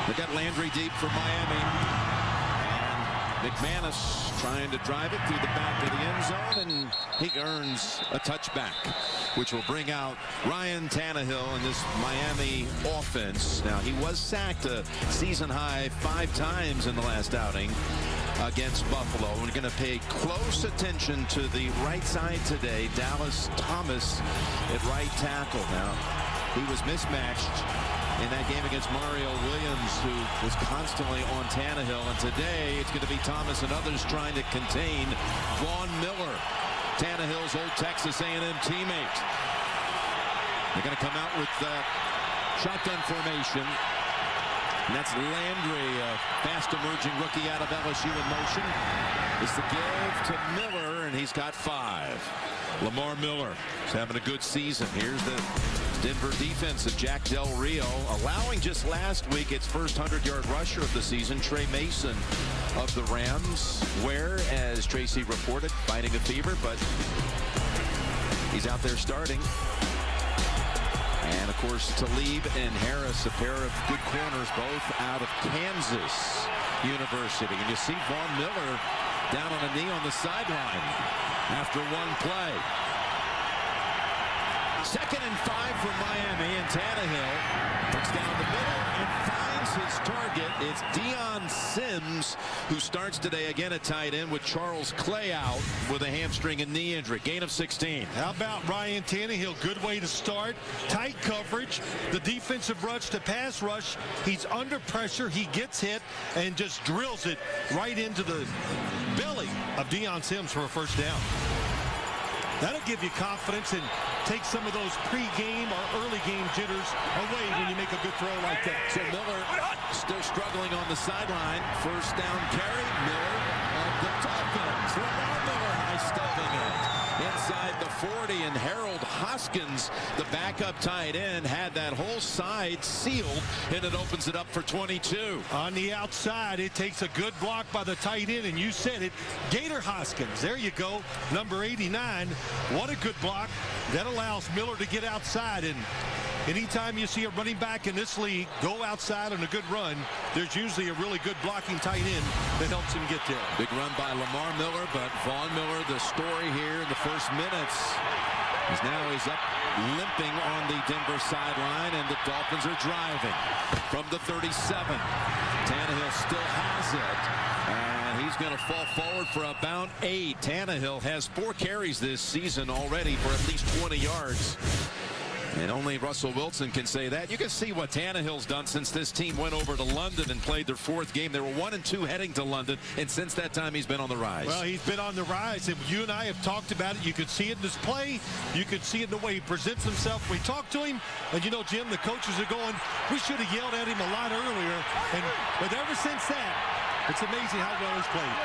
They got Landry deep for Miami. And McManus trying to drive it through the back of the end zone, and he earns a touchback, which will bring out Ryan Tannehill in this Miami offense. Now, he was sacked a season high 5 times in the last outing against Buffalo. We're going to pay close attention to the right side today. Dallas Thomas at right tackle. Now, he was mismatched in that game against Mario Williams, who was constantly on Tannehill. And today, it's going to be Thomas and others trying to contain Von Miller, Tannehill's old Texas A&M teammate. They're going to come out with shotgun formation. And that's Landry, a fast emerging rookie out of LSU in motion. It's the give to Miller, and he's got 5. Lamar Miller is having a good season. Here's the Denver defense of Jack Del Rio, allowing just last week its first 100-yard rusher of the season, Trey Mason of the Rams, where, as Tracy reported, fighting a fever, but he's out there starting. And, of course, Talib and Harris, a pair of good corners, both out of Kansas University. And you see Von Miller down on a knee on the sideline after one play. 2nd and 5 for Miami, and Tannehill looks down the middle and finds his target. It's Deion Sims, who starts today again at tight end with Charles Clay out with a hamstring and knee injury. Gain of 16. How about Ryan Tannehill? Good way to start. Tight coverage. The defensive rush to pass rush. He's under pressure. He gets hit and just drills it right into the belly of Deion Sims for a first down. That'll give you confidence and take some of those pre-game or early game jitters away when you make a good throw like that. So Miller still struggling on the sideline. First down carry. Miller of the Dolphins. Lamar Miller high-stepping it inside the 40, and Harold Hoskins, the backup tight end, had that whole side sealed, and it opens it up for 22. On the outside, it takes a good block by the tight end, and you said it, Gator Hoskins. There you go, number 89. What a good block. That allows Miller to get outside, and anytime you see a running back in this league go outside on a good run, there's usually a really good blocking tight end that helps him get there. Big run by Lamar Miller, but Von Miller, the story here in the first minutes, is now he's up limping on the Denver sideline, and the Dolphins are driving from the 37. Tannehill still has it, and he's going to fall forward for about 8. Tannehill has 4 carries this season already for at least 20 yards. And only Russell Wilson can say that. You can see what Tannehill's done since this team went over to London and played their 4th game. They were 1-2 heading to London, and since that time he's been on the rise. Well, he's been on the rise, and you and I have talked about it. You could see it in his play. You could see it in the way he presents himself. We talked to him, and you know, Jim, the coaches are going, we should have yelled at him a lot earlier. But ever since that, it's amazing how well he's played.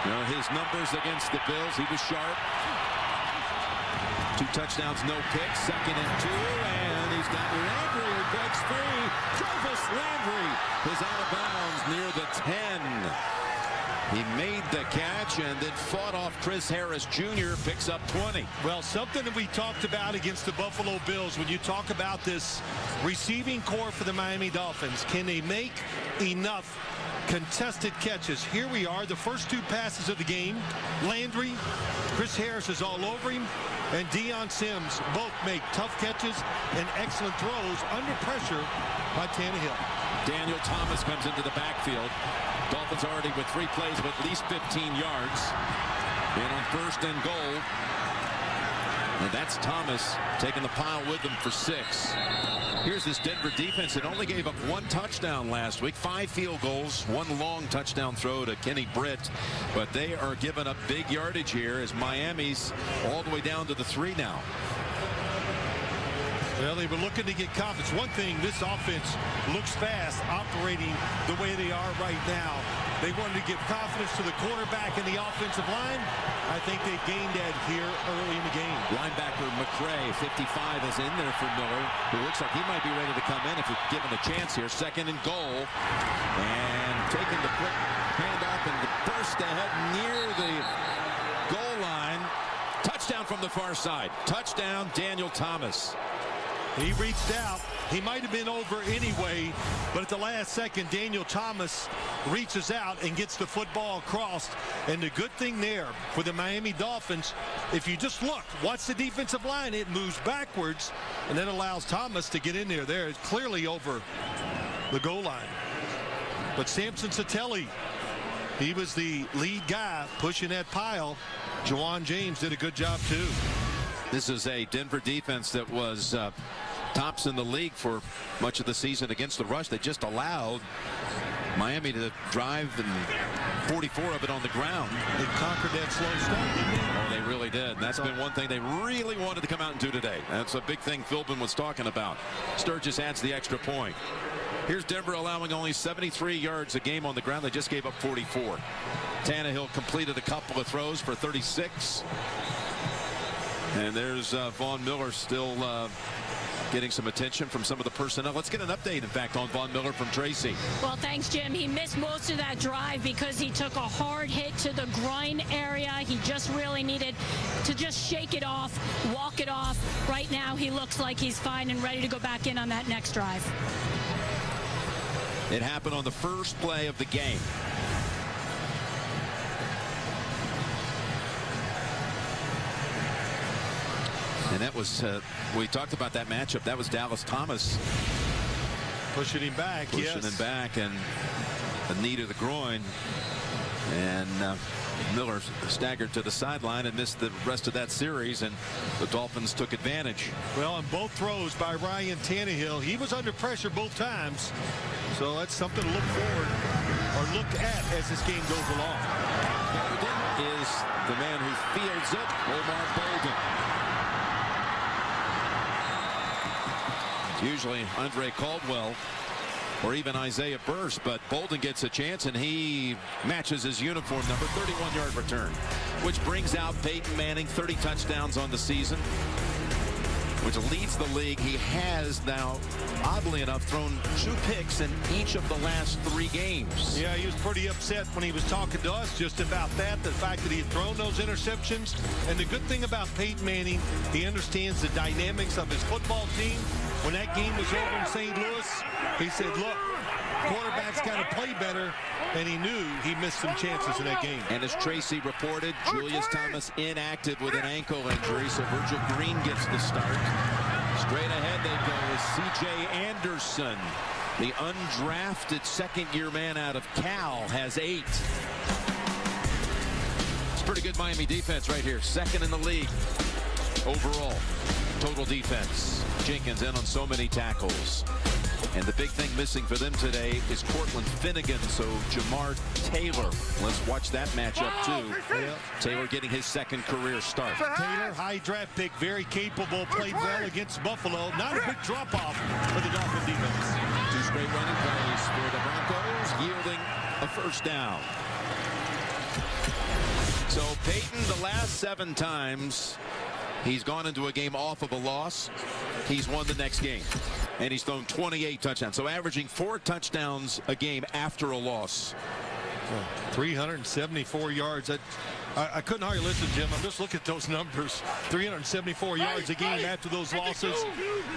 You know, his numbers against the Bills, he was sharp. 2 touchdowns, no picks, 2nd and 2, and he's got Landry who breaks free. Jarvis Landry is out of bounds near the 10. He made the catch and then fought off Chris Harris Jr., picks up 20. Well, something that we talked about against the Buffalo Bills, when you talk about this receiving core for the Miami Dolphins, can they make enough contested catches? Here we are, the first 2 passes of the game. Landry, Chris Harris is all over him, and Deion Sims both make tough catches and excellent throws under pressure by Tannehill. Daniel Thomas comes into the backfield. Dolphins already with 3 plays of at least 15 yards. And on 1st and goal, and that's Thomas taking the pile with them for 6. Here's this Denver defense that only gave up 1 touchdown last week, 5 field goals, 1 long touchdown throw to Kenny Britt. But they are giving up big yardage here as Miami's all the way down to the 3 now. Well, they were looking to get confidence. One thing, this offense looks fast, operating the way they are right now. They wanted to give confidence to the quarterback and the offensive line. I think they gained that here early in the game. Linebacker McCray, 55, is in there for Miller, who looks like he might be ready to come in if he's given a chance here. 2nd and goal. And taking the quick handoff and the burst ahead near the goal line. Touchdown from the far side. Touchdown, Daniel Thomas. He reached out. He might have been over anyway, but at the last second, Daniel Thomas reaches out and gets the football across. And the good thing there for the Miami Dolphins, if you just look, watch the defensive line, it moves backwards and then allows Thomas to get in there. There, it's clearly over the goal line. But Samson Satelli, he was the lead guy pushing that pile. Juwan James did a good job too. This is a Denver defense that was tops in the league for much of the season against the rush. They just allowed Miami to drive, and 44 of it on the ground. They conquered that slow start, didn't they? Oh, they really did. That's been one thing they really wanted to come out and do today. That's a big thing Philbin was talking about. Sturgis adds the extra point. Here's Denver allowing only 73 yards a game on the ground. They just gave up 44. Tannehill completed a couple of throws for 36. And there's Von Miller still getting some attention from some of the personnel. Let's get an update, in fact, on Von Miller from Tracy. Well, thanks, Jim. He missed most of that drive because he took a hard hit to the groin area. He just really needed to just shake it off, walk it off. Right now, he looks like he's fine and ready to go back in on that next drive. It happened on the first play of the game. And that was, we talked about that matchup. That was Dallas Thomas. Pushing him back, Pushing him back, and the knee to the groin. And Miller staggered to the sideline and missed the rest of that series, and the Dolphins took advantage. Well, on both throws by Ryan Tannehill, he was under pressure both times. So that's something to look forward or look at as this game goes along. Bolden is the man who fields it, Omar Bolden. Usually Andre Caldwell or even Isaiah Burst, but Bolden gets a chance and he matches his uniform number. 31-yard return, which brings out Peyton Manning. 30 touchdowns on the season, which leads the league. He has now, oddly enough, thrown 2 picks in each of the last 3 games. Yeah, he was pretty upset when he was talking to us just about that, the fact that he had thrown those interceptions. And the good thing about Peyton Manning, he understands the dynamics of his football team. When that game was over in St. Louis, he said, look, quarterback's got to play better, and he knew he missed some chances in that game. And as Tracy reported, Julius Thomas inactive with an ankle injury, so Virgil Green gets the start. Straight ahead they go with C.J. Anderson. The undrafted second-year man out of Cal has 8. It's pretty good Miami defense right here. Second in the league overall. Total defense. Jenkins in on so many tackles. And the big thing missing for them today is Cortland Finnegan, so Jamar Taylor. Let's watch that matchup too. Yeah. Taylor getting his second career start. Taylor, high draft pick, very capable, played well against Buffalo. Not a big drop-off for the Dolphin defense. 2 straight running plays for the Broncos, yielding a first down. So Peyton, the last 7 times he's gone into a game off of a loss, he's won the next game. And he's thrown 28 touchdowns. So averaging 4 touchdowns a game after a loss. 374 yards. I couldn't hardly listen, Jim. I'm just looking at those numbers. 374 yards a game after those losses.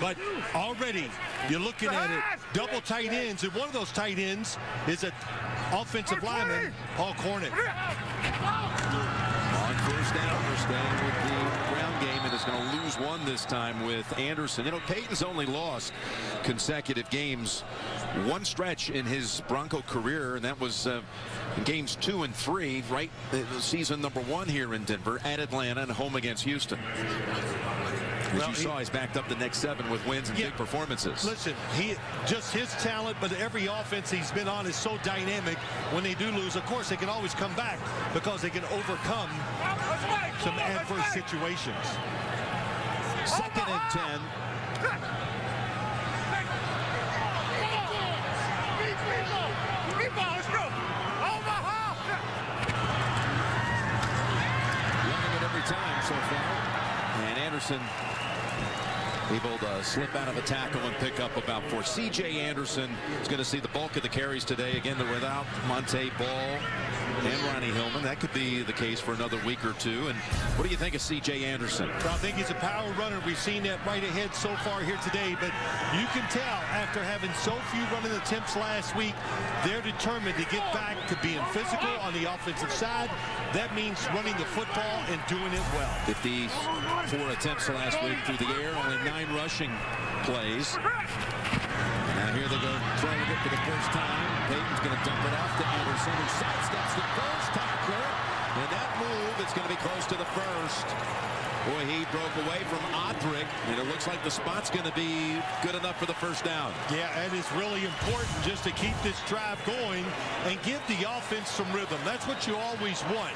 But already, you're looking at it, double tight ends. And one of those tight ends is an offensive lineman, Paul Cornick. On first down, we're staying with the ground game, and is going to lose one this time with Anderson. You know, Peyton's only lost consecutive games one stretch in his Bronco career, and that was in games 2 and 3, right? Season number 1 here in Denver, at Atlanta, and home against Houston. As you saw, he's backed up the next 7 with wins and big performances. Listen, just his talent, but every offense he's been on is so dynamic. When they do lose, of course, they can always come back because they can overcome some adverse situations. 2nd and 10. Running it every time so far. And Anderson able to slip out of a tackle and pick up about 4. C.J. Anderson is going to see the bulk of the carries today. Again, they're without Monte Ball and Ronnie Hillman. That could be the case for another week or two. And what do you think of C.J. Anderson? Well, I think he's a power runner. We've seen that right ahead so far here today. But you can tell after having so few running attempts last week, they're determined to get back to being physical on the offensive side. That means running the football and doing it well. 54 attempts last week through the air, only 9 rushing plays. Now here they go throwing it for the first time. Peyton's going to dump it off to Anderson, who sidesteps the first tackler. And that move, it's going to be close to the first. Boy, he broke away from Odrick, and it looks like the spot's going to be good enough for the first down. Yeah, and it's really important just to keep this drive going and give the offense some rhythm. That's what you always want.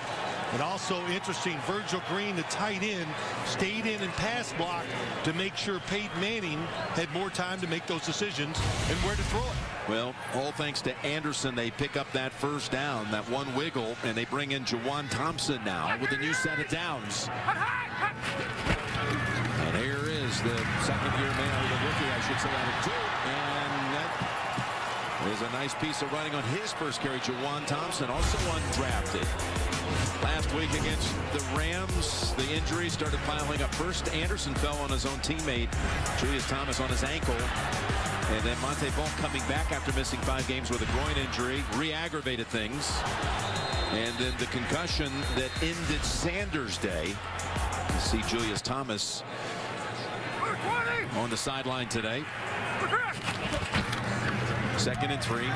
And also interesting, Virgil Green, the tight end, stayed in and pass block to make sure Peyton Manning had more time to make those decisions and where to throw it. Well, all thanks to Anderson, they pick up that first down, that one wiggle, and they bring in Juwan Thompson now with a new set of downs. And here is the second-year man, the rookie, I should say, out of Duke. And that is a nice piece of running on his first carry. Juwan Thompson, also undrafted. Last week against the Rams, the injuries started piling up. First, Anderson fell on his own teammate, Julius Thomas, on his ankle. And then Monte Ball coming back after missing 5 games with a groin injury, re-aggravated things. And then the concussion that ended Sanders' day. You see Julius Thomas on the sideline today. 2nd and 3.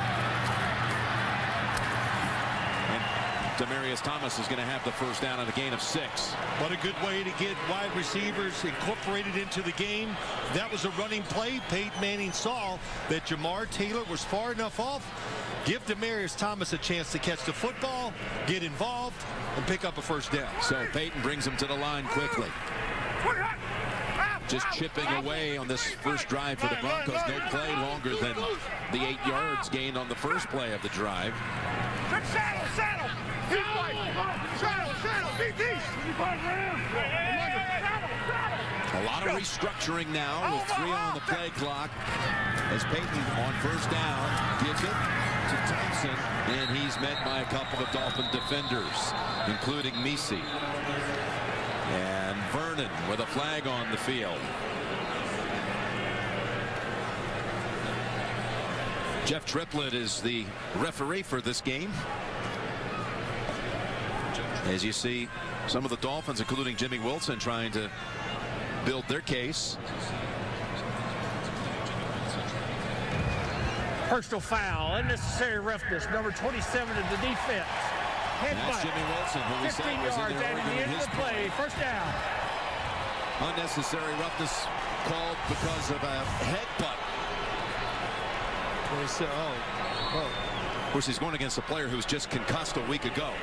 Demaryius Thomas is going to have the first down on a gain of 6. What a good way to get wide receivers incorporated into the game. That was a running play. Peyton Manning saw that Jamar Taylor was far enough off. Give Demaryius Thomas a chance to catch the football, get involved, and pick up a first down. So Peyton brings him to the line quickly. Just chipping away on this first drive for the Broncos. No play longer than the 8 yards gained on the first play of the drive. Saddle! A lot of restructuring now with 3 on the play clock as Peyton on first down gives it to Thompson, and he's met by a couple of Dolphin defenders, including Misi. And Vernon with a flag on the field. Jeff Triplett is the referee for this game. As you see, some of the Dolphins, including Jimmy Wilson, trying to build their case. Personal foul, unnecessary roughness, number 27 of the defense. That's Jimmy Wilson, who we 15 said was yards in there at the arguing end of his the play, first down. Unnecessary roughness called because of a headbutt. Of course, he's going against a player who was just concussed a week ago.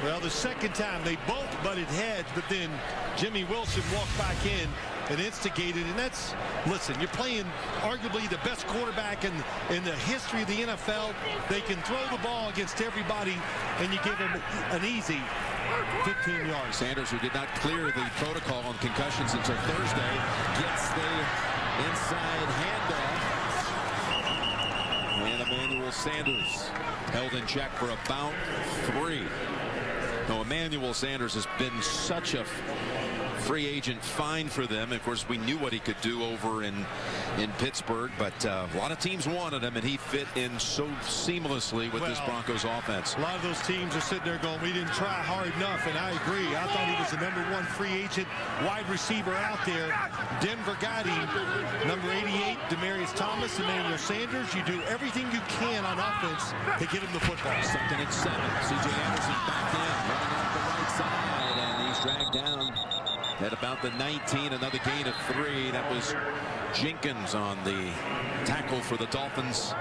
Well, the second time they both butted heads, but then Jimmy Wilson walked back in and instigated. And that's, listen, you're playing arguably the best quarterback in the history of the NFL. They can throw the ball against everybody, and you give them an easy 15 yards. Sanders, who did not clear the protocol on concussions until Thursday, gets the inside handoff. And Emmanuel Sanders held in check for about 3. No, Emmanuel Sanders has been such a free agent find for them. Of course, we knew what he could do over in Pittsburgh, but a lot of teams wanted him, and he fit in so seamlessly with this Broncos offense. A lot of those teams are sitting there going, we didn't try hard enough, and I agree. I thought he was the #1 free agent wide receiver out there. Denver got him. Number 88, Demaryius Thomas, Emmanuel Sanders. You do everything you can on offense to get him the football. 2nd and 7. C.J. Anderson back in, running off the right side, and he's dragged down at about the 19. Another gain of 3. That was Jenkins on the tackle for the Dolphins.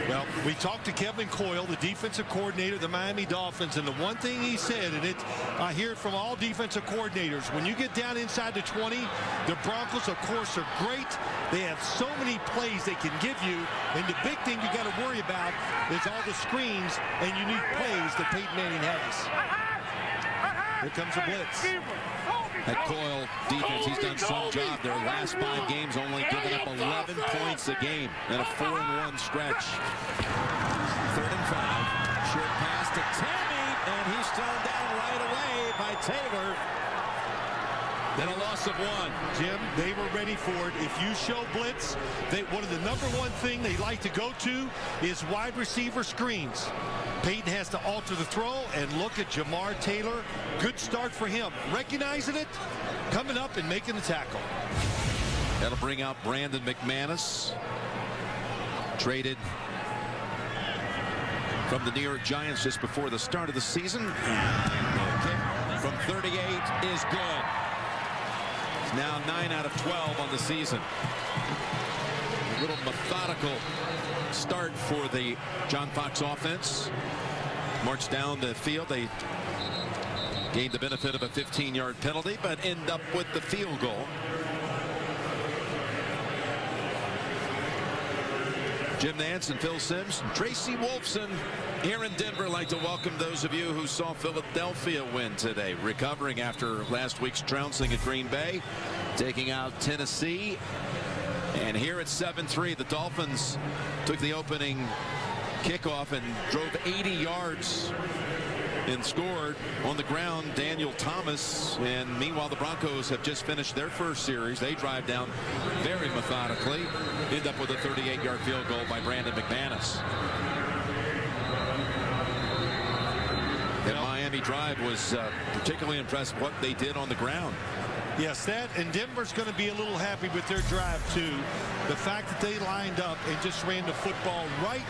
Well, we talked to Kevin Coyle, the defensive coordinator of the Miami Dolphins, and the one thing he said, and I hear it from all defensive coordinators, when you get down inside the 20, the Broncos, of course, are great. They have so many plays they can give you, and the big thing you got to worry about is all the screens and unique plays that Peyton Manning has. Here comes a blitz. That Coyle defense, he's done some job. Their last 5 games only giving up 11 points a game in a 4-1 stretch. 3rd and 5. Short pass to Tammy, and he's thrown down right away by Taylor. Then a loss of 1. Jim, they were ready for it. If you show blitz, one of the #1 thing they like to go to is wide receiver screens. Peyton has to alter the throw, and look at Jamar Taylor. Good start for him. Recognizing it, coming up and making the tackle. That'll bring out Brandon McManus. Traded from the New York Giants just before the start of the season. And the kick from 38 is good. It's now 9 out of 12 on the season. A little methodical start for the John Fox offense. March down the field. They gained the benefit of a 15-yard penalty, but end up with the field goal. Jim Nance and Phil Simms, Tracy Wolfson here in Denver. I'd like to welcome those of you who saw Philadelphia win today, recovering after last week's trouncing at Green Bay, taking out Tennessee. And here at 7-3, the Dolphins took the opening kickoff and drove 80 yards and scored on the ground. Daniel Thomas. And meanwhile, the Broncos have just finished their first series. They drive down very methodically, end up with a 38-yard field goal by Brandon McManus. The Miami drive was particularly impressed with what they did on the ground. Yes, that, and Denver's going to be a little happy with their drive, too. The fact that they lined up and just ran the football right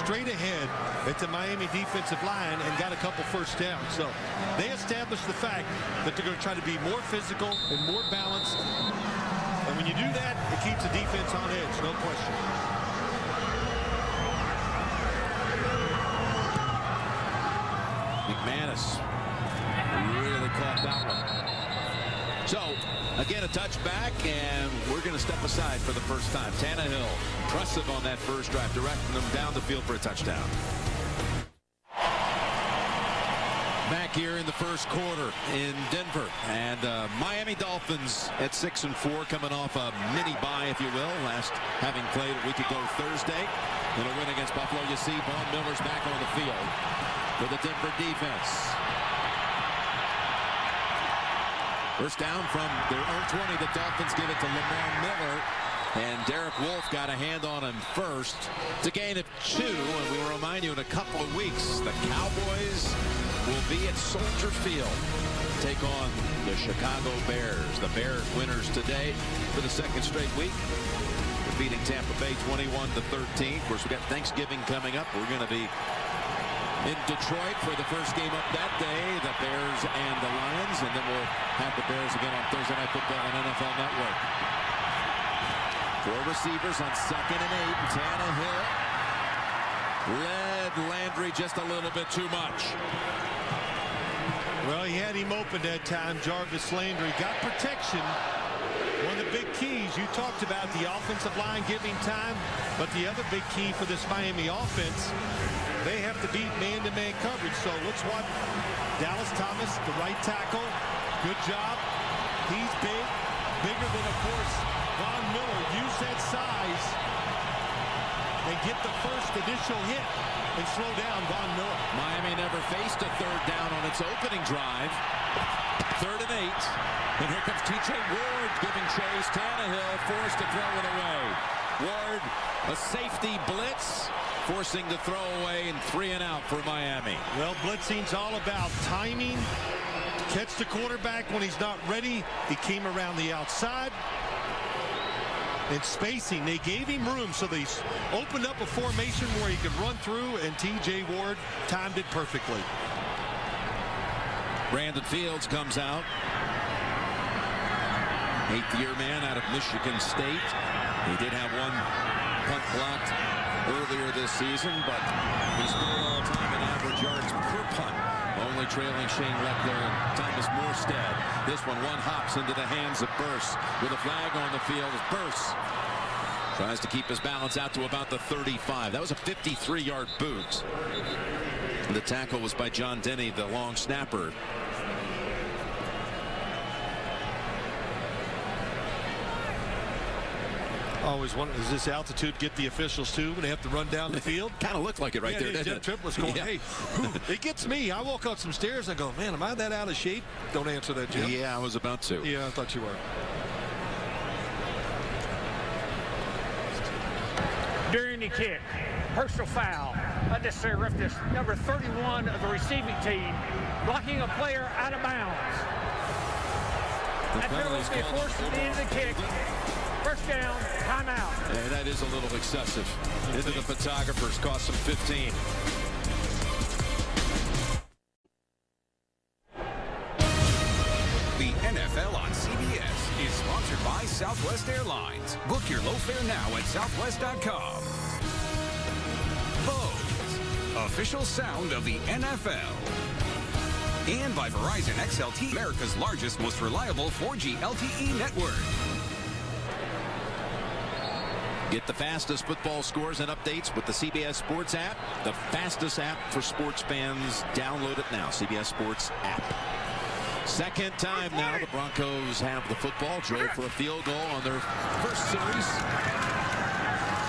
straight ahead at the Miami defensive line and got a couple first downs. So they established the fact that they're going to try to be more physical and more balanced. And when you do that, it keeps the defense on edge, no question. McManus really caught that one. So, again, a touchback, and we're going to step aside for the first time. Tannehill, impressive on that first drive, directing them down the field for a touchdown. Back here in the first quarter in Denver, and Miami Dolphins at 6-4, coming off a mini bye, if you will, last having played a week ago Thursday in a win against Buffalo. You see Von Miller's back on the field for the Denver defense. First down from their own 20. The Dolphins give it to Lamar Miller. And Derek Wolfe got a hand on him first. It's a gain of 2. And we will remind you in a couple of weeks, the Cowboys will be at Soldier Field. Take on the Chicago Bears. The Bears winners today for the 2nd straight week. Defeating Tampa Bay 21-13. Of course, we've got Thanksgiving coming up. We're going to be in Detroit for the first game up that day, the Bears and the Lions, and then we'll have the Bears again on Thursday Night Football on NFL Network. 4 receivers on 2nd and 8. Tannehill led Landry just a little bit too much. Well, he had him open that time. Jarvis Landry got protection. One of the big keys, you talked about the offensive line giving time, but the other big key for this Miami offense, they have to beat man-to-man coverage. So let's watch Dallas Thomas, the right tackle. Good job. He's big, bigger than, of course, Von Miller. Use that size and get the first initial hit and slow down Von Miller. Miami never faced a 3rd down on its opening drive. 3rd and 8. And here comes T.J. Ward giving chase. Tannehill forced to throw it away. Ward, a safety blitz, forcing the throw away, and 3 and out for Miami. Well, blitzing's all about timing. Catch the quarterback when he's not ready. He came around the outside. And spacing, they gave him room, so they opened up a formation where he could run through, and T.J. Ward timed it perfectly. Brandon Fields comes out. 8th-year man out of Michigan State. He did have one punt blocked earlier this season, but he's scored all-time in average yards per punt, only trailing Shane Leckler and Thomas Morstead. This one hops into the hands of Burse with a flag on the field as Burse tries to keep his balance out to about the 35. That was a 53-yard boot. The tackle was by John Denny, the long snapper. Always wonder, does this altitude get the officials too when they have to run down the field? Kind of looked like it right there, didn't Jim it? Triplett going, Yeah. hey, it gets me. I walk up some stairs and go, man, am I that out of shape? Don't answer that, Jim. Yeah, I was about to. Yeah, I thought you were. During the kick, personal foul, unnecessary roughness, number 31 of the receiving team, blocking a player out of bounds. That penalty may force the end of the kick. First down, timeout. Yeah, that is a little excessive. Into the photographers, cost them 15. The NFL on CBS is sponsored by Southwest Airlines. Book your low fare now at southwest.com. Bose, official sound of the NFL. And by Verizon XLT, America's largest, most reliable 4G LTE network. Get the fastest football scores and updates with the CBS Sports app, the fastest app for sports fans. Download it now, CBS Sports app. Second time now the Broncos have the football. Drove for a field goal on their first series.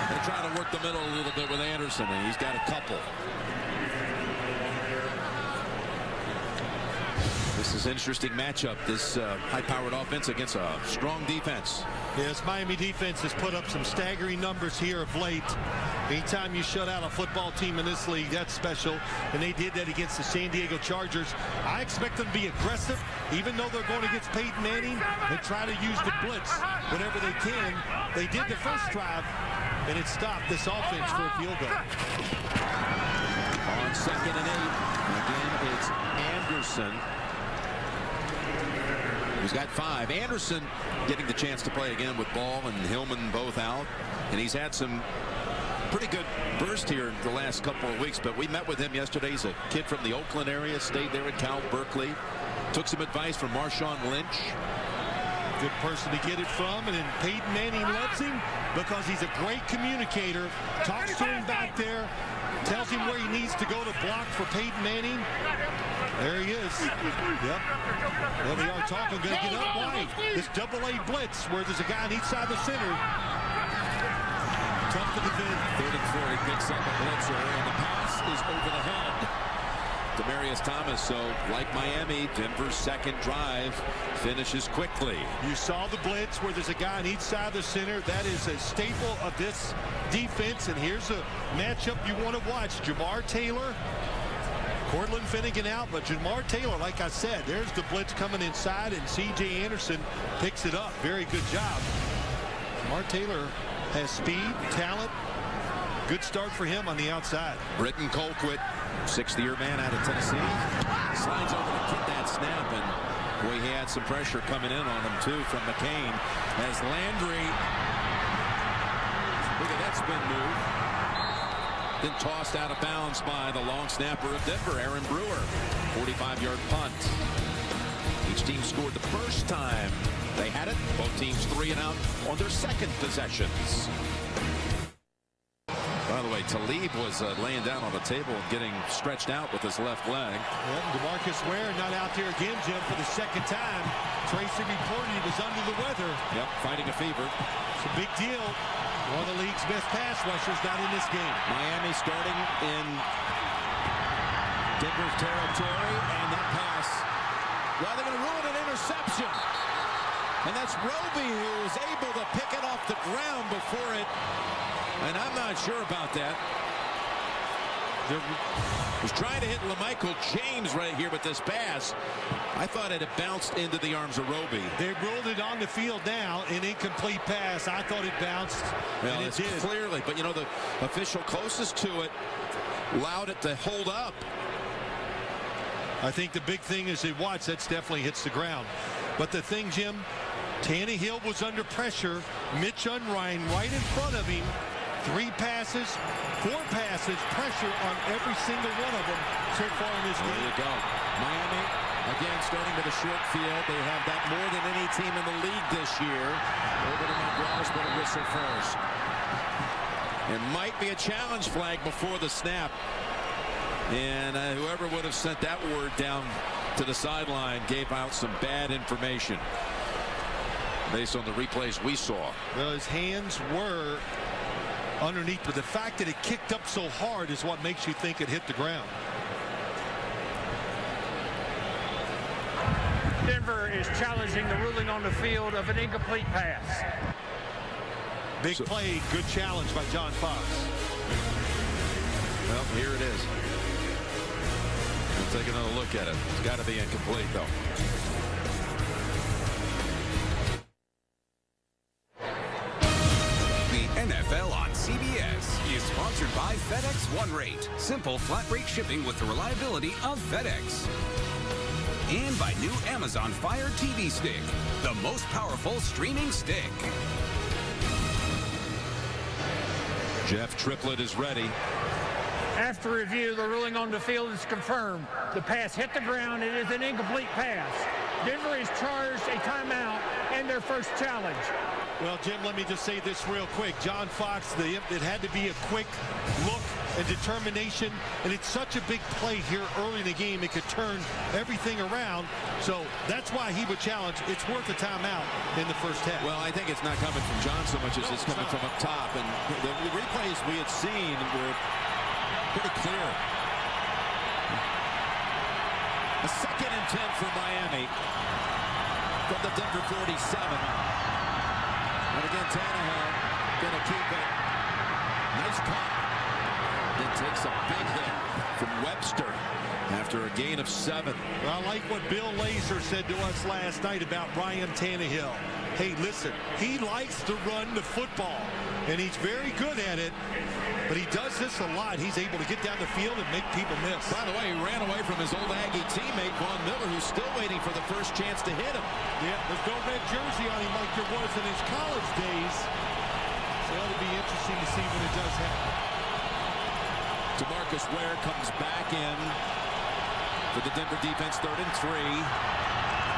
They try to work the middle a little bit with Anderson, and he's got a couple. This is an interesting matchup, this high-powered offense against a strong defense. Yes, Miami defense has put up some staggering numbers here of late. Anytime you shut out a football team in this league, that's special. And they did that against the San Diego Chargers. I expect them to be aggressive, even though they're going against Peyton Manning, and try to use the blitz whenever they can. They did the first drive, and it stopped this offense for a field goal. On 2nd and 8, again, it's Anderson. He's got 5. Anderson getting the chance to play again with Ball and Hillman both out. And he's had some pretty good burst here in the last couple of weeks. But we met with him yesterday. He's a kid from the Oakland area, stayed there at Cal Berkeley. Took some advice from Marshawn Lynch. Good person to get it from. And then Peyton Manning loves him because he's a great communicator. Talks to him back there. Tells him where he needs to go to block for Peyton Manning. There he is. Yep. Well, they are talking. Going to get up wide. This double-A blitz where there's a guy on each side of the center. Tough to defend. 3rd and 4. He picks up a blitzer, and the pass is over the head. Demaryius Thomas. So, like Miami, Denver's second drive finishes quickly. You saw the blitz where there's a guy on each side of the center. That is a staple of this defense. And here's a matchup you want to watch. Jamar Taylor. Cortland Finnegan out, but Jamar Taylor, like I said, there's the blitz coming inside, and C.J. Anderson picks it up. Very good job. Jamar Taylor has speed, talent. Good start for him on the outside. Britton Colquitt, 6th-year man out of Tennessee, slides over to get that snap, and boy, he had some pressure coming in on him too from McCain as Landry, look at that spin move. Then tossed out of bounds by the long snapper of Denver, Aaron Brewer. 45-yard punt. Each team scored the first time they had it. Both teams 3 and out on their second possessions. By the way, Talib was laying down on the table and getting stretched out with his left leg. Well, DeMarcus Ware not out there again, Jim, for the second time. Tracy reported he was under the weather. Yep, fighting a fever. It's a big deal. One of the league's best pass rushers not in this game. Miami starting in Denver's territory, and that pass, well, they're going to ruin an interception. And that's Roby who was able to pick it off the ground before it, and I'm not sure about that. Was trying to hit LaMichael James right here with this pass. I thought it had bounced into the arms of Roby. They ruled it on the field now, an incomplete pass. I thought it bounced, well, and it did. Clearly, but you know, the official closest to it allowed it to hold up. I think the big thing is that Watts, that's definitely hits the ground. But the thing, Jim, Tannehill was under pressure. Mitch Unrein right in front of him. 3 passes, 4 passes, pressure on every single one of them so far in this game. There you go. Miami, again, starting with a short field. They have that more than any team in the league this year. Over to McGrath, but a whistle first. It might be a challenge flag before the snap. And whoever would have sent that word down to the sideline gave out some bad information. based on the replays we saw. Well, his hands were underneath, but the fact that it kicked up so hard is what makes you think it hit the ground. Denver is challenging the ruling on the field of an incomplete pass. Big play, good challenge by John Fox. Well, here it is. We'll take another look at it. It's got to be incomplete, though. The NFL on CBS is sponsored by FedEx One Rate. Simple flat rate shipping with the reliability of FedEx. And by new Amazon Fire TV Stick, the most powerful streaming stick. Jeff Triplett is ready. After review, the ruling on the field is confirmed. The pass hit the ground. It is an incomplete pass. Denver is charged a timeout and their first challenge. Well, Jim, let me just say this real quick. John Fox, it had to be a quick look and determination, and it's such a big play here early in the game. It could turn everything around, so that's why he would challenge. It's worth a timeout in the first half. Well, I think it's not coming from John so much as it's coming from up top, and the replays we had seen were pretty clear. A 2nd and 10 for Miami from the Denver 47. And again, Tannehill going to keep it. Nice pop. Then takes a big hit from Webster after a gain of 7. Well, I like what Bill Lazor said to us last night about Ryan Tannehill. Hey, listen, he likes to run the football, and he's very good at it, but he does this a lot. He's able to get down the field and make people miss. By the way, he ran away from his old Aggie teammate, Von Miller, who's still waiting for the first chance to hit him. Yeah, there's no red jersey on him like there was in his college days. So it'll be interesting to see when it does happen. DeMarcus Ware comes back in for the Denver defense, 3rd and 3.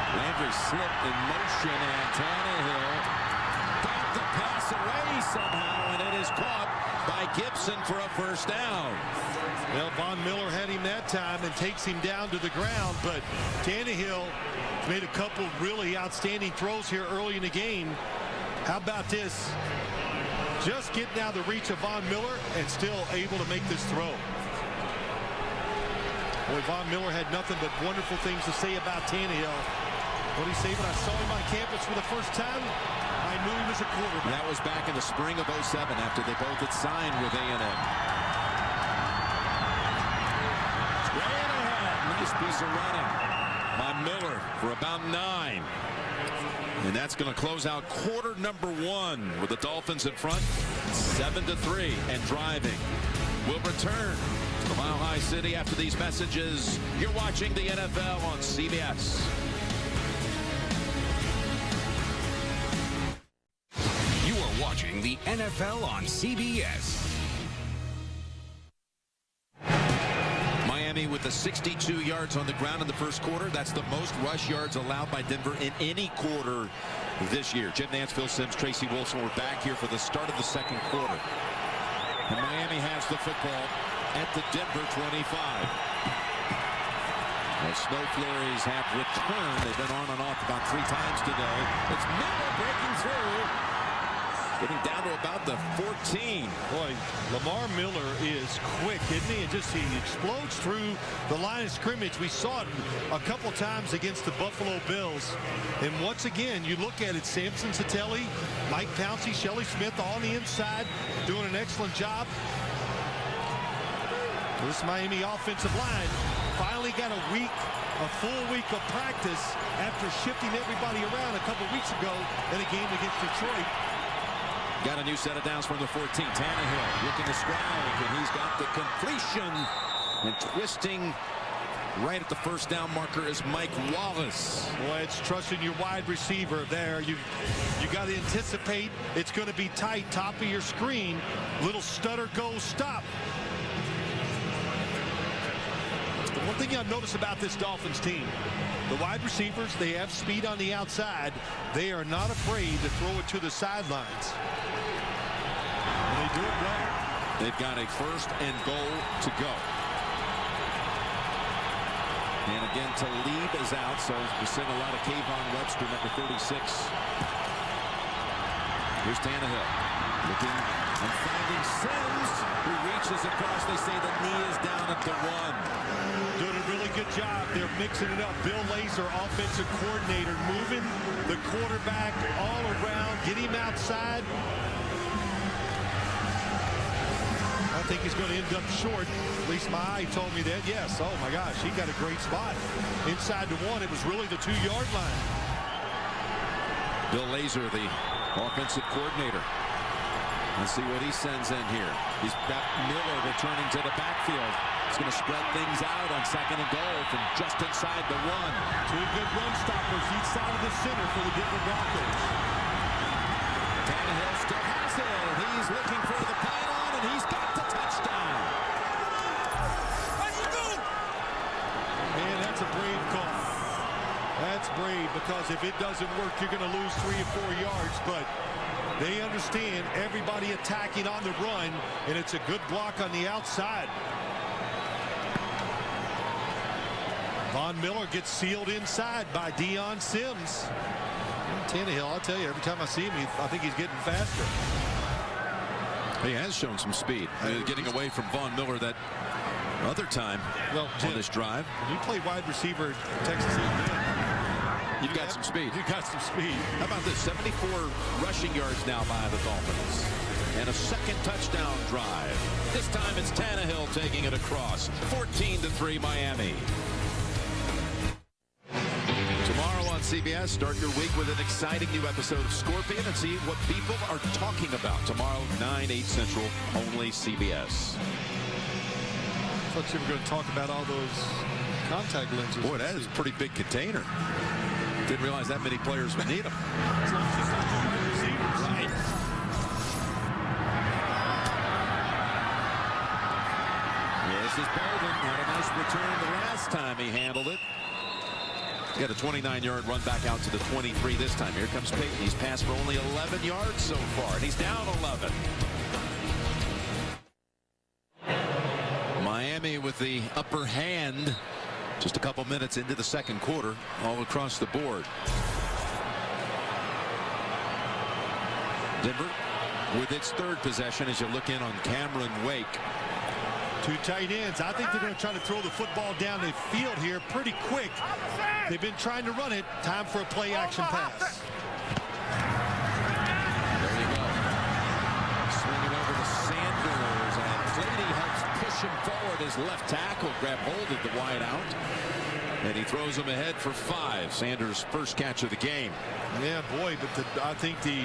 Landry slipped in motion, and Tannehill got the pass away somehow, and it is caught by Gibson for a first down. Well, Von Miller had him that time and takes him down to the ground, but Tannehill made a couple really outstanding throws here early in the game. How about this? Just getting out of the reach of Von Miller and still able to make this throw. Boy, Von Miller had nothing but wonderful things to say about Tannehill. What did he say when I saw him on campus for the first time? I knew he was a quarterback. That was back in the spring of '07 after they both had signed with A&M. Straight ahead. Nice piece of running by Miller for about 9. And that's going to close out quarter number 1 with the Dolphins in front, 7-3, and driving. We'll return to Mile High City after these messages. You're watching the NFL on CBS. You are watching the NFL on CBS. Miami with the 62 yards on the ground in the first quarter. That's the most rush yards allowed by Denver in any quarter this year. Jim Nantz, Phil Simms, Tracy Wilson were back here for the start of the second quarter. And Miami has the football at the Denver 25. The snow flurries have returned. They've been on and off about 3 times today. It's Miller breaking through. Getting down to about the 14. Boy, Lamar Miller is quick, isn't he? And he explodes through the line of scrimmage. We saw it a couple times against the Buffalo Bills. And once again, you look at it, Samson Satelli, Mike Pouncey, Shelley Smith all on the inside, doing an excellent job. This Miami offensive line finally got a full week of practice after shifting everybody around a couple weeks ago in a game against Detroit. Got a new set of downs from the 14. Tannehill looking to strike, and he's got the completion. And twisting right at the first down marker is Mike Wallace. Boy, it's trusting your wide receiver there. You got to anticipate it's going to be tight, top of your screen. Little stutter, go, stop. The one thing I've noticed about this Dolphins team, the wide receivers, they have speed on the outside. They are not afraid to throw it to the sidelines. And they do it well. They've got a 1st and goal to go. And again, Talib is out, so we're seeing a lot of Kayvon Webster, number 36. Here's Tannehill looking and finding Sims, who reaches across. They say the knee is down at the 1. Doing a really good job. They're mixing it up. Bill Lazor, offensive coordinator, moving the quarterback all around, get him outside. I think he's going to end up short. At least my eye told me that. Yes. Oh, my gosh. He got a great spot. Inside the 1. It was really the 2-yard line. Bill Lazor, the offensive coordinator. Let's see what he sends in here. He's got Miller returning to the backfield. He's going to spread things out on 2nd and goal from just inside the 1. 2 good run stoppers each side of the center for the Denver Broncos. Tannehill still has it. He's looking for the pylon, and he's got the touchdown. Man, that's a brave call. That's brave, because if it doesn't work, you're going to lose 3 or 4 yards. But they understand everybody attacking on the run, and it's a good block on the outside. Von Miller gets sealed inside by Deion Sims. Tannehill, I'll tell you, every time I see him, I think he's getting faster. He has shown some speed. Getting away from Von Miller that other time on this drive. When you play wide receiver at Texas A&M, you've got some speed. You've got some speed. How about this? 74 rushing yards now by the Dolphins. And a second touchdown drive. This time it's Tannehill taking it across. 14-3 Miami. Tomorrow on CBS, start your week with an exciting new episode of Scorpion and see what people are talking about. Tomorrow, 9/8 Central, only CBS. I thought you were going to talk about all those contact lenses. Boy, that is a pretty big container. Didn't realize that many players would need them. As long as it's not the wide receivers. Right. This is Bolden. Had a nice return the last time he handled it. He got a 29-yard run back out to the 23 this time. Here comes Peyton. He's passed for only 11 yards so far, and he's down 11. Miami with the upper hand. Just a couple minutes into the second quarter, all across the board. Denver with its third possession as you look in on Cameron Wake. 2 tight ends. I think they're going to try to throw the football down the field here pretty quick. They've been trying to run it. Time for a play-action pass. There you go. Swinging over to Sanders, and Flady helps push him forward. His left tackle grab hold of the wide out, and he throws him ahead for 5. Sanders' first catch of the game. Yeah, boy, but I think the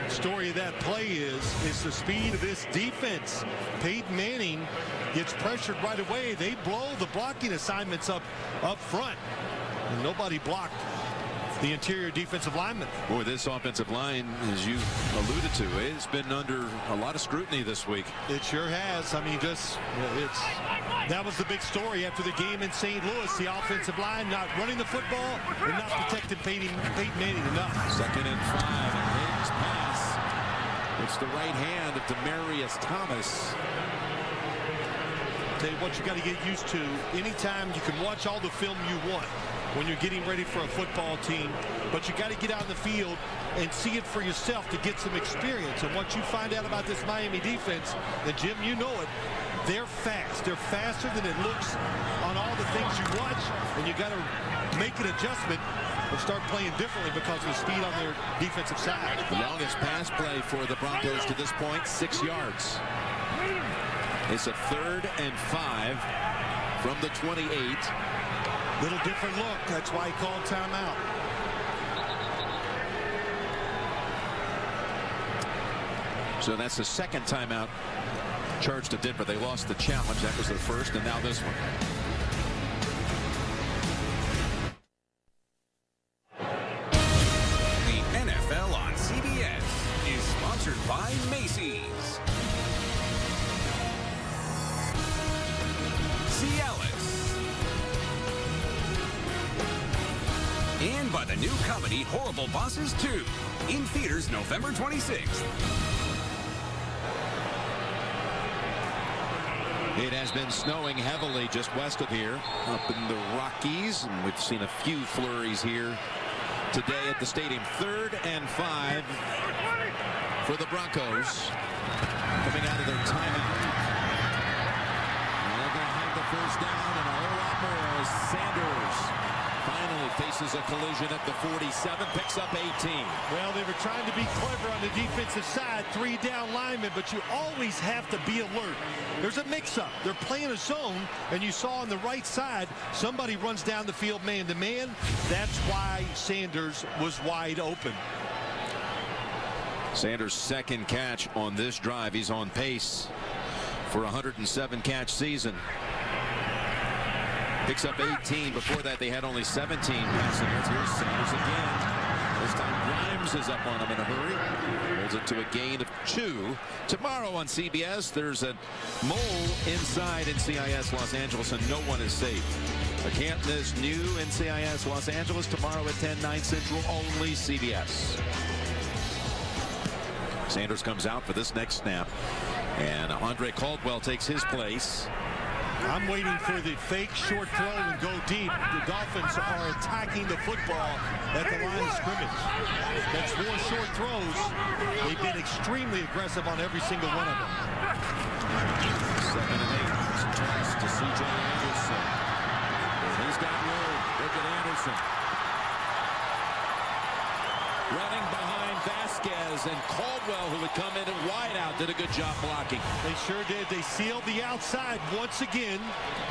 story of that play is the speed of this defense. Peyton Manning gets pressured right away. They blow the blocking assignments up front. And nobody blocked the interior defensive lineman. Boy, this offensive line, as you alluded to, it's been under a lot of scrutiny this week. It sure has. I mean, that was the big story after the game in St. Louis. The offensive line not running the football and not protecting Peyton Manning enough. 2nd and 5, and Hayes' pass. It's the right hand of Demaryius Thomas. Tell you what, you got to get used to. Anytime you can watch all the film you want when you're getting ready for a football team, but you got to get out in the field and see it for yourself to get some experience. And what you find out about this Miami defense, and Jim, you know it, they're fast. They're faster than it looks on all the things you watch, and you got to make an adjustment and start playing differently because of the speed on their defensive side. The longest pass play for the Broncos to this point, 6 yards. It's a 3rd and 5 from the 28. Little different look. That's why he called timeout. So that's the second timeout charged to Denver. They lost the challenge. That was their first, and now this one. The NFL on CBS is sponsored by Macy's. Cialis. And by the new comedy Horrible Bosses 2, in theaters November 26th. It has been snowing heavily just west of here, up in the Rockies, and we've seen a few flurries here today at the stadium. 3rd and 5 for the Broncos coming out of their timeout. And they're going to have the first down and a whole lot more as Sanders finally faces a collision at the 47, picks up 18. Well, they were trying to be clever on the defensive side, 3 down linemen, but you always have to be alert. There's a mix-up. They're playing a zone, and you saw on the right side, somebody runs down the field man-to-man. That's why Sanders was wide open. Sanders' second catch on this drive. He's on pace for a 107-catch season. Picks up 18. Before that, they had only 17 passing yards. Here's Sanders again. This time Grimes is up on him in a hurry. Holds it to a gain of 2. Tomorrow on CBS, there's a mole inside NCIS Los Angeles, and no one is safe. I can't miss new NCIS Los Angeles tomorrow at 10, 9 Central, only CBS. Sanders comes out for this next snap, and Andre Caldwell takes his place. I'm waiting for the fake short throw and go deep. The Dolphins are attacking the football at the line of scrimmage. That's 4 short throws. They've been extremely aggressive on every single one of them. 2nd and 8. It's a toss to C.J. Anderson. He's got room. Look at Anderson. Running behind Vasquez, and Caldwell, who would come in and wide out, did a good job blocking. They sure did. They sealed the outside once again.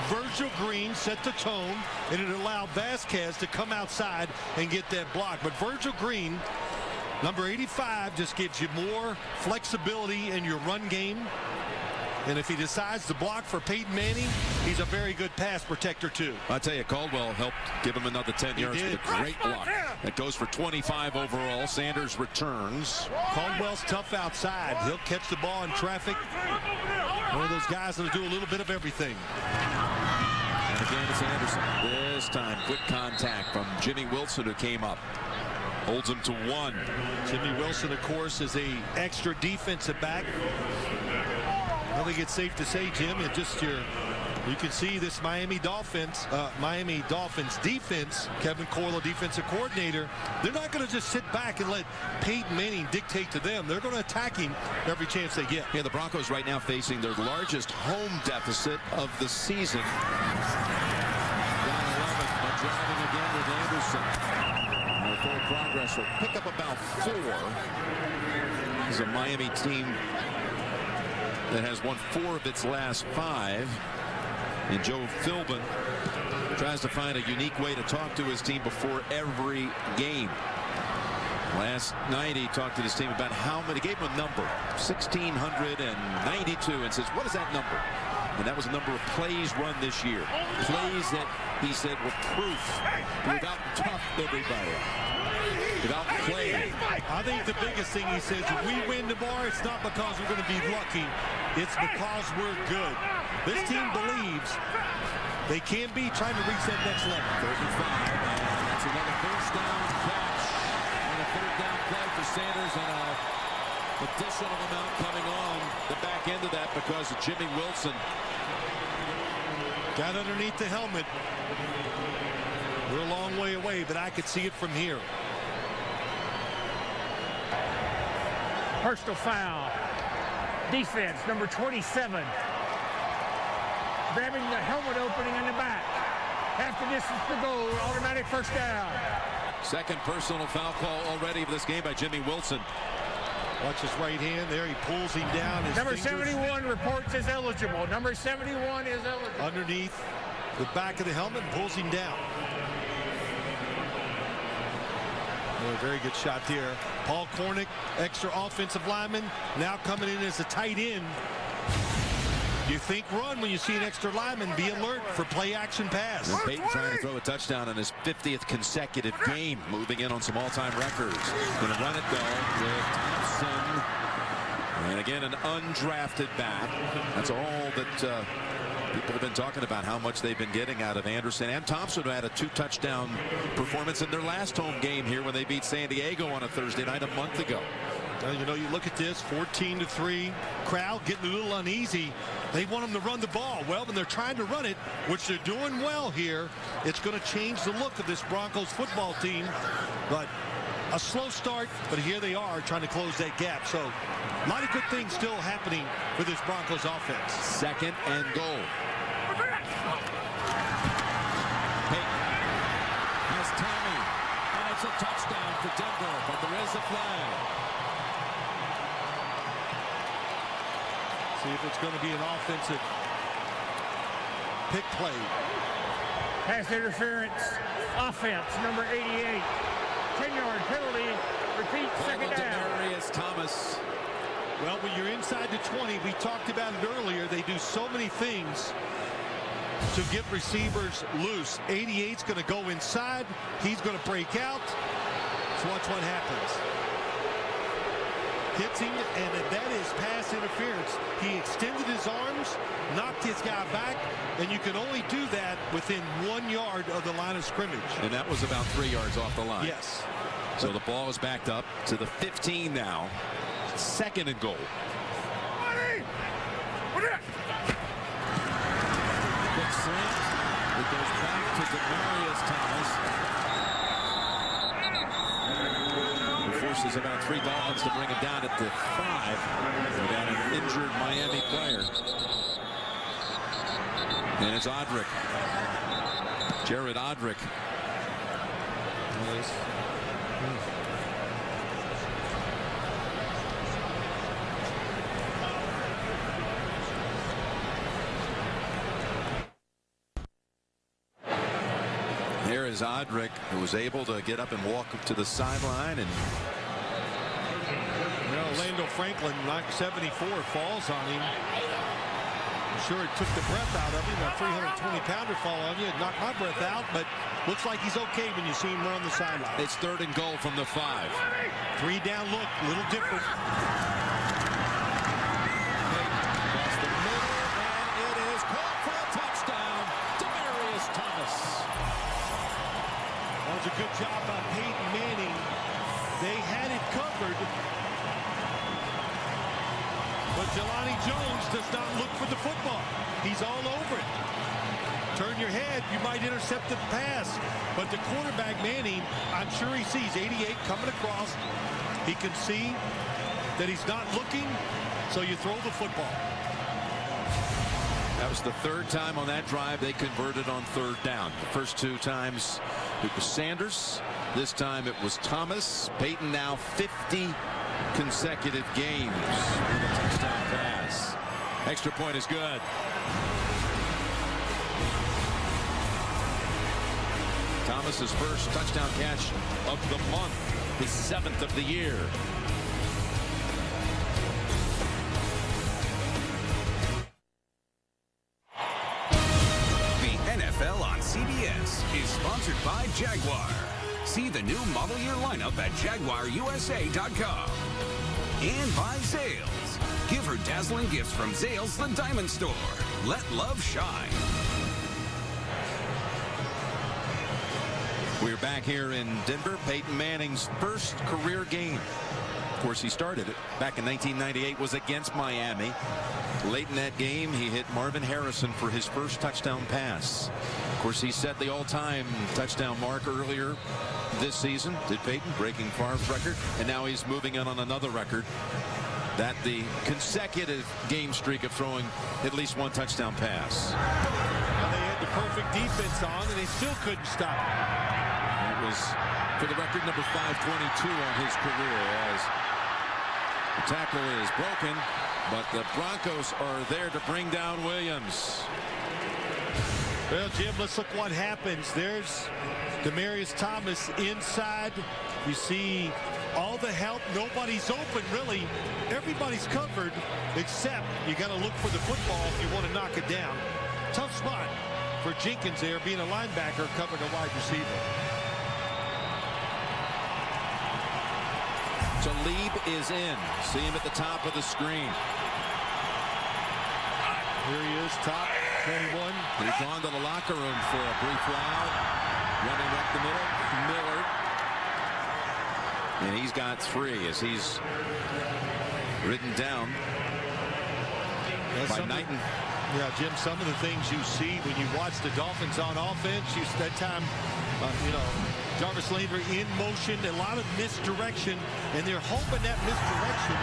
Virgil Green set the tone, and it allowed Vasquez to come outside and get that block. But Virgil Green, number 85, just gives you more flexibility in your run game. And if he decides to block for Peyton Manning, he's a very good pass protector, too. I tell you, Caldwell helped give him another 10 yards with a great block. That goes for 25 overall. Sanders returns. Caldwell's tough outside. He'll catch the ball in traffic. One of those guys that'll do a little bit of everything. And again, it's Anderson. This time, quick contact from Jimmy Wilson, who came up. Holds him to 1. Jimmy Wilson, of course, is a extra defensive back. I think it's safe to say, Jim, it just you can see this Miami Dolphins defense, Kevin Coyle, defensive coordinator, they're not going to just sit back and let Peyton Manning dictate to them. They're going to attack him every chance they get. Yeah, the Broncos right now facing their largest home deficit of the season. Down 11, but driving again with Anderson. And full progress will pick up about 4. This is a Miami team that has won 4 of its last 5. And Joe Philbin tries to find a unique way to talk to his team before every game. Last night he talked to his team about how many, gave him a number, 1,692, and says, what is that number? And that was a number of plays run this year. Plays that he said were proof without tough everybody. Without playing. I think the biggest thing he says, if we win tomorrow, it's not because we're going to be lucky. It's because we're good. This team believes they can be trying to reach that next level. 3rd and 5. And that's another first down catch. And a 3rd down play for Sanders, and an additional amount coming on the back end of that because of Jimmy Wilson. Got underneath the helmet. We're a long way away, but I could see it from here. Personal foul. Defense, number 27. Grabbing the helmet opening in the back. Half the distance to go, automatic first down. 2nd personal foul call already of this game by Jimmy Wilson. Watch his right hand there. He pulls him down. His Number fingers. 71 reports as eligible. Number 71 is eligible. Underneath the back of the helmet and pulls him down. Oh, very good shot there. Paul Kornick, extra offensive lineman, now coming in as a tight end. You think run when you see an extra lineman. Be alert for play action pass. And Peyton trying to throw a touchdown in his 50th consecutive game, moving in on some all-time records. Going to run it though with Thompson, and again an undrafted back. That's all that people have been talking about, how much they've been getting out of Anderson and Thompson, who had a 2-touchdown performance in their last home game here when they beat San Diego on a Thursday night a month ago. You know, you look at this, 14-3, crowd getting a little uneasy. They want them to run the ball. Well, when they're trying to run it, which they're doing well here, it's going to change the look of this Broncos football team. But a slow start, but here they are trying to close that gap. So a lot of good things still happening for this Broncos offense. 2nd and goal. Peyton has Tommy, and it's a touchdown for Denver, but there is a flag. See if it's going to be an offensive pick play. Pass interference, offense, number 88. 10-yard penalty, repeat, second down. Demarius Thomas. Well, when you're inside the 20, we talked about it earlier, they do so many things to get receivers loose. 88's going to go inside. He's going to break out. So watch what happens. Hits him, and that is pass interference. He extended his arms, knocked his guy back, and you can only do that within 1 yard of the line of scrimmage. And that was about 3 yards off the line. Yes. So the ball is backed up to the 15 now. 2nd and goal. Quick slant. It goes back to Demarius Thomas. He forces about 3 Dolphins to bring him down at the 5. Without an injured Miami player. And it's Odrick. Jared Odrick. There is Odrick, who was able to get up and walk to the sideline. And Orlando Franklin, like 74, falls on him. I'm sure it took the breath out of him. A 320-pounder fall on you. It knocked my breath out, but looks like he's okay when you see him run the sideline. It's 3rd and goal from the 5. 3 down look, a little different. Across the middle, and it is caught for a touchdown. Demarius Thomas. That was a good job by Peyton Manning. They had it covered. But Jelani Jones does not look for the football. He's all over it. Turn your head, you might intercept the pass. But the quarterback, Manning, I'm sure he sees 88 coming across. He can see that he's not looking, so you throw the football. That was the 3rd time on that drive they converted on 3rd down. The first 2 times it was Sanders. This time it was Thomas. Peyton now 50 consecutive games with a touchdown pass. Extra point is good. Thomas's first touchdown catch of the month, his 7th of the year. The NFL on CBS is sponsored by Jaguar. See the new model year lineup at JaguarUSA.com. And by Zales. Give her dazzling gifts from Zales, the Diamond Store. Let love shine. We're back here in Denver. Peyton Manning's first career game. Of course, he started it back in 1998, was against Miami. Late in that game, he hit Marvin Harrison for his first touchdown pass. Of course, he set the all-time touchdown mark earlier this season, did Peyton, breaking Favre's record, and now he's moving in on another record. That the consecutive game streak of throwing at least 1 touchdown pass. Well, they had the perfect defense on, and they still couldn't stop it. It was, for the record, number 522 on his career, as the tackle is broken, but the Broncos are there to bring down Williams. Well, Jim, let's look what happens. There's Demarius Thomas inside. You see all the help. Nobody's open, really. Everybody's covered, except you got to look for the football if you want to knock it down. Tough spot for Jenkins there, being a linebacker covering a wide receiver. Talib is in. See him at the top of the screen. Here he is, top 21. He's gone to the locker room for a brief while. Running up the middle, Miller. And he's got 3 as he's ridden down by Knighton. Yeah, Jim, some of the things you see when you watch the Dolphins on offense, that time, Jarvis Landry in motion, a lot of misdirection, and they're hoping that misdirection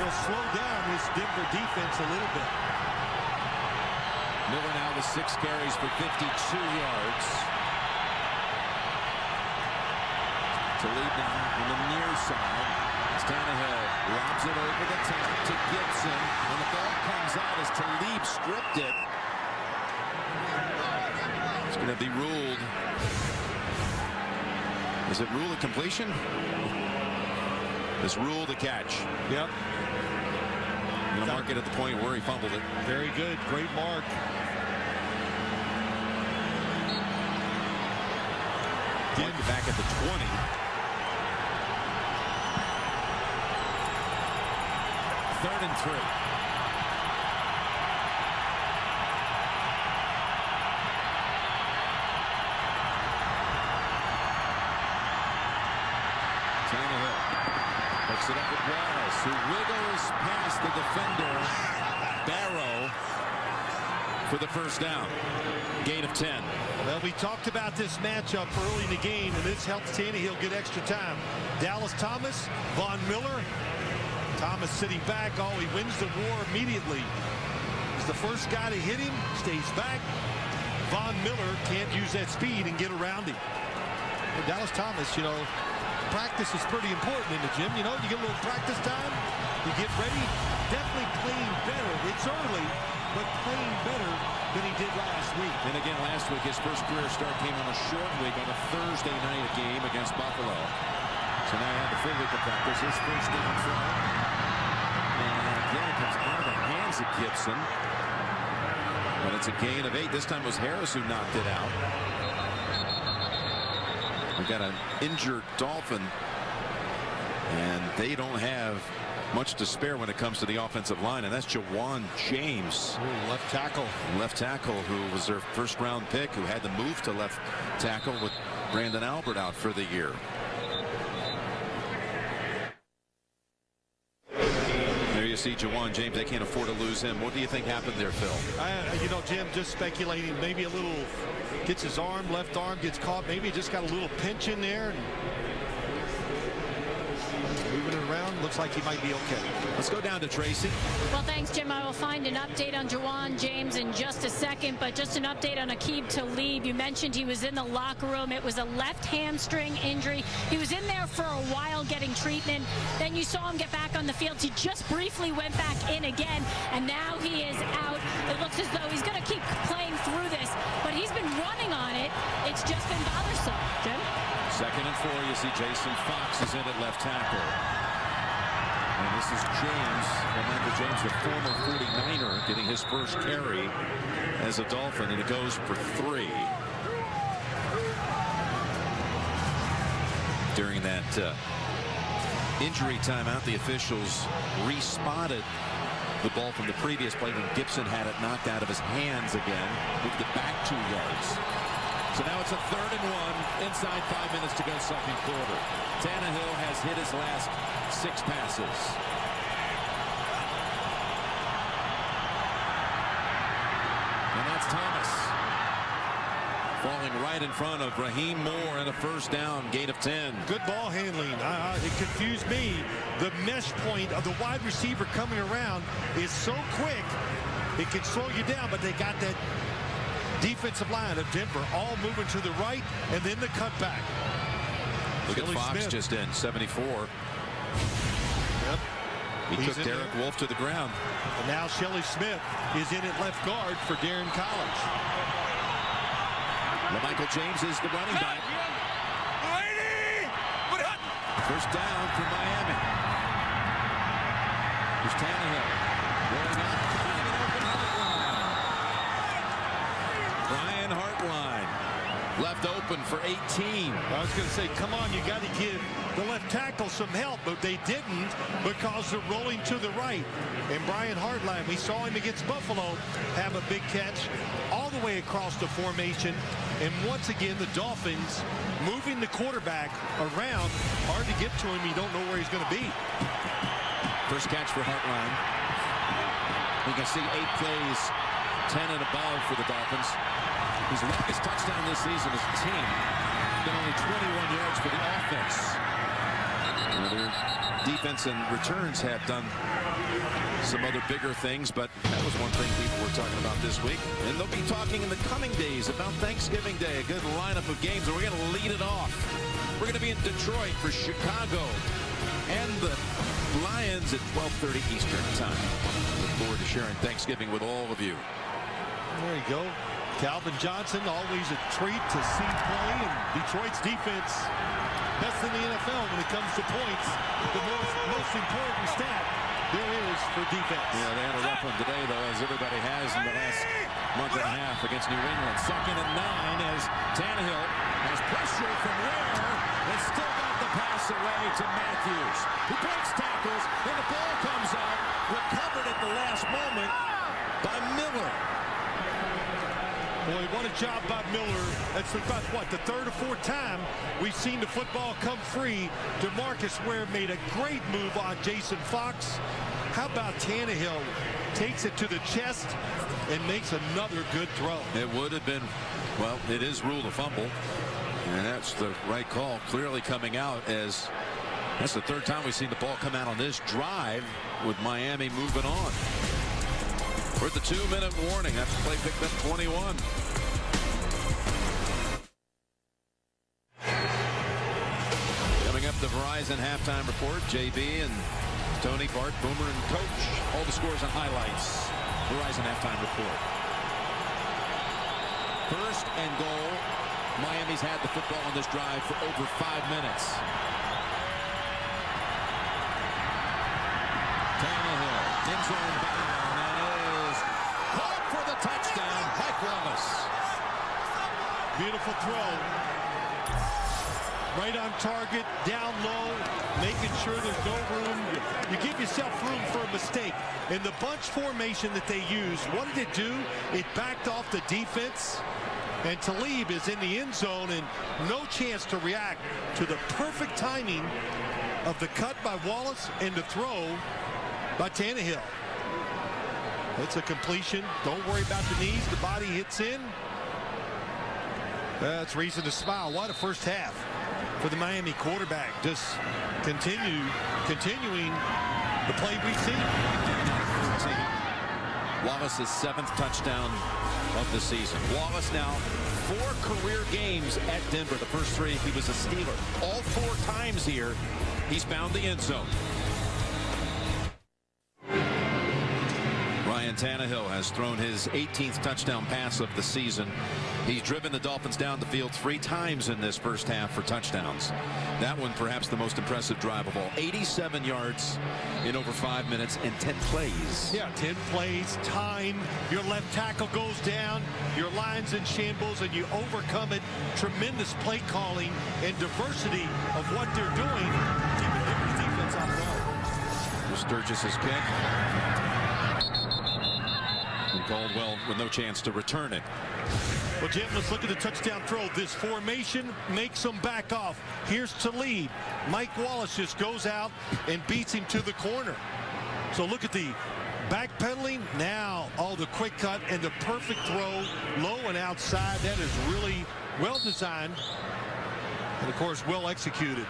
will slow down this Denver defense a little bit. Miller now with 6 carries for 52 yards. To lead now on the near side. Tannehill lobs it over the top to Gibson, and the ball comes out as Talib stripped it. It's going to be ruled. Is it ruled a completion? It's ruled a catch. Yep. I'm going to mark it at the point where he fumbled it. Very good. Great mark. Mark it back at the 20. Third and 3. Tannehill picks it up with Wallace, who wiggles past the defender, Barrow, for the first down. Gain of 10. Well, we talked about this matchup early in the game, and this helps Tannehill get extra time. Dallas Thomas, Von Miller. Thomas sitting back. Oh, he wins the war immediately. He's the first guy to hit him, stays back. Von Miller can't use that speed and get around him. For Dallas Thomas, you know, practice is pretty important in the gym. You know, you get a little practice time, you get ready. Definitely playing better. It's early, but playing better than he did last week. And again, last week, his first career start came on a short week on a Thursday night game against Buffalo. So now he had the full week of practice. His first down throw. And again, it comes out of the hands of Gibson. But it's a gain of 8. This time it was Harris who knocked it out. We've got an injured Dolphin. And they don't have much to spare when it comes to the offensive line, and that's Jawan James. Ooh, left tackle. Left tackle, who was their first round pick, who had to move to left tackle with Brandon Albert out for the year. There you see Jawan James. They can't afford to lose him. What do you think happened there, Phil? You know, Jim, just speculating, maybe a little, gets his arm, left arm gets caught. Maybe he just got a little pinch in there. And moving it around, looks like he might be okay. Let's go down to Tracy. Well, thanks, Jim. I will find an update on Jawan James in just a second, but just an update on Aqib Talib. You mentioned he was in the locker room. It was a left hamstring injury. He was in there for a while getting treatment. Then you saw him get back on the field. He just briefly went back in again, and now he is out. It looks as though he's going to keep playing through this, but he's been running on it. It's just been bothersome. Jim? 2nd and 4. You see Jason Fox is in at left tackle. And this is James, Michael James, the former 49er, getting his first carry as a Dolphin, and it goes for 3. During that injury timeout, the officials respotted the ball from the previous play when Gibson had it knocked out of his hands again, moved it back 2 yards. So now it's a 3rd and 1, inside 5 minutes to go second quarter. Tannehill has hit his last 6 passes. And that's Thomas falling right in front of Raheem Moore and a first down, gain of 10. Good ball handling. It confused me. The mesh point of the wide receiver coming around is so quick, it can slow you down, but they got that defensive line of Denver all moving to the right, and then the cutback. Look Shelley at Fox Smith. just in, 74. Yep. He He's took Derek there. Wolfe to the ground. And now Shelley Smith is in at left guard for Darren Collins. Michael James is the running back. First down for Miami. Here's Tannehill. Rolling out. Finding an open Hartline. Brian Hartline. Left open for 18. I was going to say, come on, you got to give the left tackle some help, but they didn't because they're rolling to the right. And Brian Hartline, we saw him against Buffalo have a big catch all the way across the formation. And once again, the Dolphins moving the quarterback around. Hard to get to him. You don't know where he's going to be. First catch for Hartline. You can see 8 plays, 10 and above for the Dolphins. His longest touchdown this season is 10. been only 21 yards for the offense. Their defense and returns have done some other bigger things, but that was one thing people were talking about this week. And they'll be talking in the coming days about Thanksgiving Day. A good lineup of games, and we're going to lead it off. We're going to be in Detroit for Chicago and the Lions at 12:30 Eastern time. Look forward to sharing Thanksgiving with all of you. There you go. Calvin Johnson, always a treat to see play, and Detroit's defense best in the NFL when it comes to points. The most important stat there is for defense. Yeah, they had a rough one today, though, as everybody has in the last month and a half against New England. 2nd and 9 as Tannehill has pressure from Ware. They still got the pass away to Matthews. He breaks tackles, and the ball comes out, recovered at the last moment by Miller. Boy, what a job by Miller. That's about, what, the 3rd or 4th time we've seen the football come free. DeMarcus Ware made a great move on Jason Fox. How about Tannehill? Takes it to the chest and makes another good throw. It would have been, well, it is ruled a fumble. And that's the right call, clearly coming out, as that's the 3rd time we've seen the ball come out on this drive with Miami moving on. We're at the 2-minute warning. That's play picked up 21. Coming up, the Verizon halftime report. JB and Tony, Bart, Boomer, and Coach. All the scores and highlights. Verizon halftime report. 1st and goal. Miami's had the football on this drive for over 5 minutes. Tannehill, end zone bound, and is caught for the touchdown. Mike Wallace. Beautiful throw. Right on target, down low, making sure there's no room. You give yourself room for a mistake. In the bunch formation that they used, what did it do? It backed off the defense. And Talib is in the end zone, and no chance to react to the perfect timing of the cut by Wallace and the throw by Tannehill. It's a completion. Don't worry about the knees. The body hits in. That's reason to smile. What a first half for the Miami quarterback. Just continuing the play we've seen. Wallace's 7th touchdown of the season. Wallace now 4 career games at Denver. The first 3 he was a Steeler. All 4 times here he's found the end zone. Ryan Tannehill has thrown his 18th touchdown pass of the season. He's driven the Dolphins down the field 3 times in this first half for touchdowns. That one perhaps the most impressive drive of all. 87 yards in over 5 minutes and 10 plays. Yeah, 10 plays, time. Your left tackle goes down. Your line's in shambles, and you overcome it. Tremendous play calling and diversity of what they're doing. Keeping Denver's defense off guard. Sturgis's kick. And Caldwell with no chance to return it. Well, Jim, let's look at the touchdown throw. This formation makes them back off. Here's Talib. Mike Wallace just goes out and beats him to the corner. So look at the backpedaling. Now, the quick cut and the perfect throw, low and outside. That is really well designed and, of course, well executed.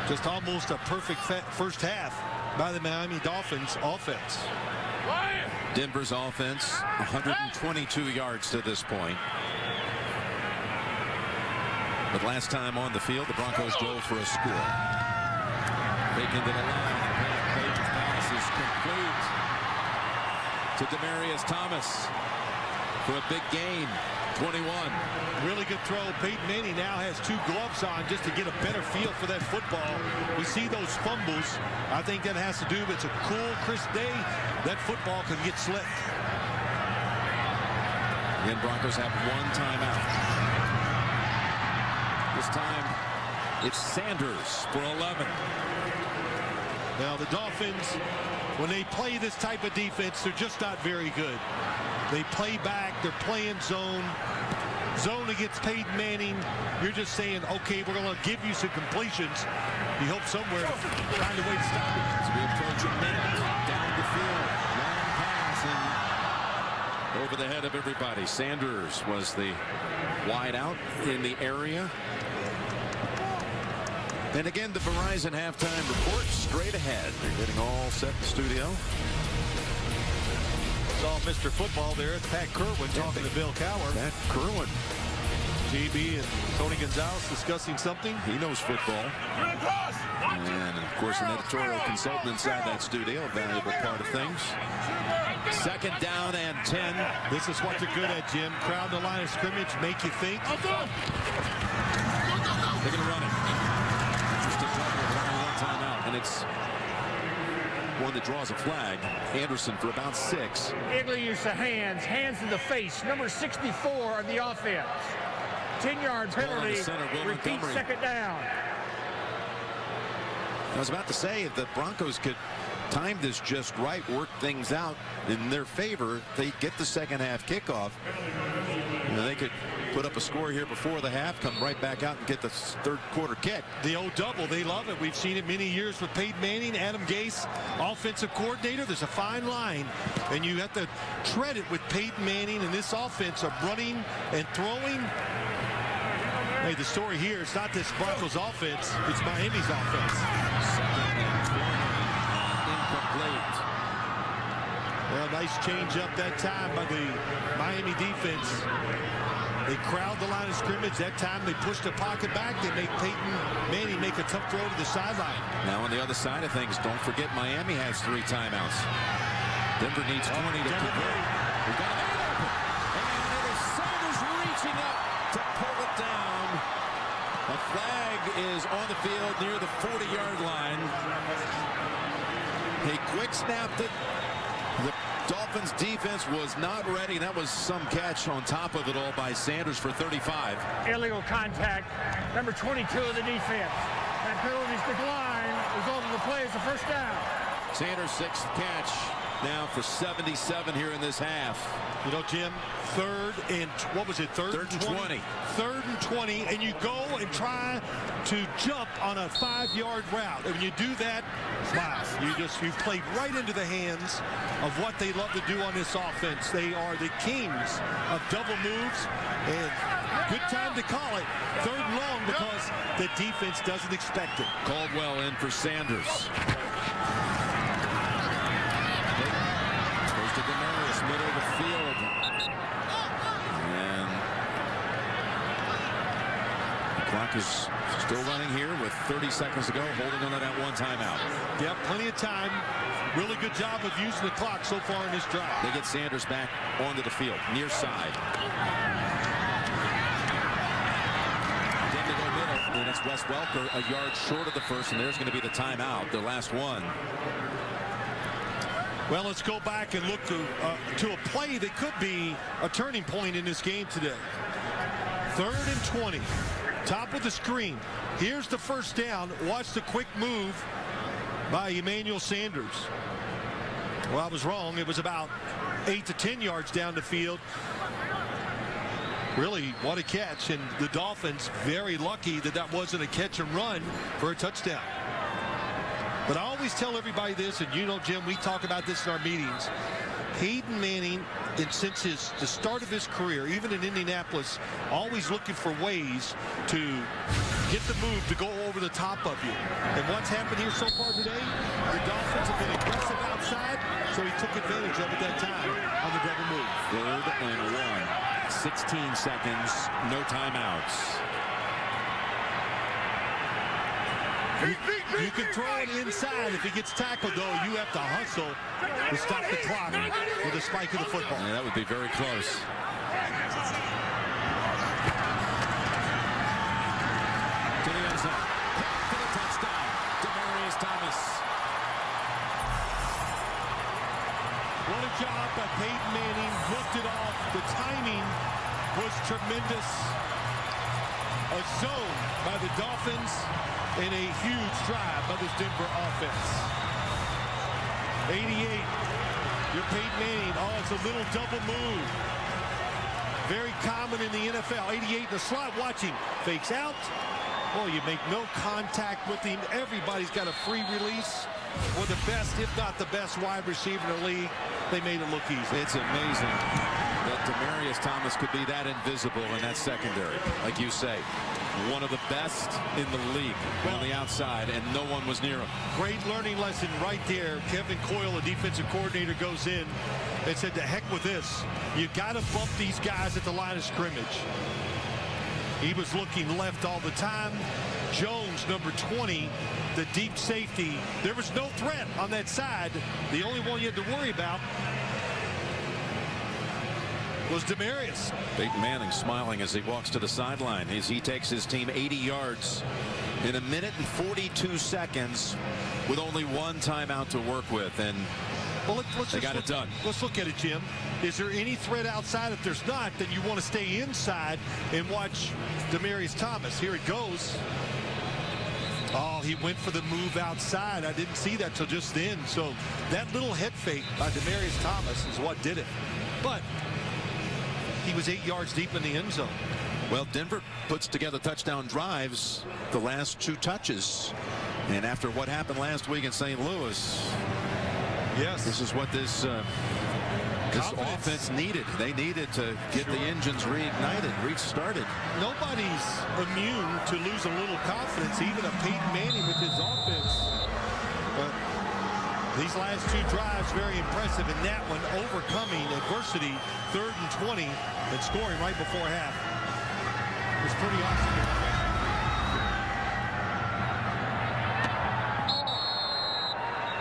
Just almost a perfect first half by the Miami Dolphins offense. Denver's offense 122 yards to this point. But last time on the field, the Broncos drove for a score. Taken to the line. Peyton's pass is complete to Demaryius Thomas for a big gain. 21. Really good throw. Peyton Manning now has 2 gloves on just to get a better feel for that football. We see those fumbles. I think that has to do with it's a cool, crisp day. That football can get slick. Again, Broncos have 1 timeout. This time, it's Sanders for 11. Now, the Dolphins, when they play this type of defense, they're just not very good. They play back. They're playing zone. Zone against Peyton Manning. You're just saying, okay, we're going to give you some completions. You hope somewhere to find a way to stop it. As we approach a minute down the field. Long pass and over the head of everybody. Sanders was the wide out in the area. And again, the Verizon halftime report straight ahead. They're getting all set in the studio. Saw Mr. Football there. It's Pat Kerwin talking to Bill Cowher. Pat Kerwin. JB and Tony Gonzalez discussing something. He knows football. And, of course, an editorial consultant inside that studio, a valuable part of things. Second down and 10. This is what they're good at, Jim. Crowd the line of scrimmage, make you think. They're going to run it. Just a one timeout, and it's one that draws a flag. Anderson for about 6. Illegal use of hands in the face. Number 64 on the offense. 10-yard penalty. Repeat second down. I was about to say, if the Broncos could time this just right, work things out in their favor, they get the second half kickoff. You know, they could put up a score here before the half, come right back out and get the third quarter kick. The old double, they love it. We've seen it many years with Peyton Manning, Adam Gase, offensive coordinator. There's a fine line, and you have to tread it with Peyton Manning and this offense of running and throwing. Hey, the story here, it's not this Broncos offense, it's Miami's offense. Incomplete. Well, nice change up that time by the Miami defense. They crowd the line of scrimmage. That time they push the pocket back. They make Peyton Manning make a tough throw to the sideline. Now on the other side of things, don't forget Miami has 3 timeouts. Denver needs 20 to convert. We've got it open. And it is Sanders reaching up to pull it down. A flag is on the field near the 40-yard line. He quick snapped it. The Dolphins defense was not ready. That was some catch on top of it all by Sanders for 35. Illegal contact. Number 22 of the defense. That penalty's declined. Result of the play is a first down. Sanders' 6th catch now for 77 here in this half. You know, Jim, third and 20. Third and 20, and you go and try to jump on a 5-yard route. And when you do that, wow, you've played right into the hands of what they love to do on this offense. They are the kings of double moves, and good time to call it third and long because the defense doesn't expect it. Caldwell in for Sanders. Goes to Demarius, middle of the field. And the clock is still running here with 30 seconds to go, holding on to that 1 timeout. Yeah, plenty of time. Really good job of using the clock so far in this drive. They get Sanders back onto the field, near side. Then they go middle, and it's Wes Welker a yard short of the first, and there's going to be the timeout, the last one. Well, let's go back and look to a play that could be a turning point in this game today. 3rd and 20. Top of the screen. Here's the first down. Watch the quick move by Emmanuel Sanders. Well, I was wrong. It was about 8 to 10 yards down the field. Really, what a catch. And the Dolphins very lucky that that wasn't a catch and run for a touchdown. But I always tell everybody this, and you know, Jim, we talk about this in our meetings. Peyton Manning, and since the start of his career, even in Indianapolis, always looking for ways to get the move to go over the top of you. And what's happened here so far today, the Dolphins have been aggressive outside, so he took advantage of it that time on the double move. 3rd and 1. 16 seconds, no timeouts. You can throw it inside. If he gets tackled, though, you have to hustle to stop the clock with a spike of the football. Yeah, that would be very close. To the end zone. To the touchdown. Demarius Thomas. What a job by Peyton Manning. Hooked it off. The timing was tremendous. A zone by the Dolphins. And a huge drive by this Denver offense. 88. You're Peyton Manning. Oh, it's a little double move. Very common in the NFL. 88 in the slot. Watching. Fakes out. Oh, you make no contact with him. Everybody's got a free release. Well, the best, if not the best, wide receiver in the league. They made it look easy. It's amazing. that Demaryius Thomas could be that invisible in that secondary. Like you say, one of the best in the league on the outside, and no one was near him. Great learning lesson right there. Kevin Coyle, the defensive coordinator, goes in and said, to heck with this. You got to bump these guys at the line of scrimmage. He was looking left all the time. Jones, number 20, the deep safety. There was no threat on that side. The only one you had to worry about was Demaryius. Peyton Manning smiling as he walks to the sideline as he takes his team 80 yards in 1 minute and 42 seconds with only one timeout to work with, and well, they got it done. Let's look at it, Jim. Is there any threat outside? If there's not, then you want to stay inside and watch Demaryius Thomas. Here it goes. Oh, he went for the move outside. I didn't see that till just then. So that little head fake by Demaryius Thomas is what did it. But he was 8 yards deep in the end zone. Well, Denver puts together touchdown drives the last 2 touches. And after what happened last week in St. Louis, yes, this is what this offense needed. They needed to get the engines reignited, restarted. Nobody's immune to lose a little confidence, even a Peyton Manning with his offense. But these last 2 drives, very impressive. And that one, overcoming adversity, 3rd and 20, and scoring right before half. It was pretty awesome.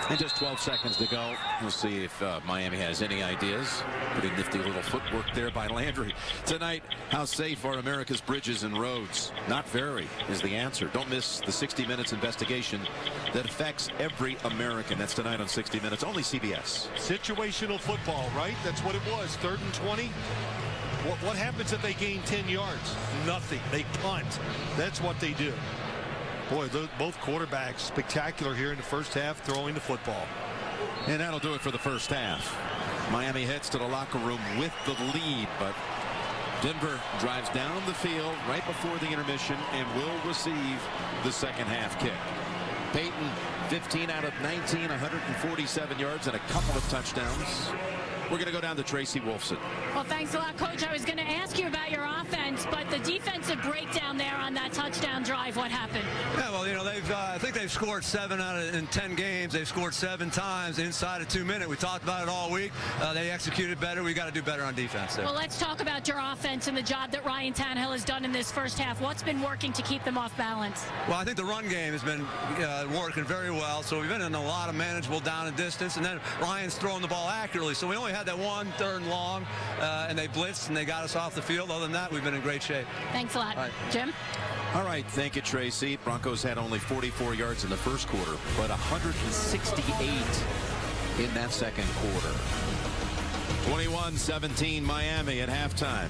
And just 12 seconds to go. We'll see if Miami has any ideas. Pretty nifty little footwork there by Landry. Tonight, how safe are America's bridges and roads? Not very is the answer. Don't miss the 60 Minutes investigation that affects every American. That's tonight on 60 Minutes, only CBS. Situational football, right? That's what it was. 3rd and 20. What happens if they gain 10 yards? Nothing. They punt. That's what they do. Boy, both quarterbacks spectacular here in the first half throwing the football. And that'll do it for the first half. Miami heads to the locker room with the lead, but Denver drives down the field right before the intermission and will receive the second half kick. Peyton, 15 out of 19, 147 yards and a couple of touchdowns. We're going to go down to Tracy Wolfson. Well, thanks a lot, Coach. I was going to ask you about your offense, but the defensive breakdown there on that touchdown drive, what happened? Yeah, well, you know, I think they've scored 7 in 10 games. They've scored 7 times inside of 2 minutes. We talked about it all week. They executed better. We got to do better on defense there. Well, let's talk about your offense and the job that Ryan Tannehill has done in this first half. What's been working to keep them off balance? Well, I think the run game has been working very well. So we've been in a lot of manageable down and distance, and then Ryan's throwing the ball accurately. So we only had that 1 3rd and long, and they blitzed and they got us off the field. Other than that, we've been in great shape. Thanks a lot. All right. Jim? All right, thank you, Tracy. Broncos had only 44 yards in the first quarter, but 168 in that second quarter. 21-17 Miami at halftime.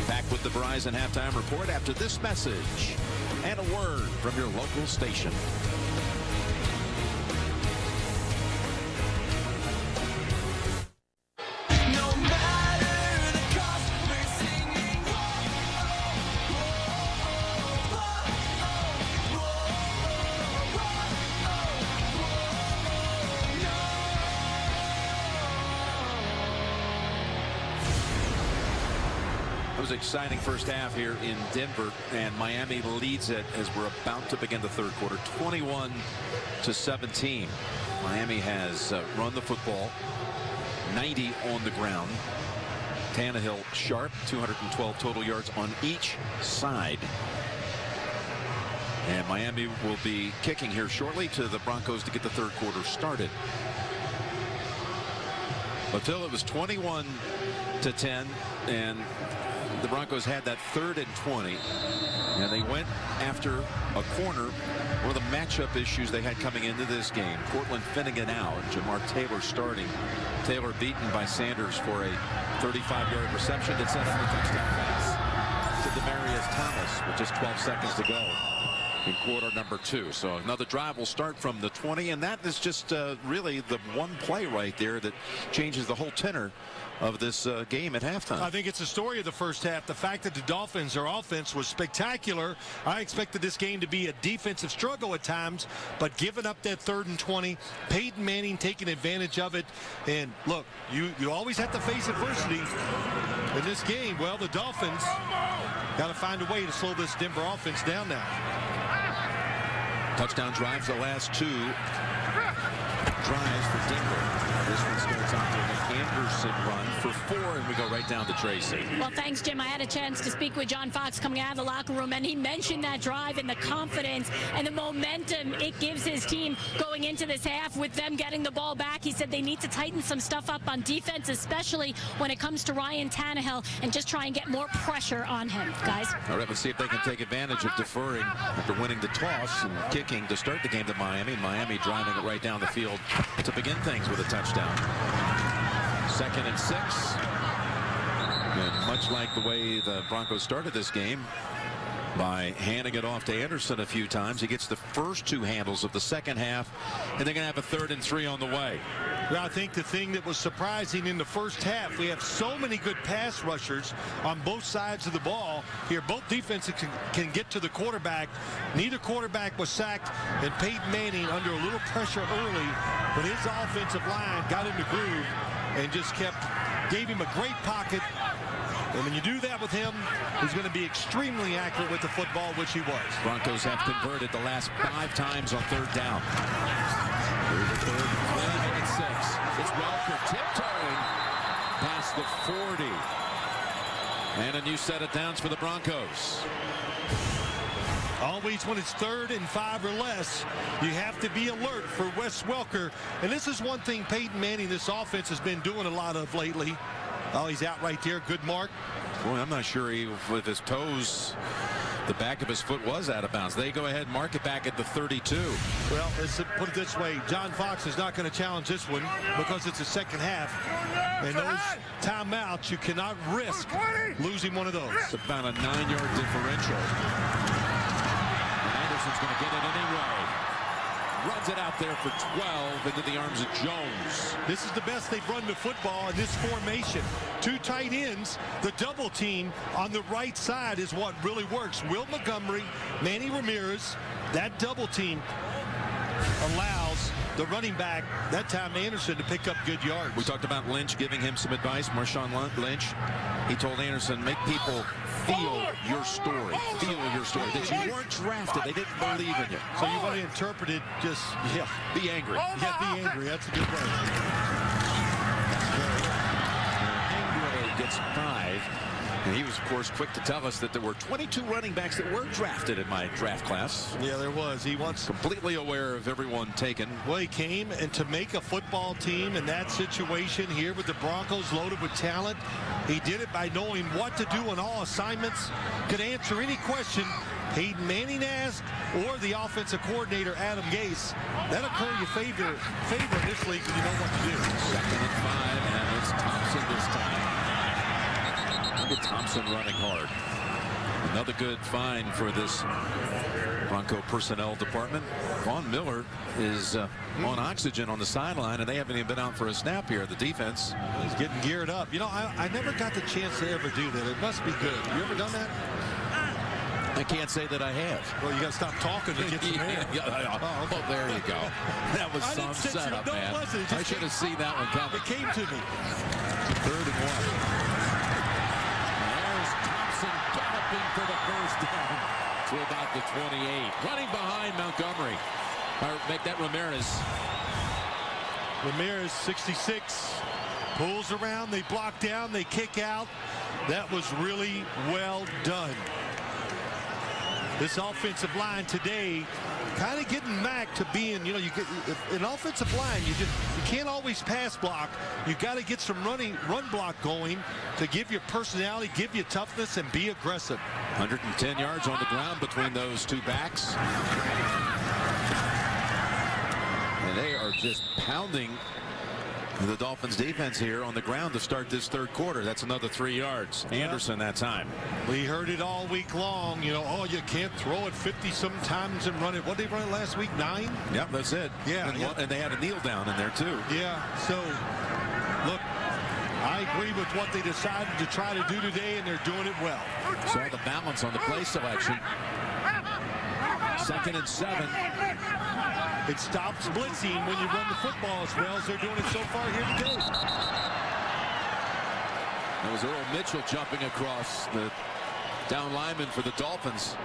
Back with the Verizon halftime report after this message and a word from your local station. It was an exciting first half here in Denver, and Miami leads it as we're about to begin the third quarter, 21-17. Miami has run the football, 90 on the ground. Tannehill sharp, 212 total yards on each side. And Miami will be kicking here shortly to the Broncos to get the third quarter started. Until it was 21-10, and the Broncos had that 3rd and 20, and they went after a corner. One of the matchup issues they had coming into this game. Cortland Finnegan out, Jamar Taylor starting. Taylor beaten by Sanders for a 35-yard reception that set up the touchdown pass to Demaryius Thomas with just 12 seconds to go in quarter number 2. So another drive will start from the 20, and that is just really the one play right there that changes the whole tenor of this game at halftime. I think it's the story of the first half. The fact that the Dolphins, their offense was spectacular. I expected this game to be a defensive struggle at times, but giving up that 3rd and 20, Peyton Manning taking advantage of it. And look, you always have to face adversity in this game. Well, the Dolphins got to find a way to slow this Denver offense down now. Touchdown drives the last 2 drives for Denver. This one starts off with an Anderson run for 4, and we go right down to Tracy. Well, thanks, Jim. I had a chance to speak with John Fox coming out of the locker room, and he mentioned that drive and the confidence and the momentum it gives his team going into this half with them getting the ball back. He said they need to tighten some stuff up on defense, especially when it comes to Ryan Tannehill, and just try and get more pressure on him, guys. All right, let's see if they can take advantage of deferring after winning the toss and kicking to start the game to Miami. Miami driving it right down the field to begin things with a touchdown. 2nd and 6. And much like the way the Broncos started this game, by handing it off to Anderson a few times, he gets the first 2 handles of the second half, and they're going to have a 3rd and 3 on the way. Well, I think the thing that was surprising in the first half, we have so many good pass rushers on both sides of the ball. Here, both defenses can get to the quarterback. Neither quarterback was sacked, and Peyton Manning under a little pressure early, but his offensive line got in the groove and just gave him a great pocket. And when you do that with him, he's going to be extremely accurate with the football, which he was. Broncos have converted the last 5 times on 3rd down. Through the 3rd and 6. It's Welker tiptoeing past the 40. And a new set of downs for the Broncos. Always when it's 3rd and 5 or less, you have to be alert for Wes Welker. And this is one thing Peyton Manning, this offense, has been doing a lot of lately. Oh, he's out right there. Good mark. Boy, I'm not sure with his toes, the back of his foot was out of bounds. They go ahead and mark it back at the 32. Well, let's put it this way. John Fox is not going to challenge this one because it's the second half. And those timeouts, you cannot risk losing one of those. It's about a 9-yard differential. And Anderson's going to get it anyway. Runs it out there for 12 into the arms of Jones. This is the best they've run the football in this formation. 2 tight ends. The double team on the right side is what really works. Will Montgomery, Manny Ramirez, that double team allows the running back, that time Anderson, to pick up good yards. We talked about Lynch giving him some advice. Marshawn Lynch, he told Anderson, make people feel your story. Feel your story. That you weren't drafted. They didn't believe in you. So you want to interpret it just, be angry. Yeah, be angry. That's a good word. Angry gets 5. And he was, of course, quick to tell us that there were 22 running backs that were drafted in my draft class. Yeah, there was. He wants completely aware of everyone taken. Well, he came, and to make a football team in that situation here with the Broncos loaded with talent, he did it by knowing what to do on all assignments, could answer any question Peyton Manning asked or the offensive coordinator, Adam Gase. That'll curry your favor in this league when you know what to do. 2nd and 5, and it's Thompson this time. Look at Thompson running hard. Another good find for this Bronco personnel department. Von Miller is on oxygen on the sideline, and they haven't even been out for a snap here. The defense is getting geared up. You know, I never got the chance to ever do that. It must be good. You ever done that? I can't say that I have. Well, you got to stop talking to get some air. Oh, okay. There you go. That was some setup, man. I should have seen that one coming. It came to me. 3rd and 1. There's Thompson galloping for the first down to about the 28. Running behind Montgomery. Make that Ramirez. Ramirez, 66. Pulls around. They block down. They kick out. That was really well done. This offensive line today kind of getting back to being, you know, you get an offensive line, you can't always pass block. You got to get some run block going to give you personality, give you toughness, and be aggressive. 110 yards on the ground between those 2 backs. And they are just pounding The Dolphins defense here on the ground to start this third quarter. That's another 3 yards. Anderson that time. We heard it all week long. You know, oh, you can't throw it 50 sometimes and run it. What did they run it last week? 9? Yep, that's it. Yeah. And they had a kneel down in there too. Yeah. So, look, I agree with what they decided to try to do today, and they're doing it well. Saw the balance on the play selection. 2nd and 7. It stops blitzing when you run the football as well as they're doing it so far here today. That was Earl Mitchell jumping across the down lineman for the Dolphins.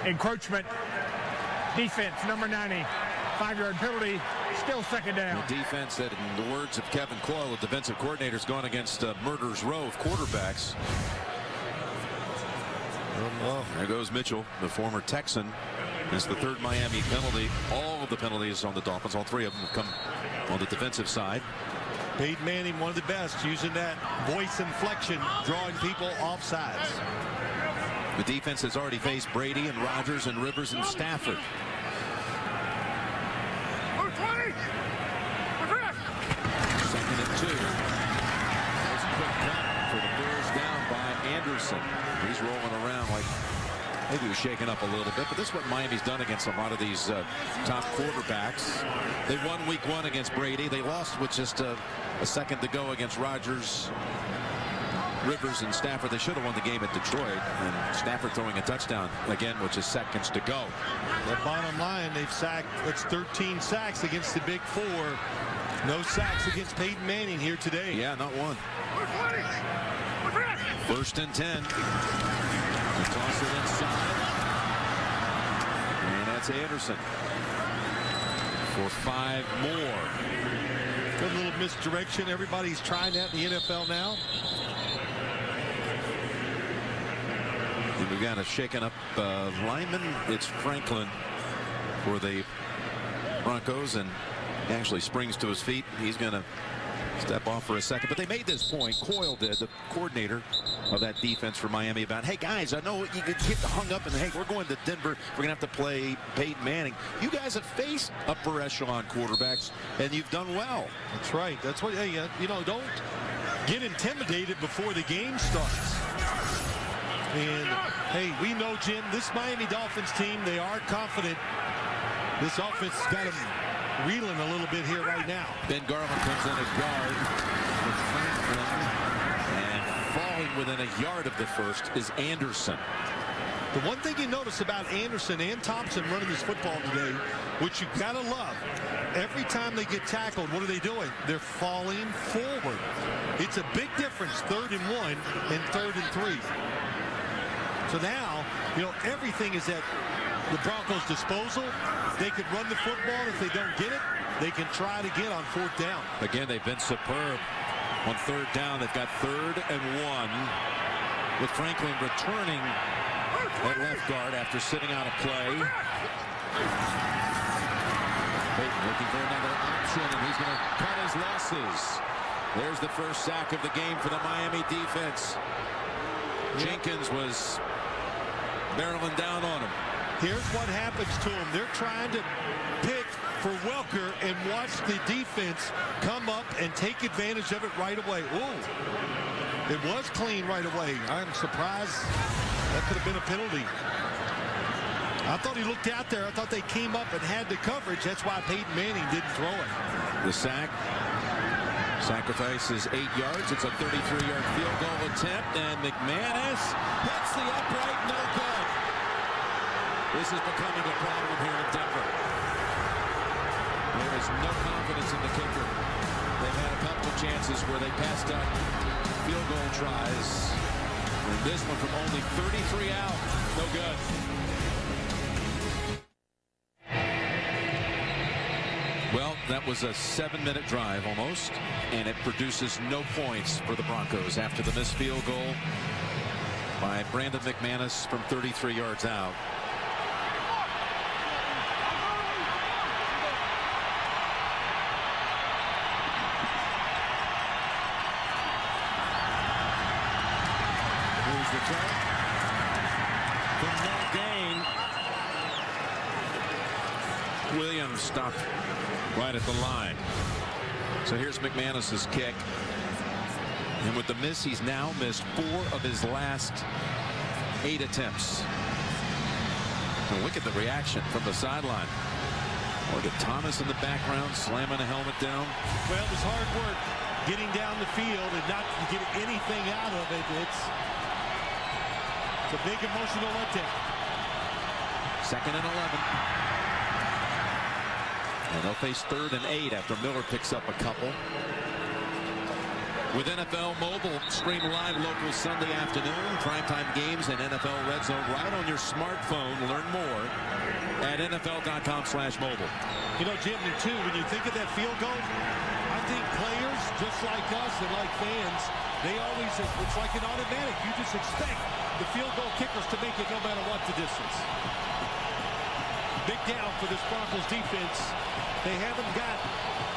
Encroachment. Defense, number 90. 5-yard penalty. Still 2nd down. The defense that, in the words of Kevin Coyle, the defensive coordinator, has gone against murderer's row of quarterbacks. There goes Mitchell, the former Texan. It's the 3rd Miami penalty. All of the penalties on the Dolphins, all 3 of them have come on the defensive side. Peyton Manning, one of the best, using that voice inflection, drawing people off sides. The defense has already faced Brady and Rodgers and Rivers and Stafford. 2nd and 2. There's a quick cut for the first down by Anderson. He's rolling around like maybe he was shaken up a little bit, but this is what Miami's done against a lot of these top quarterbacks. They won week 1 against Brady. They lost with just a second to go against Rodgers, Rivers, and Stafford. They should have won the game at Detroit, and Stafford throwing a touchdown again, which is seconds to go. The bottom line, they've sacked, it's 13 sacks against the Big 4. No sacks against Peyton Manning here today. Yeah, not one. 1st and 10. They toss it inside. And that's Anderson for 5 more. Good little misdirection. Everybody's trying that in the NFL now. And we've got a shaken up lineman. It's Franklin for the Broncos, and he actually springs to his feet. He's going to step off for a second. But they made this point, Coyle did, the coordinator of that defense for Miami, about, hey guys, I know you could get hung up and, hey, we're going to Denver, we're going to have to play Peyton Manning. You guys have faced upper echelon quarterbacks, and you've done well. That's right. That's what, hey, you know, don't get intimidated before the game starts. And, hey, we know, Jim, this Miami Dolphins team, they are confident. This offense has got them reeling a little bit here right now. Ben Garland comes in at guard with Franklin, and falling within a yard of the first is Anderson. The one thing you notice about Anderson and Thompson running this football today, which you gotta love, every time they get tackled, what are they doing? They're falling forward. It's a big difference, 3rd and 1 and 3rd and 3. So now, you know, everything is at the Broncos' disposal. They could run the football. If they don't get it, they can try it again on 4th down. Again, they've been superb on 3rd down. They've got 3rd and 1 with Franklin returning at left guard after sitting out a play. Peyton looking for another option, and he's going to cut his losses. There's the first sack of the game for the Miami defense. Jenkins was barreling down on him. Here's what happens to them. They're trying to pick for Welker and watch the defense come up and take advantage of it right away. Ooh, it was clean right away. I'm surprised that could have been a penalty. I thought he looked out there. I thought they came up and had the coverage. That's why Peyton Manning didn't throw it. The sack sacrifices 8 yards. It's a 33-yard field goal attempt, and McManus hits the upright, no good. This is becoming a problem here in Denver. There is no confidence in the kicker. They've had a couple of chances where they passed up field goal tries. And this one from only 33 out, no good. Well, that was a 7-minute drive almost, and it produces no points for the Broncos after the missed field goal by Brandon McManus from 33 yards out. Here's the try. From no gain. Sims stopped right at the line. So here's McManus's kick. And with the miss, he's now missed 4 of his last 8 attempts. And look at the reaction from the sideline. Look at Thomas in the background slamming a helmet down. Well, it was hard work getting down the field and not to get anything out of it. It's a big emotional letdown. 2nd and 11. And they'll face 3rd and 8 after Miller picks up a couple. With NFL Mobile, stream live local Sunday afternoon, primetime games and NFL Red Zone right on your smartphone. Learn more at NFL.com/mobile. You know, Jim, too, when you think of that field goal, I think players, just like us and like fans, they always, it's like an automatic. You just expect the field goal kickers to make it no matter what the distance. Big down for this Broncos defense. They haven't got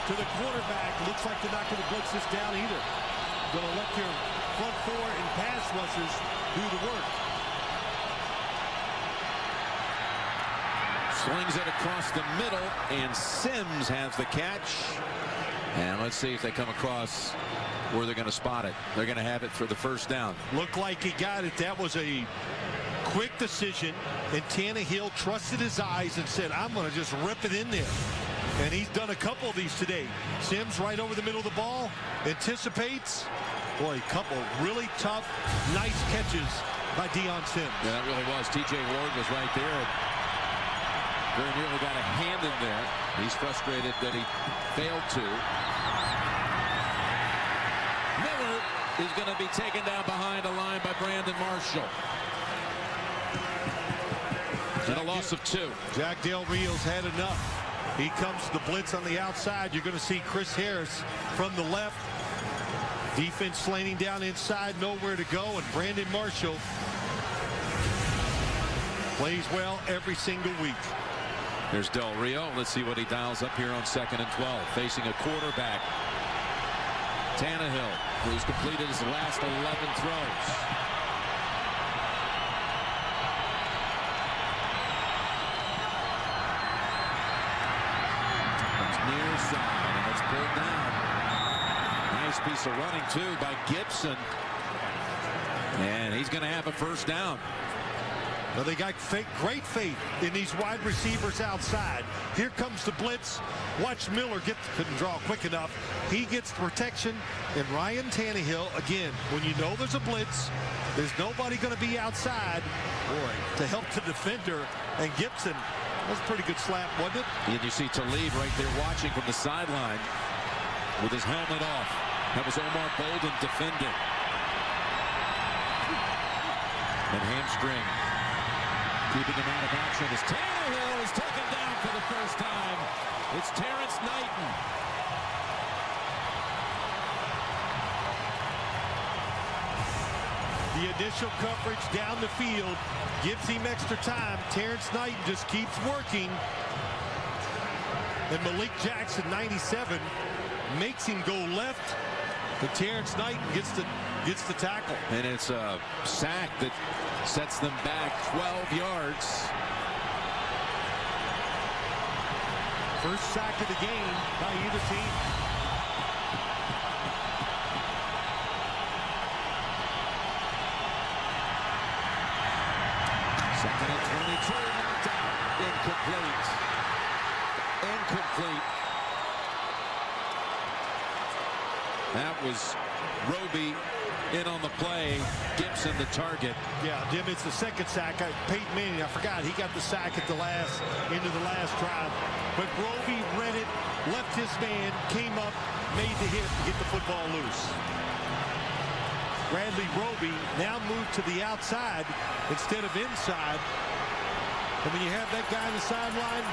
to the quarterback. Looks like they're not going to blitz this down either. Going to let your front 4 and pass rushers do the work. Slings it across the middle, and Sims has the catch. And let's see if they come across where they're going to spot it. They're going to have it for the first down. Looked like he got it. That was a quick decision, and Tannehill trusted his eyes and said, I'm going to just rip it in there. And he's done a couple of these today. Sims right over the middle of the ball, anticipates. Boy, a couple really tough, nice catches by Deion Sims. Yeah, that really was. T.J. Ward was right there. Very nearly got a hand in there. He's frustrated that he failed to. Miller is going to be taken down behind a line by Brandon Marshall. And a loss of 2. Jack Del Rio's had enough. He comes to the blitz on the outside. You're going to see Chris Harris from the left. Defense slanting down inside, nowhere to go. And Brandon Marshall plays well every single week. There's Del Rio. Let's see what he dials up here on 2nd and 12. Facing a quarterback, Tannehill, who's completed his last 11 throws. Near side, and it's pulled down. Nice piece of running, too, by Gibson. And he's going to have a first down. Well, they got great faith in these wide receivers outside. Here comes the blitz. Watch Miller couldn't draw quick enough. He gets protection, and Ryan Tannehill, again, when you know there's a blitz, there's nobody going to be outside. Boy, to help the defender, and Gibson, that was a pretty good slap, wasn't it? And you see Talib right there watching from the sideline with his helmet off. That was Omar Bolden defending. And hamstring keeping him out of action as Tannehill is taken down for the first time. It's Terrence Knighton. The initial coverage down the field gives him extra time. Terrence Knighton just keeps working. And Malik Jackson, 97, makes him go left. But Terrence Knighton gets the tackle. And it's a sack that sets them back 12 yards. First sack of the game by either team. Second and 22. Incomplete. Incomplete. That was Roby in on the play. Gibson the target. Yeah, Jim, it's the second sack. Peyton Manning, I forgot, he got the sack at the end of the last drive. But Roby read it, left his man, came up, made the hit to get the football loose. Bradley Roby now moved to the outside instead of inside. And when you have that guy on the sideline,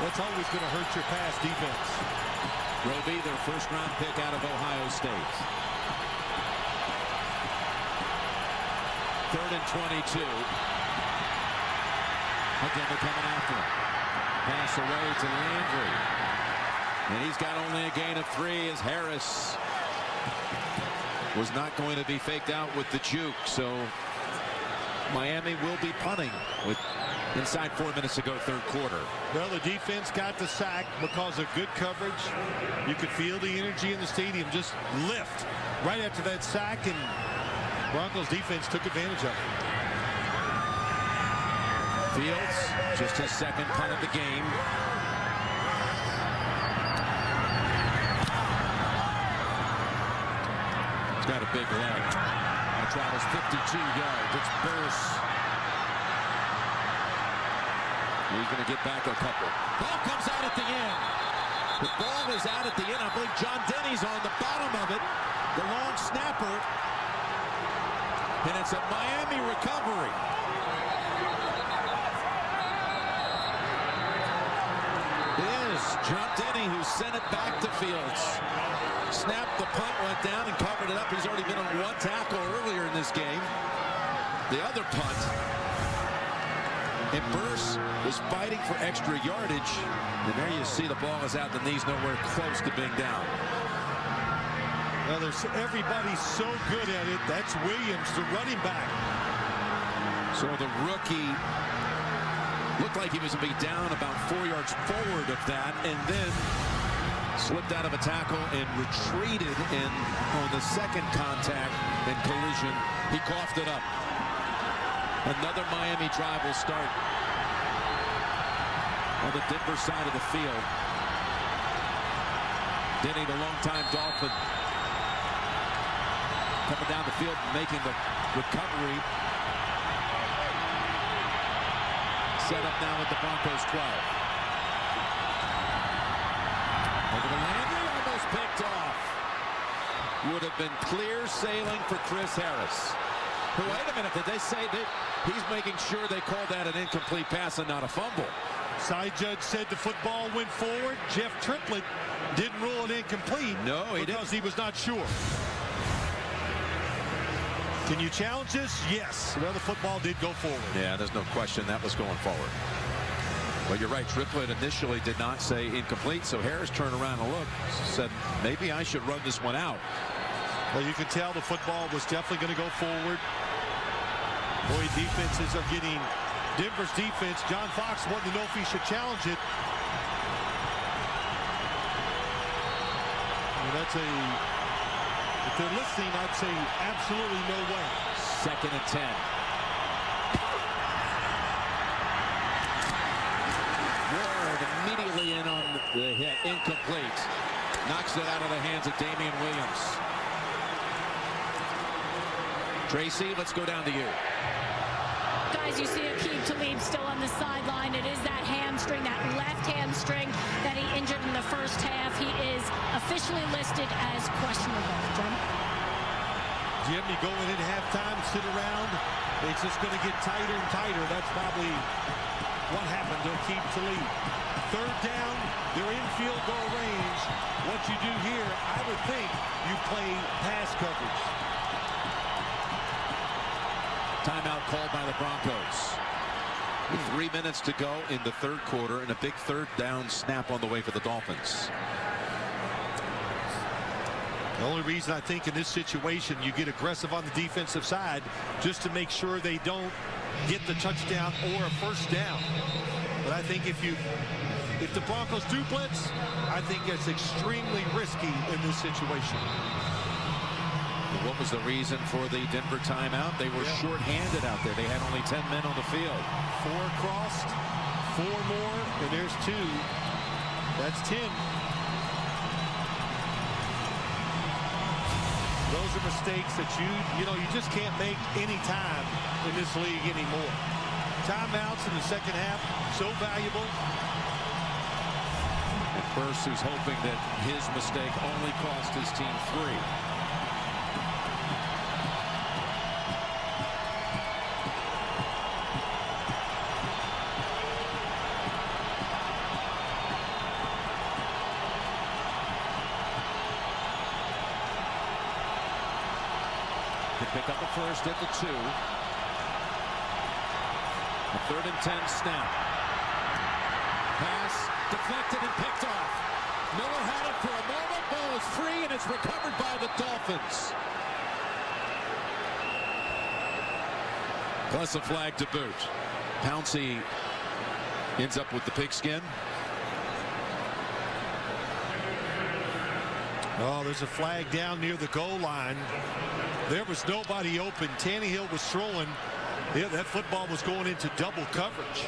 that's always going to hurt your pass defense. Roby, their first-round pick out of Ohio State. 3rd and 22. Again, they're coming after him. Pass away to Landry. And he's got only a gain of 3 as Harris was not going to be faked out with the juke. So Miami will be punting with inside 4 minutes to go, third quarter. Well, the defense got the sack because of good coverage. You could feel the energy in the stadium just lift right after that sack, and Broncos defense took advantage of it. Fields, just his second punt of the game. He's got a big leg. It travels 52 yards. It's Burse. He's going to get back a couple. Ball comes out at the end. The ball is out at the end. I believe John Denny's on the bottom of it. The long snapper. And it's a Miami recovery. It is John Denny who sent it back to Fields. Snapped the punt, went down and covered it up. He's already been on one tackle earlier in this game. The other punt. And Burse is fighting for extra yardage. And there you see the ball is out. The knee's nowhere close to being down. Well, everybody's so good at it. That's Williams, the running back. So the rookie looked like he was going to be down about 4 yards forward of that, and then slipped out of a tackle and retreated in on the second contact and collision. He coughed it up. Another Miami drive will start on the Denver side of the field. Denny, the longtime Dolphin, coming down the field, making the recovery. Set up now at the Broncos 12. Over the Landry, almost picked off. Would have been clear sailing for Chris Harris. Wait a minute, did they say that he's making sure they called that an incomplete pass and not a fumble? Side judge said the football went forward. Jeff Triplett didn't rule it incomplete. No, he didn't. Because he was not sure. Can you challenge this? Yes. Well, the football did go forward. Yeah, there's no question that was going forward. Well, you're right. Triplett initially did not say incomplete, so Harris turned around and looked, said, maybe I should run this one out. Well, you could tell the football was definitely going to go forward. Boy, defenses are getting Denver's defense. John Fox wanted to know if he should challenge it. Well, that's a... If they're listening, I'd say absolutely no way. 2nd and 10. Ward immediately in on the hit. Incomplete. Knocks it out of the hands of Damian Williams. Tracy, let's go down to you. Guys, you see Aqib Talib still on the sideline. It is that hamstring, that left hamstring that he injured in the first half. He is officially listed as questionable. Jim, you go in at halftime, sit around. It's just going to get tighter and tighter. That's probably what happened to Aqib Talib. Third down, they're in field goal range. What you do here, I would think you play pass coverage. Timeout called by the Broncos. With 3 minutes to go in the third quarter and a big third down snap on the way for the Dolphins. The only reason I think in this situation you get aggressive on the defensive side just to make sure they don't get the touchdown or a first down. But I think if the Broncos do blitz, I think it's extremely risky in this situation. What was the reason for the Denver timeout? They were short-handed out there. They had only 10 men on the field. 4 crossed, 4 more, and there's 2. That's 10. Those are mistakes that you just can't make any time in this league anymore. Timeouts in the second half, so valuable. And Burse, who's hoping that his mistake only cost his team 3. Pick up the first at the 2. A 3rd and 10 snap. Pass deflected and picked off. Miller had it for a moment. Ball is free and it's recovered by the Dolphins. Plus a flag to boot. Pouncey ends up with the pigskin. Oh, there's a flag down near the goal line. There was nobody open. Tannehill was throwing. Yeah, that football was going into double coverage.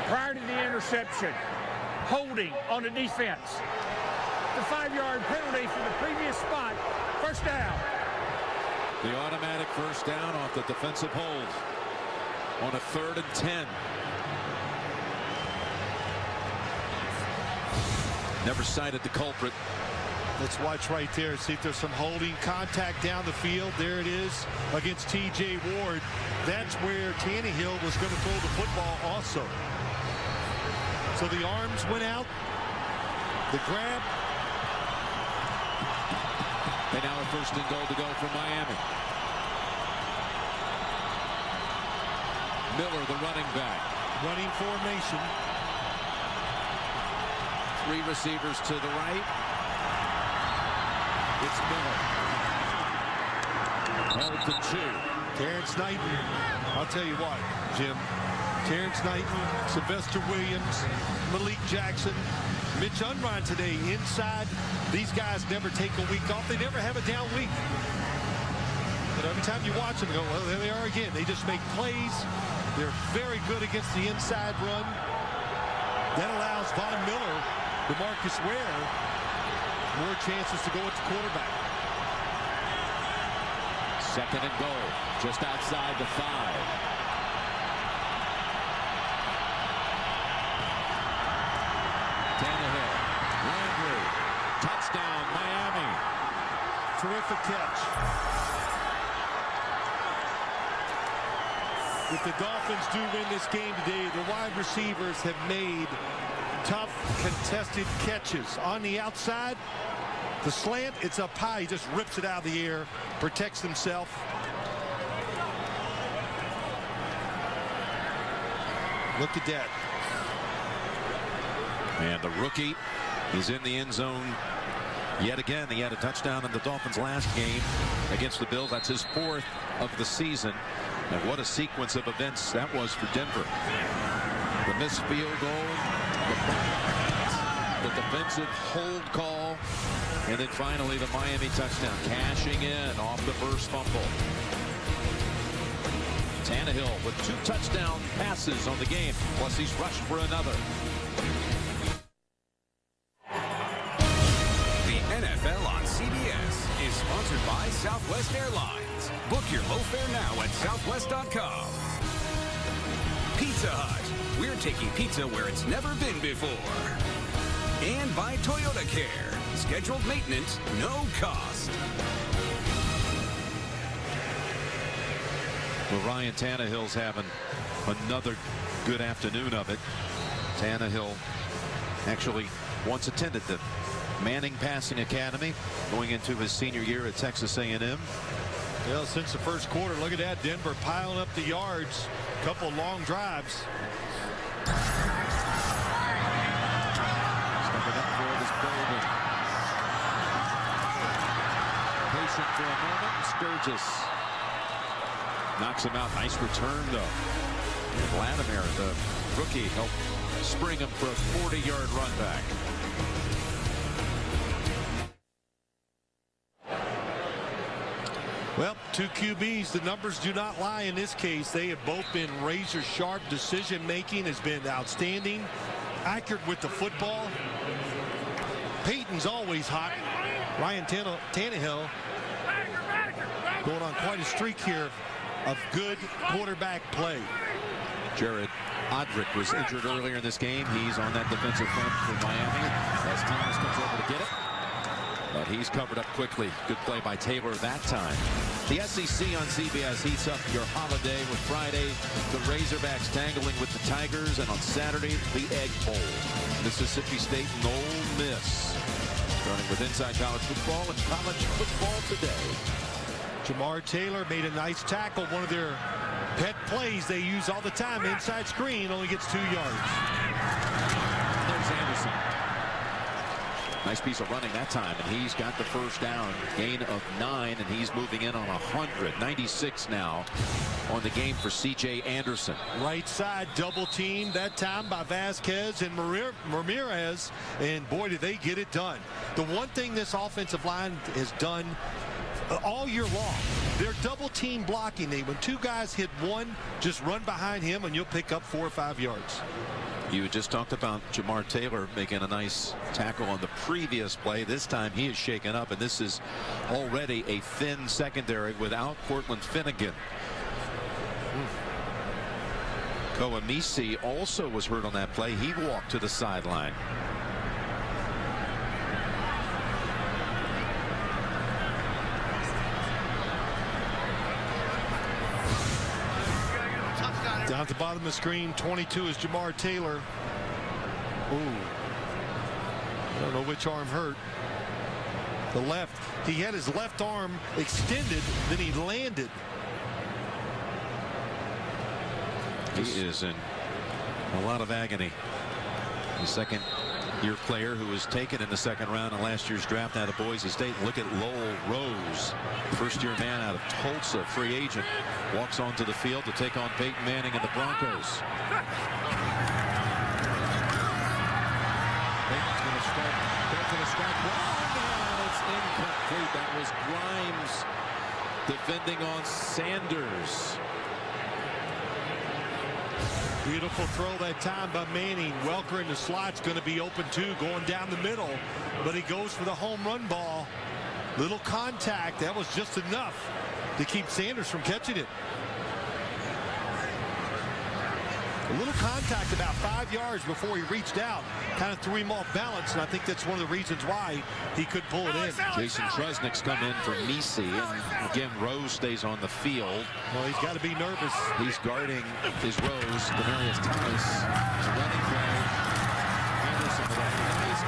Prior to the interception, holding on the defense. The 5-yard penalty for the previous spot. First down. The automatic first down off the defensive hold on a 3rd and 10. Never cited the culprit. Let's watch right there. See if there's some holding contact down the field. There it is against T.J. Ward. That's where Tannehill was going to throw the football also. So the arms went out. The grab. And now a 1st and goal to go for Miami. Miller, the running back. Running formation. 3 receivers to the right. It's Miller. Held to 2. Terrence Knighton. I'll tell you what, Jim. Terrence Knighton, Sylvester Williams, Malik Jackson, Mitch Unrein today inside. These guys never take a week off. They never have a down week. But every time you watch them, you go, well, there they are again. They just make plays. They're very good against the inside run. That allows Von Miller, DeMarcus Ware, more chances to go at the quarterback. 2nd and goal, just outside the 5. Tannehill, Landry, touchdown, Miami. Terrific catch. If the Dolphins do win this game today, the wide receivers have made tough, contested catches. On the outside, the slant, it's up high. He just rips it out of the air, protects himself. Look at that. And the rookie is in the end zone yet again. He had a touchdown in the Dolphins' last game against the Bills. That's his 4th of the season. And what a sequence of events that was for Denver. The missed field goal, the defensive hold call, and then finally the Miami touchdown, cashing in off the first fumble. Tannehill with 2 touchdown passes on the game, plus he's rushed for another. NFL on CBS is sponsored by Southwest Airlines. Book your low fare now at southwest.com. Pizza Hut. We're taking pizza where it's never been before. And by Toyota Care. Scheduled maintenance, no cost. Well, Ryan Tannehill's having another good afternoon of it. Tannehill actually once attended the Manning Passing Academy, going into his senior year at Texas A&M. Well, since the first quarter, look at that. Denver piling up the yards. Couple long drives. Stepping up for this building. Patient for a moment. Sturgis knocks him out. Nice return, though. And Vladimir, the rookie, helped spring him for a 40-yard run back. Well, 2 QBs, the numbers do not lie in this case. They have both been razor sharp. Decision making has been outstanding. Accurate with the football. Peyton's always hot. Ryan Tannehill going on quite a streak here of good quarterback play. Jared Odrick was injured earlier in this game. He's on that defensive front for Miami as Thomas comes over to get it. But he's covered up quickly. Good play by Taylor that time. The SEC on CBS heats up your holiday with Friday, the Razorbacks tangling with the Tigers, and on Saturday, the Egg Bowl. Mississippi State and Ole Miss. Starting with Inside College Football and College Football Today. Jamar Taylor made a nice tackle. One of their pet plays they use all the time. Inside screen, only gets 2 yards. There's Anderson. Nice piece of running that time, and he's got the first down. Gain of 9, and he's moving in on 100. 96 now on the game for C.J. Anderson. Right side double team that time by Vasquez and Ramirez, and boy, did they get it done. The one thing this offensive line has done all year long, they're double team blocking. When two guys hit one, just run behind him and you'll pick up 4 or 5 yards. You just talked about Jamar Taylor making a nice tackle on the previous play. This time he is shaken up, and this is already a thin secondary without Cortland Finnegan. Koamisi also was hurt on that play. He walked to the sideline. Down at the bottom of the screen, 22 is Jamar Taylor. Ooh. I don't know which arm hurt. The left. He had his left arm extended, then he landed. He is in a lot of agony. The second-year player who was taken in the second round in last year's draft out of Boise State. Look at Lowell Rose, first-year man out of Tulsa, free agent, walks onto the field to take on Peyton Manning and the Broncos. Peyton's going to start. They're going to strike one, and it's incomplete. That was Grimes defending on Sanders. Beautiful throw that time by Manning. Welker in the slot's going to be open too, going down the middle, but he goes for the home run ball. Little contact. That was just enough to keep Sanders from catching it. A little contact about 5 yards before he reached out. Kind of threw him off balance, and I think that's one of the reasons why he could pull it in. Jason Trusnick's come in for Misi, and again, Rose stays on the field. Well, he's got to be nervous. He's guarding his Rose. Demarius Thomas, running play. Anderson with a nice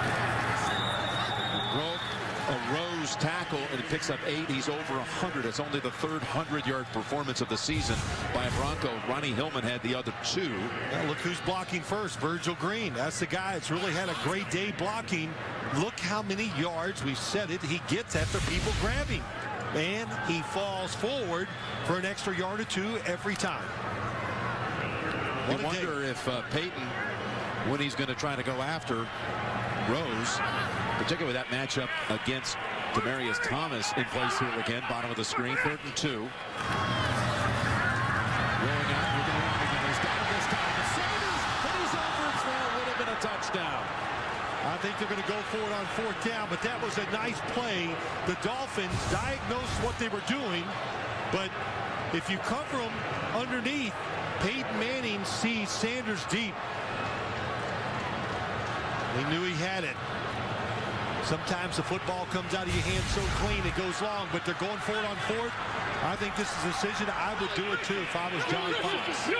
a Rose tackle, and he picks up 8. He's over 100. It's only the third 100-yard performance of the season by a Bronco. Ronnie Hillman had the other 2. Now look who's blocking first. Virgil Green. That's the guy that's really had a great day blocking. Look how many yards, we've said it, he gets after people grabbing. And he falls forward for an extra yard or 2 every time. I wonder if Peyton, when he's going to try to go after Rose, particularly that matchup against Demarius Thomas in place here again, bottom of the screen, 3rd and 2. Rolling out, looking around again. He's got it this time. And Sanders, and he's over. It would have been a touchdown. I think they're going to go for it on 4th down, but that was a nice play. The Dolphins diagnosed what they were doing, but if you cover them underneath, Peyton Manning sees Sanders deep. He knew he had it. Sometimes the football comes out of your hand so clean it goes long, but they're going for it on 4th. I think this is a decision. I would do it too if I was John Fox.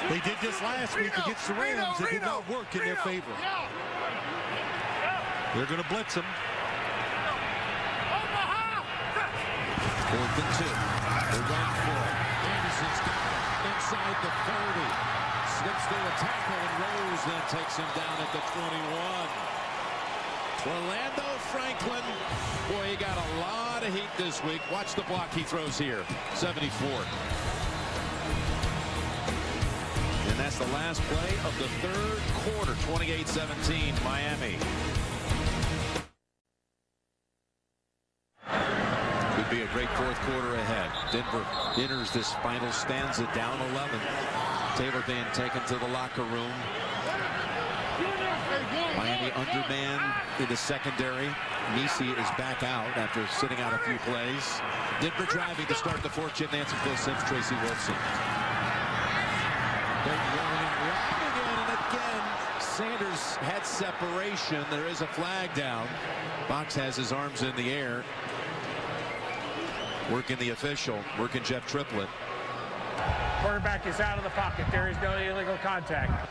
They did this last week against the Rams. It did not work in their favor. They're going to blitz him. 4th and 2. They run for it. Anderson's got it inside the 30. Slips through a tackle, and Rose then takes him down at the 21. Orlando Franklin, boy, he got a lot of heat this week. Watch the block he throws here. 74. And that's the last play of the 3rd quarter. 28-17, Miami. Could be a great 4th quarter ahead. Denver enters this final stanza down 11. Taylor being taken to the locker room. Miami undermanned in the secondary. Misi is back out after sitting out a few plays. Denver driving to start the 4th. Jim Nance, Phil Simms, Tracy Wilson. And again, Sanders had separation. There is a flag down. Fox has his arms in the air. Working the official, working Jeff Triplett. Quarterback is out of the pocket. There is no illegal contact.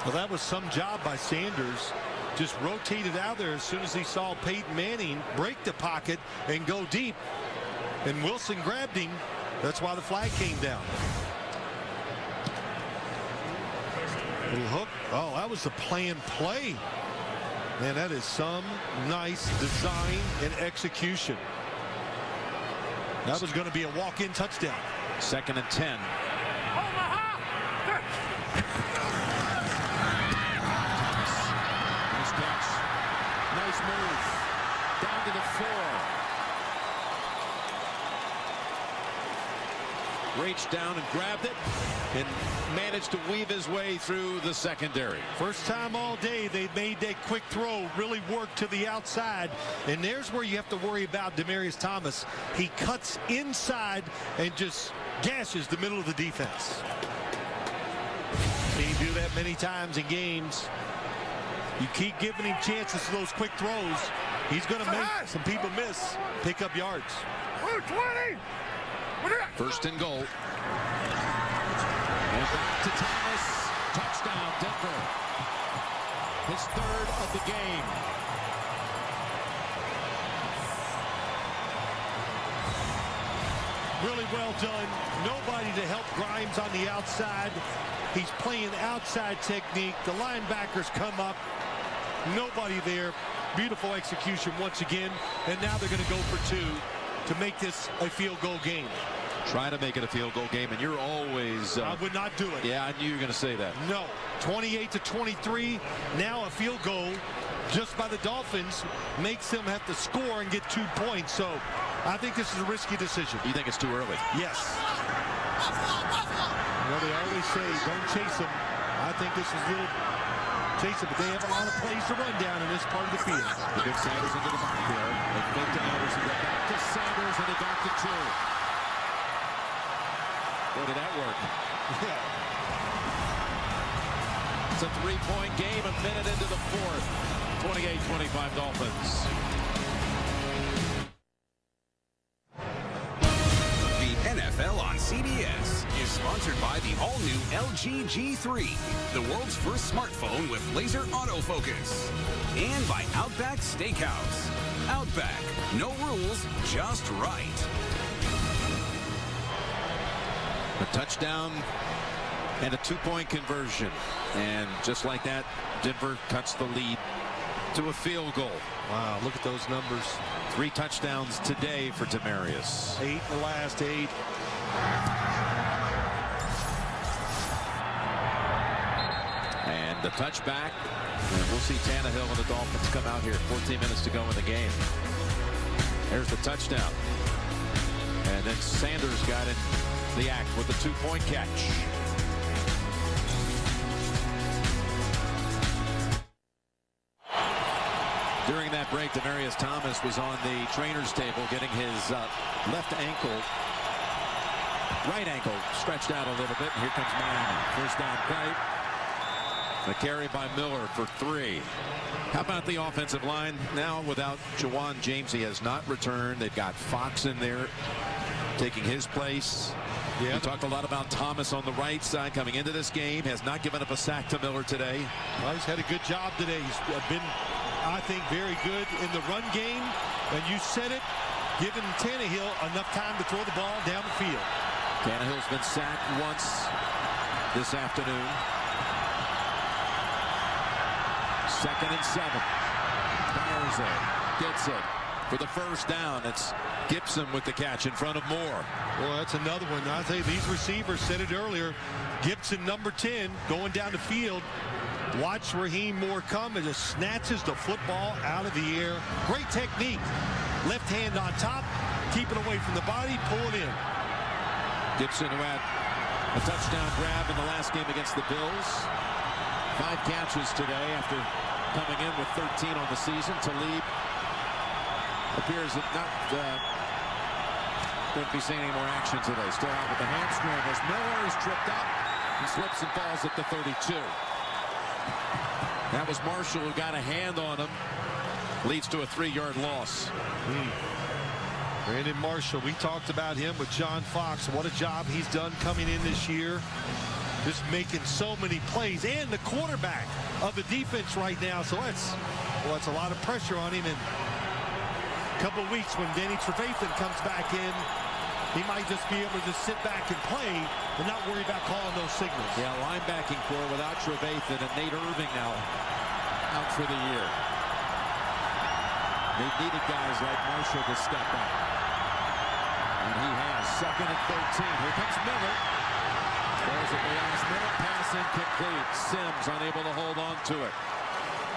Well, that was some job by Sanders. Just rotated out there as soon as he saw Peyton Manning break the pocket and go deep. And Wilson grabbed him. That's why the flag came down. Little hook. Oh, that was the planned play. Man, that is some nice design and execution. That was going to be a walk-in touchdown. 2nd and 10. Nice catch. Nice move. Down to the 4. Reached down and grabbed it and managed to weave his way through the secondary. First time all day they've made that quick throw, really worked to the outside. And there's where you have to worry about Demaryius Thomas. He cuts inside and just gashes the middle of the defense. Seen him do that many times in games. You keep giving him chances to those quick throws, he's going to make some people miss, pick up yards. 20. 1st and goal. And back to Thomas. Touchdown, Denver. His 3rd of the game. Really well done. Nobody to help Grimes on the outside. He's playing outside technique. The linebackers come up. Nobody there. Beautiful execution once again. And now they're going to go for 2 to make this a field goal game. Try to make it a field goal game, and you're always... I would not do it. Yeah, I knew you were going to say that. No. 28-23. Now a field goal just by the Dolphins makes them have to score and get 2 points. So I think this is a risky decision. You think it's too early? Yes. Well, they always say don't chase them. I think this is a little chase them, but they have a lot of plays to run down in this part of the field. The big Sanders into the backfield. They fake to Anderson, go back to Sanders, and they got to 2. Boy, did that work. Yeah. It's a 3-point game, a minute into the 4th. 28-25 Dolphins. The NFL on CBS is sponsored by the all-new LG G3, the world's first smartphone with laser autofocus. And by Outback Steakhouse. Outback, no rules, just right. A touchdown and a 2-point conversion. And just like that, Denver cuts the lead to a field goal. Wow, look at those numbers. 3 touchdowns today for Demaryius. 8 in the last 8. And the touchback. And we'll see Tannehill and the Dolphins come out here. 14 minutes to go in the game. There's the touchdown. And then Sanders got in the act with the 2-point catch. During that break, Demaryius Thomas was on the trainer's table getting his right ankle stretched out a little bit. And here comes Miami. First down play. A carry by Miller for 3. How about the offensive line now without Jawan James? He has not returned. They've got Fox in there taking his place. Yeah. We talked a lot about Thomas on the right side coming into this game. Has not given up a sack to Miller today. Well, he's had a good job today. He's been, I think, very good in the run game. And you said it, giving Tannehill enough time to throw the ball down the field. Tannehill's been sacked once this afternoon. 2nd and 7. Fires it. Gets it. For the first down, it's Gibson with the catch in front of Moore. Well, that's another one. I say these receivers said it earlier. Gibson, number 10, going down the field. Watch Raheem Moore come and just snatches the football out of the air. Great technique. Left hand on top, keep it away from the body, pull it in. Gibson, who had a touchdown grab in the last game against the Bills. 5 catches today after coming in with 13 on the season. Talib appears not going to be seeing any more action today. Still out with the hamstring as Miller is tripped up and slips and falls at the 32. That was Marshall who got a hand on him. Leads to a 3-yard loss. Brandon Marshall, we talked about him with John Fox. What a job he's done coming in this year. Just making so many plays. And the quarterback of the defense right now. So that's a lot of pressure on him. And a couple of weeks when Danny Trevathan comes back in, he might just be able to just sit back and play and not worry about calling those signals. Yeah, linebacking core without Trevathan and Nate Irving now out for the year. They've needed guys like Marshall to step up. And he has. 2nd and 13. Here comes Miller. Throws at the last minute. Pass incomplete. Sims unable to hold on to it.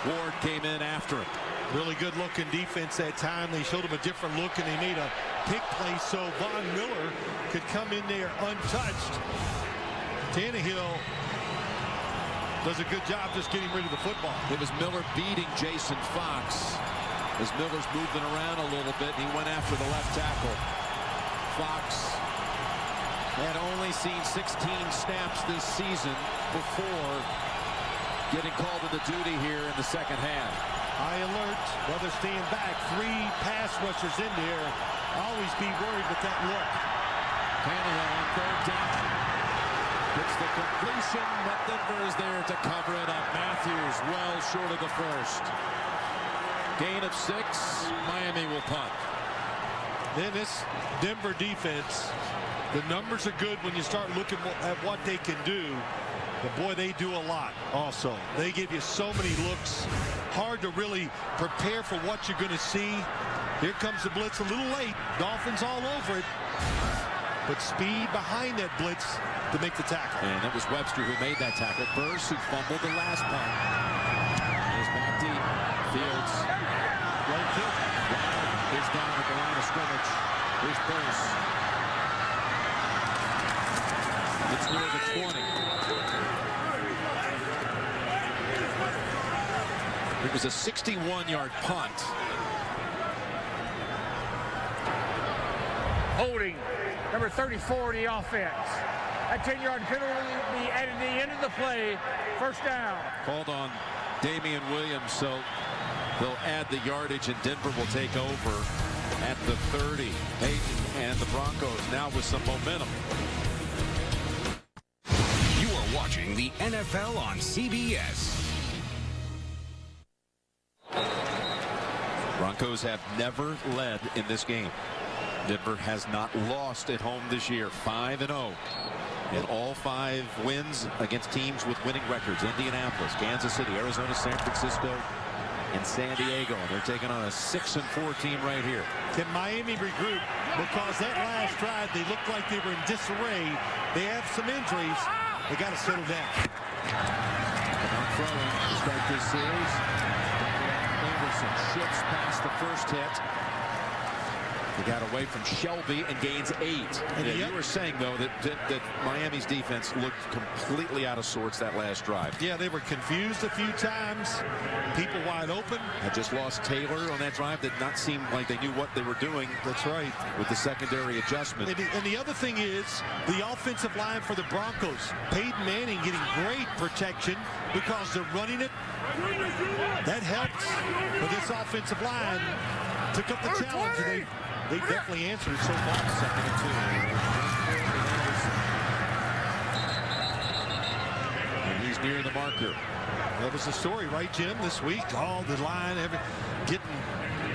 Ward came in after him. Really good looking defense that time. They showed him a different look, and they made a pick play so Von Miller could come in there untouched. Tannehill does a good job just getting rid of the football. It was Miller beating Jason Fox as Miller's moving around a little bit, and he went after the left tackle. Fox had only seen 16 snaps this season before getting called into duty here in the second half. High alert, brother staying back. 3 pass rushers in there. Always be worried with that look. Tannehill on 3rd down. Gets the completion, but Denver is there to cover it up. Matthews well short of the first. Gain of 6. Miami will punt. Then this Denver defense, the numbers are good when you start looking at what they can do. But boy, they do a lot also. They give you so many looks. Hard to really prepare for what you're going to see. Here comes the blitz a little late. Dolphins all over it. But speed behind that blitz to make the tackle. And it was Webster who made that tackle. Burse, who fumbled the last punt. Is back deep. Fields. Right kick. Is down at the line of scrimmage. Here's Burse. It's near the 20. It was a 61-yard punt. Holding number 34 the offense. That 10-yard penalty will be added to the end of the play. First down. Called on Damian Williams, so they'll add the yardage, and Denver will take over at the 30. Hayden and the Broncos now with some momentum. You are watching the NFL on CBS. Broncos have never led in this game. Denver has not lost at home this year. 5-0. And all 5 wins against teams with winning records. Indianapolis, Kansas City, Arizona, San Francisco, and San Diego. And they're taking on a 6-4 team right here. Can Miami regroup? Because that last drive, they looked like they were in disarray. They have some injuries. They got to settle down. Not throwing to start this series. Anderson shifts past the first hit. He got away from Shelby and gains 8. And you were saying, though, that Miami's defense looked completely out of sorts that last drive. Yeah, they were confused a few times. People wide open. Had just lost Taylor on that drive. Did not seem like they knew what they were doing. That's right. With the secondary adjustment. And the other thing is the offensive line for the Broncos. Peyton Manning getting great protection because they're running it. That helps for this offensive line. Took up the challenge. And they definitely answered it so far. 2nd and 2. And he's near the marker. That was the story, right, Jim, this week? Oh, the line, getting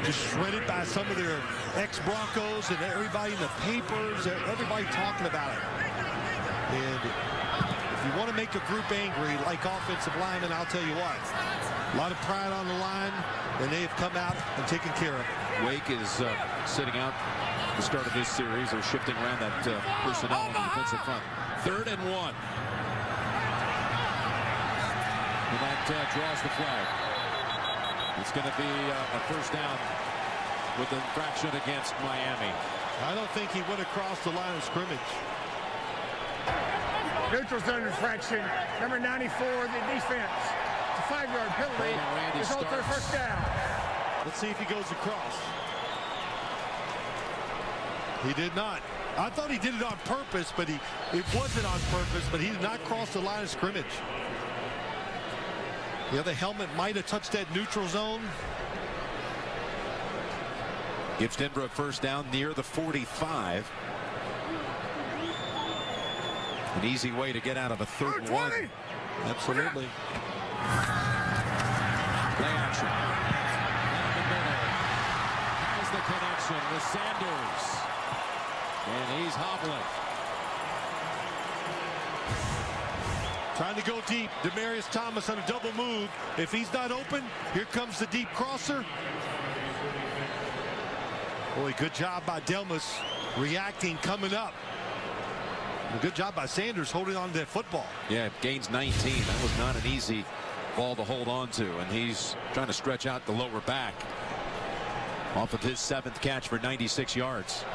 just shredded by some of their ex-Broncos and everybody in the papers, everybody talking about it. And if you want to make a group angry, like offensive linemen, I'll tell you what. A lot of pride on the line, and they have come out and taken care of it. Wake is sitting out at the start of this series. They're shifting around that personnel on the defensive front. 3rd and 1. And that draws the flag. It's going to be a first down with an infraction against Miami. I don't think he went across the line of scrimmage. Neutral zone infraction. Number 94, the defense. It's a 5-yard penalty. Result for a first down. Let's see if he goes across. He did not. I thought he did it on purpose, but it wasn't on purpose, but he did not cross the line of scrimmage. The other helmet might have touched that neutral zone. Gives Denver a first down near the 45. An easy way to get out of a 3rd and 1. Absolutely. Play action. Down the middle. Has the connection with Sanders. And he's hobbling. Trying to go deep. Demaryius Thomas on a double move. If he's not open, here comes the deep crosser. Boy, good job by Delmas reacting, coming up. And good job by Sanders holding on to that football. Yeah, gains 19. That was not an easy ball to hold on to, and he's trying to stretch out the lower back off of his 7th catch for 96 yards.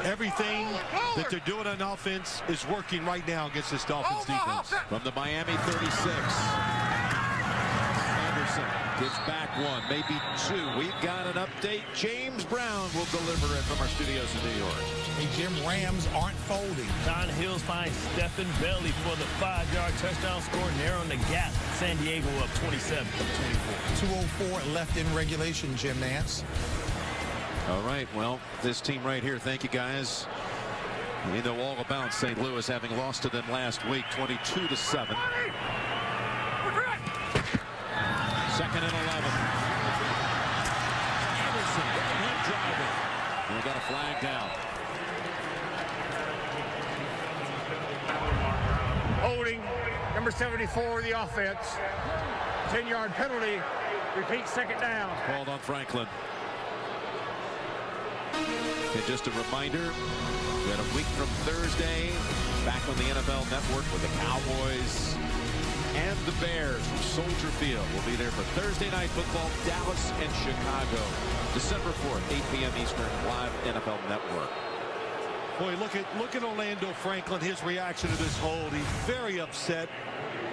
Everything that they're doing on offense is working right now against this Dolphins defense. From the Miami 36, Anderson gives back 1, maybe 2. We've got an update. James Brown will deliver it from our studios in New York. Hey, Jim, Rams aren't folding. Don Hills finds Stephen Belly for the 5-yard touchdown score, narrowing the gap. San Diego up 27-24. 2:04 left in regulation, Jim Nance. All right, well, this team right here, thank you guys. We know all about St. Louis having lost to them last week, 22-7. 2nd and 11. Anderson, him driving. And we got a flag down. Holding, number 74, the offense. 10-yard penalty. Repeat, 2nd down. Called on Franklin. And just a reminder that a week from Thursday, back on the NFL Network with the Cowboys and the Bears from Soldier Field. We'll be there for Thursday Night Football, Dallas and Chicago. December 4th, 8 p.m. Eastern, live NFL Network. Boy, look at Orlando Franklin, his reaction to this hold. He's very upset.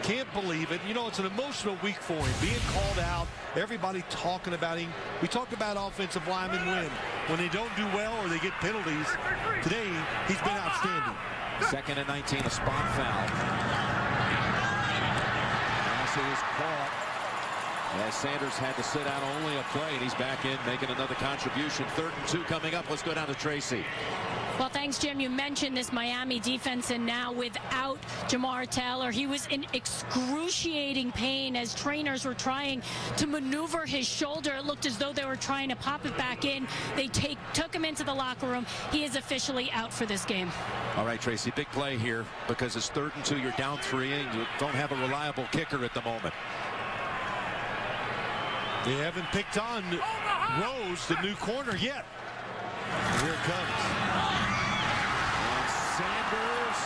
Can't believe it. You know, it's an emotional week for him. Being called out, everybody talking about him. We talked about offensive linemen when they don't do well or they get penalties. Today, he's been outstanding. 2nd and 19, a spot foul. Pass is caught. As Sanders had to sit out only a play, and he's back in making another contribution. 3rd and 2 coming up. Let's go down to Tracy. Well, thanks, Jim. You mentioned this Miami defense, and now without Jamar Taylor, he was in excruciating pain as trainers were trying to maneuver his shoulder. It looked as though they were trying to pop it back in. They took him into the locker room. He is officially out for this game. All right, Tracy, big play here because it's 3rd and 2. You're down 3, and you don't have a reliable kicker at the moment. They haven't picked on Rose, the new corner, yet. Here it comes. And Sanders,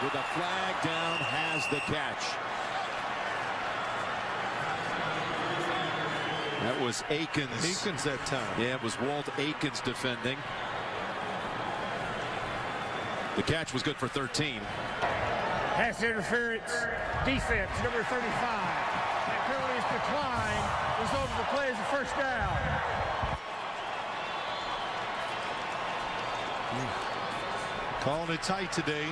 with a flag down, has the catch. That was Akins. Akins that time. Yeah, it was Walt Akins defending. The catch was good for 13. Pass interference, defense, number 35. That penalty is declined. Result of the play is a 1st down. Calling it tight today.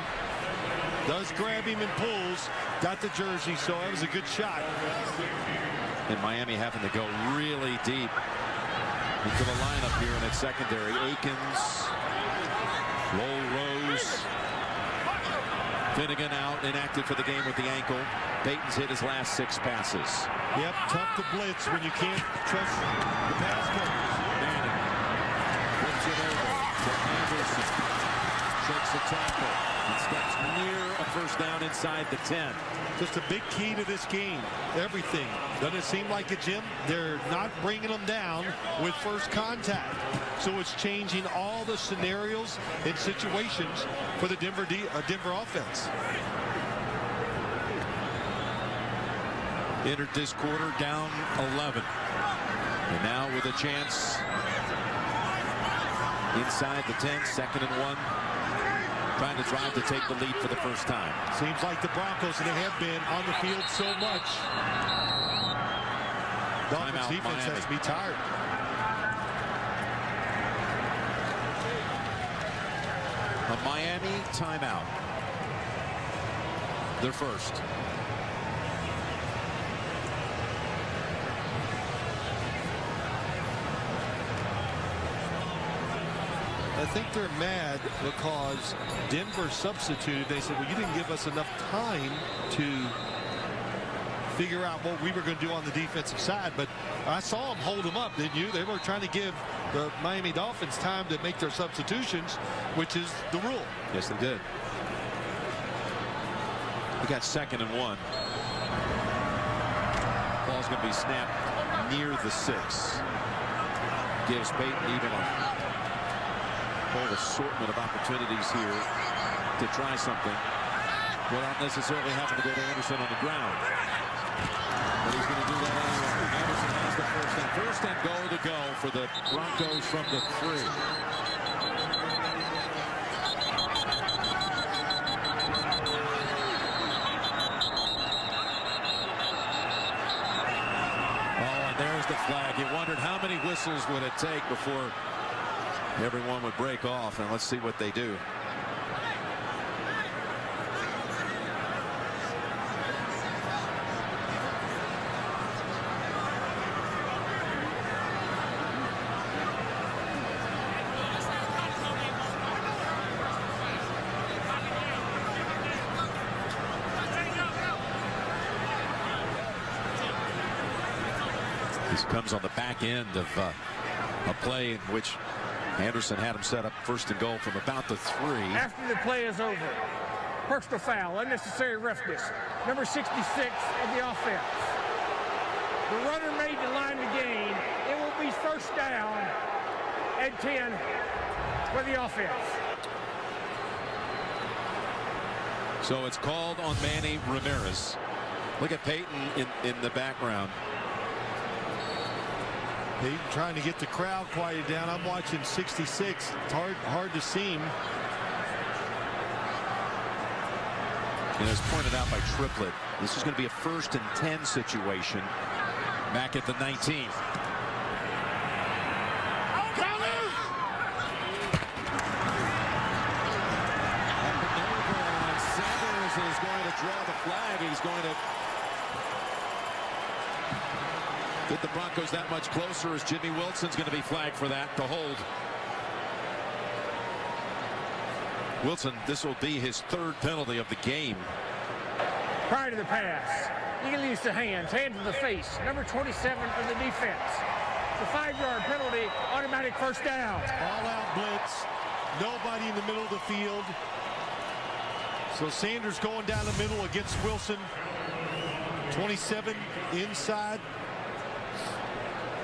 Does grab him and pulls. Got the jersey, so that was a good shot. And Miami having to go really deep into the lineup here in that secondary. Akins, Lowell Rose, Finnegan out, inactive for the game with the ankle. Peyton's hit his last 6 passes. Yep, tough to blitz when you can't trust the pass coverage. Manning flips it over to Anderson. Shakes a tackle and steps near a 1st down inside the 10. Just a big key to this game. Everything. Doesn't it seem like it, Jim? They're not bringing them down with first contact. So it's changing all the scenarios and situations for the Denver offense. Entered this quarter down 11. And now with a chance inside the 10, 2nd and 1. Trying to drive to take the lead for the 1st time. Seems like the Broncos, and they have been on the field so much. Dolphins defense has to be tired. A Miami timeout. Their 1st. I think they're mad because Denver substituted. They said, well, you didn't give us enough time to figure out what we were going to do on the defensive side. But I saw them hold them up, didn't you? They were trying to give the Miami Dolphins time to make their substitutions, which is the rule. Yes, they did. We got 2nd and 1. Ball's going to be snapped near the 6. Gives Peyton even a whole assortment of opportunities here to try something without necessarily having to go to Anderson on the ground. But he's going to do that anyway. Anderson has the first and goal to go for the Broncos from the 3. There's the flag. You wondered how many whistles would it take before everyone would break off, and let's see what they do. This comes on the back end of a play in which Anderson had him set up first and goal from about the 3. After the play is over, personal foul, unnecessary roughness, number 66 of the offense. The runner made the line to gain. It will be first down and 10 for the offense. So it's called on Manny Ramirez. Look at Peyton in the background. Peyton trying to get the crowd quieted down. I'm watching 66. It's hard to see him. And as pointed out by Triplett, this is going to be a 1st and 10 situation back at the 19. Sanders is going to draw the flag. He's going to get the Broncos that much closer, as Jimmy Wilson's going to be flagged for that, to hold. Wilson, this will be his 3rd penalty of the game. Prior to the pass, you can use the hands to the face, number 27 of the defense. The 5-yard penalty, automatic first down. All-out blitz, nobody in the middle of the field. So Sanders going down the middle against Wilson. 27 inside.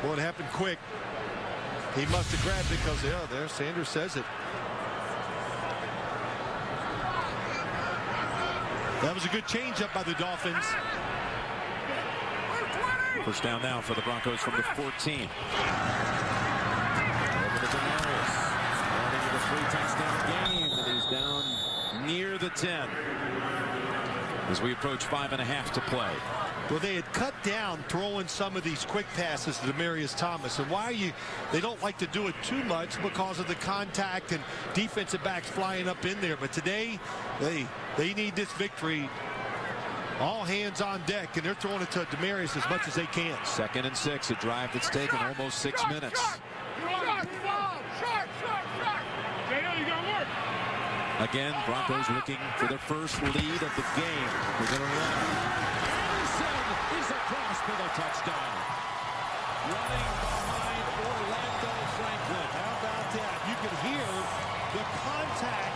Boy, it happened quick. He must have grabbed it because, yeah, there Sanders says it. That was a good changeup by the Dolphins. First down now for the Broncos from the 14. Over to Demarius. Running with a 3-touchdown game, and he's down near the 10 as we approach 5.5 to play. Well, they had cut down throwing some of these quick passes to Demaryius Thomas. And why they don't like to do it too much because of the contact and defensive backs flying up in there. But today, they need this victory. All hands on deck, and they're throwing it to Demaryius as much as they can. 2nd and 6, a drive that's taken almost 6 minutes. Again, Broncos looking for their first lead of the game. They're going to run. He's across for the touchdown. Running behind Orlando Franklin. How about that? You could hear the contact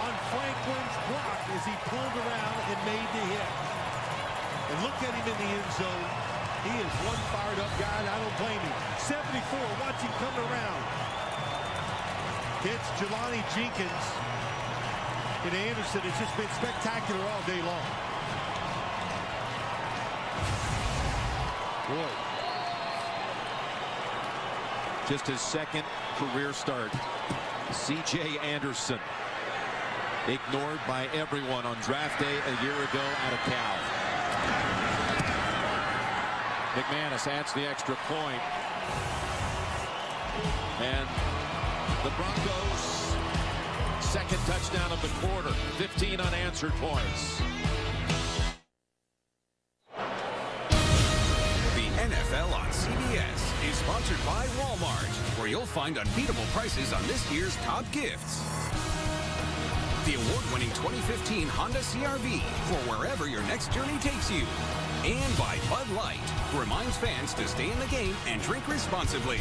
on Franklin's block as he pulled around and made the hit. And look at him in the end zone. He is one fired up guy, and I don't blame him. 74, watch him come around. It's Jelani Jenkins and Anderson. It's just been spectacular all day long. Boy. Just his 2nd career start. C.J. Anderson. Ignored by everyone on draft day a year ago out of Cal. McManus adds the extra point. And the Broncos' 2nd touchdown of the quarter. 15 unanswered points. NFL on CBS is sponsored by Walmart, where you'll find unbeatable prices on this year's top gifts. The award-winning 2015 Honda CR-V for wherever your next journey takes you. And by Bud Light, who reminds fans to stay in the game and drink responsibly.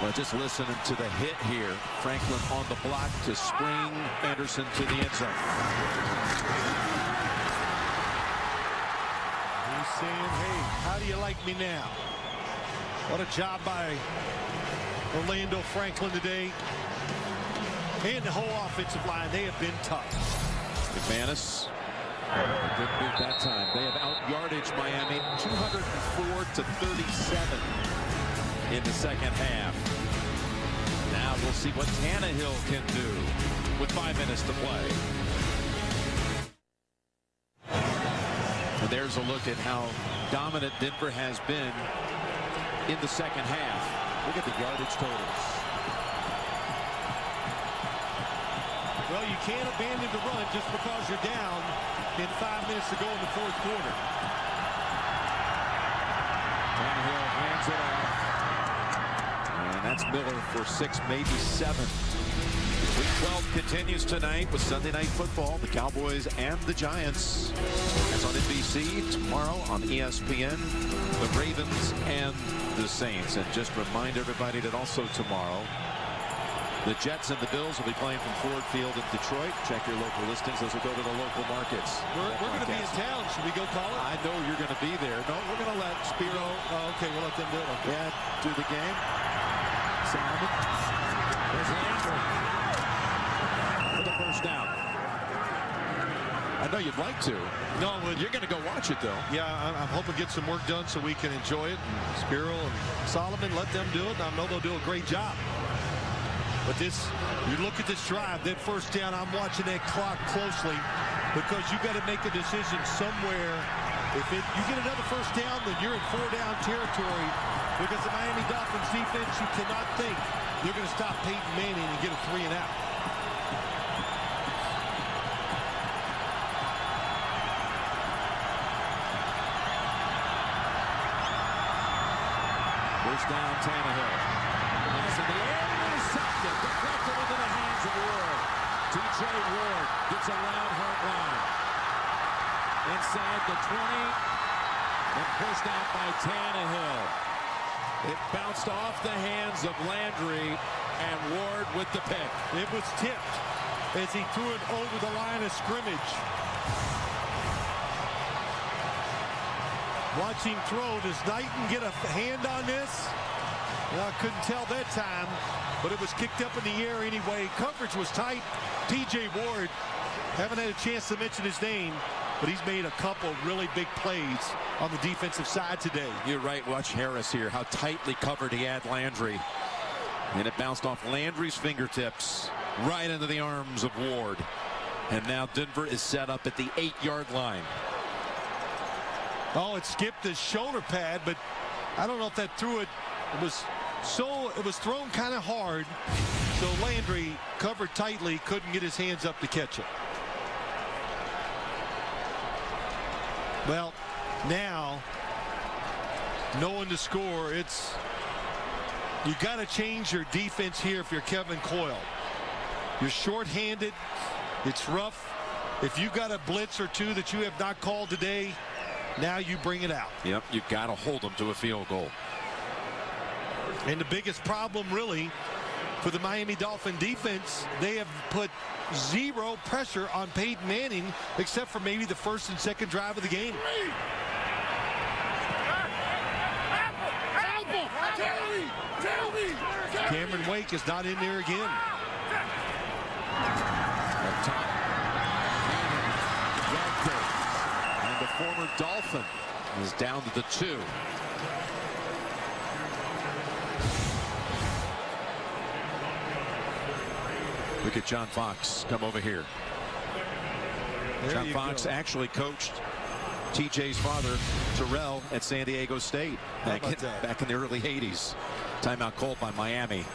Well, just listening to the hit here. Franklin on the block to spring Anderson to the end zone. Saying, hey, how do you like me now? What a job by Orlando Franklin today. And the whole offensive line, they have been tough. McManus. Good move that time. They have out-yardage Miami 204-37 in the second half. Now we'll see what Tannehill can do with 5 minutes to play. And there's a look at how dominant Denver has been in the second half. Look at the yardage totals. Well, you can't abandon the run just because you're down in 5 minutes to go in the fourth quarter. Tannehill hands it off. And that's Miller for 6, maybe 7. Week 12 continues tonight with Sunday Night Football, the Cowboys and the Giants. That's on NBC. Tomorrow on ESPN, the Ravens and the Saints. And just remind everybody that also tomorrow, the Jets and the Bills will be playing from Ford Field in Detroit. Check your local listings. Those will go to the local markets. We're going to be in town. Should we go call it? I know you're going to be there. No, we're going to let Spiro. Oh, okay, we'll let them do it. Okay. Yeah, do the game. Simon. There's Andrew for the first down. I know you'd like to. No, you're going to go watch it, though. Yeah, I'm hoping to get some work done so we can enjoy it. And Spiro and Solomon, let them do it. I know they'll do a great job. But you look at this drive, that first down, I'm watching that clock closely because you got to make a decision somewhere. If you get another first down, then you're in 4-down territory because the Miami Dolphins defense, you cannot think they're going to stop Peyton Manning and get a 3 and out. First down, Tannehill. Pass in the air, intercepted, deflected into the hands of Ward. T.J. Ward gets around home line. Inside the 20, and pushed out by Tannehill. It bounced off the hands of Landry, and Ward with the pick. It was tipped as he threw it over the line of scrimmage. Watch him throw. Does Knighton get a hand on this? Well, I couldn't tell that time, but it was kicked up in the air anyway. Coverage was tight. T.J. Ward, haven't had a chance to mention his name, but he's made a couple really big plays on the defensive side today. You're right. Watch Harris here, how tightly covered he had Landry. And it bounced off Landry's fingertips right into the arms of Ward. And now Denver is set up at the 8-yard line. Oh, it skipped his shoulder pad, but I don't know if that threw it. It was thrown kind of hard, so Landry, covered tightly, couldn't get his hands up to catch it. Well, now, knowing the score, you got to change your defense here if you're Kevin Coyle. You're shorthanded. It's rough. If you got a blitz or two that you have not called today, now you bring it out. Yep, you've got to hold them to a field goal. And the biggest problem, really, for the Miami Dolphin defense, they have put zero pressure on Peyton Manning, except for maybe the first and second drive of the game. Cameron Wake is not in there again. And the former Dolphin is down to the 2. Look at John Fox come over here. John Fox actually coached TJ's father, Terrell, at San Diego State back in the early 80s. Timeout called by Miami.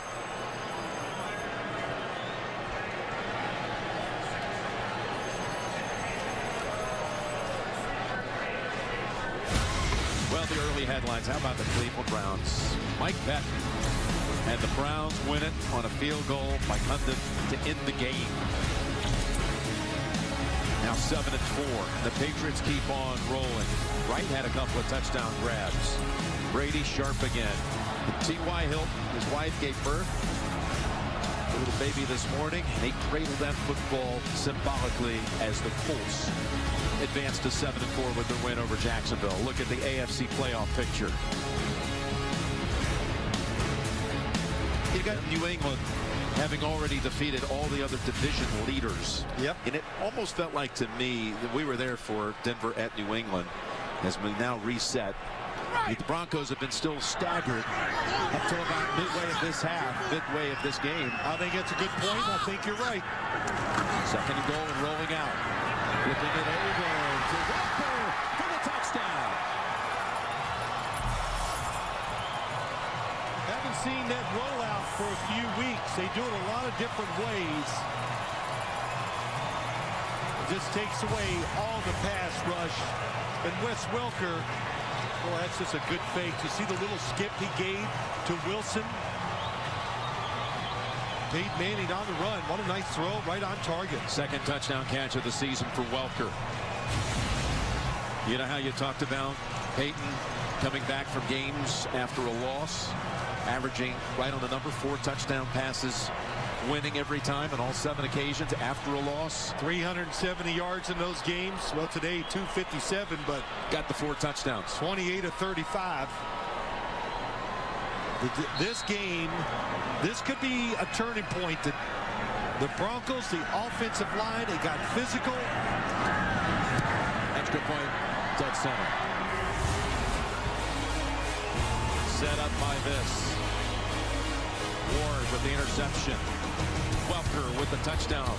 Well, the early headlines. How about the Cleveland Browns? Mike Peck. And the Browns win it on a field goal by Condon to end the game. Now 7-4. The Patriots keep on rolling. Wright had a couple of touchdown grabs. Brady sharp again. T.Y. Hilton, his wife, gave birth to a little baby this morning, and he cradled that football symbolically as the Colts advanced to 7-4 with their win over Jacksonville. Look at the AFC playoff picture. got New England having already defeated all the other division leaders. Yep. And it almost felt like to me that we were there for Denver at New England as we now reset. The Broncos have been still staggered up till about midway of this game. I think that's a good point. I think you're right. Second and goal and rolling out. Flipping it over to Walker for the touchdown. Haven't seen that rollout for a few weeks. They do it a lot of different ways. It just takes away all the pass rush. And Wes Welker, boy, that's just a good fake. You see the little skip he gave to Wilson? Peyton Manning on the run. What a nice throw, right on target. Second touchdown catch of the season for Welker. You know how you talked about Peyton coming back from games after a loss, averaging right on the number 4 touchdown passes, winning every time on all 7 occasions after a loss. 370 yards in those games. Well, today 257, but got the 4 touchdowns. 28 of 35. This game, this could be a turning point. The Broncos, the offensive line, they got physical. Extra point, dead center. Set up by this. Ward with the interception. Welker with the touchdown.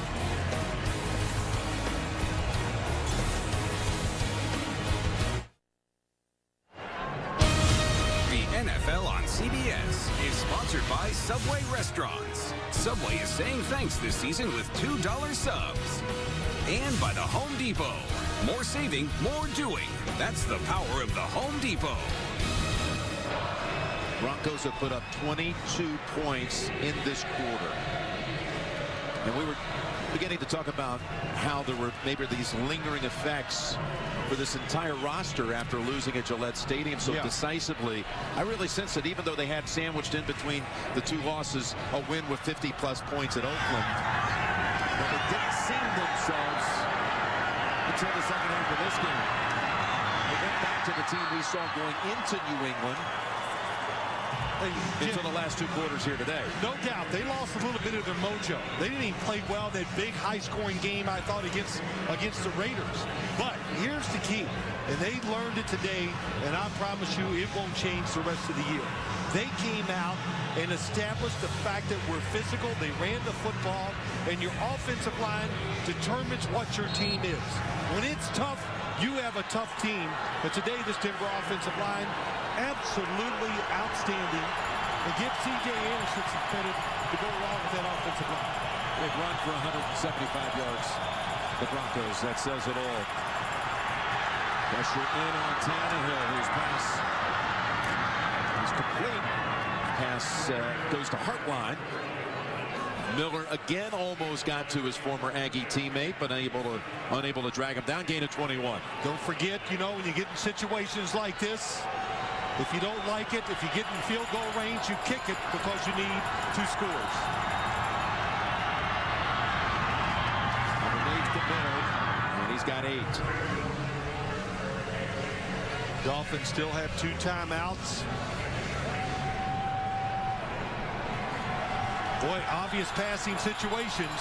NFL on CBS is sponsored by Subway Restaurants. Subway is saying thanks this season with $2 subs. And by the Home Depot. More saving, more doing. That's the power of the Home Depot. Broncos have put up 22 points in this quarter. And we were beginning to talk about how there were maybe these lingering effects for this entire roster after losing at Gillette Stadium so decisively. I really sense that even though they had sandwiched in between the 2 losses a win with 50-plus points at Oakland, but they didn't see themselves until the second half of this game. They went back to the team we saw going into New England until the last 2 quarters here today. No doubt. They lost a little bit of their mojo. They didn't even play well that big high-scoring game, I thought, against the Raiders. But here's the key. And they learned it today, and I promise you it won't change the rest of the year. They came out and established the fact that we're physical. They ran the football, and your offensive line determines what your team is. When it's tough, you have a tough team. But today, this Denver offensive line, absolutely outstanding. And give C.J. Anderson some credit to go along with that offensive line. They've run for 175 yards. The Broncos, that says it all. Pressure in on Tannehill, whose pass is complete. Pass goes to Hartline. Miller again almost got to his former Aggie teammate, but unable to drag him down. Gain of 21. Don't forget, you know, when you get in situations like this, if you don't like it, if you get in field goal range, you kick it because you need 2 scores. Underneath the Miller, and he's got 8. Dolphins still have 2 timeouts. Boy, obvious passing situations.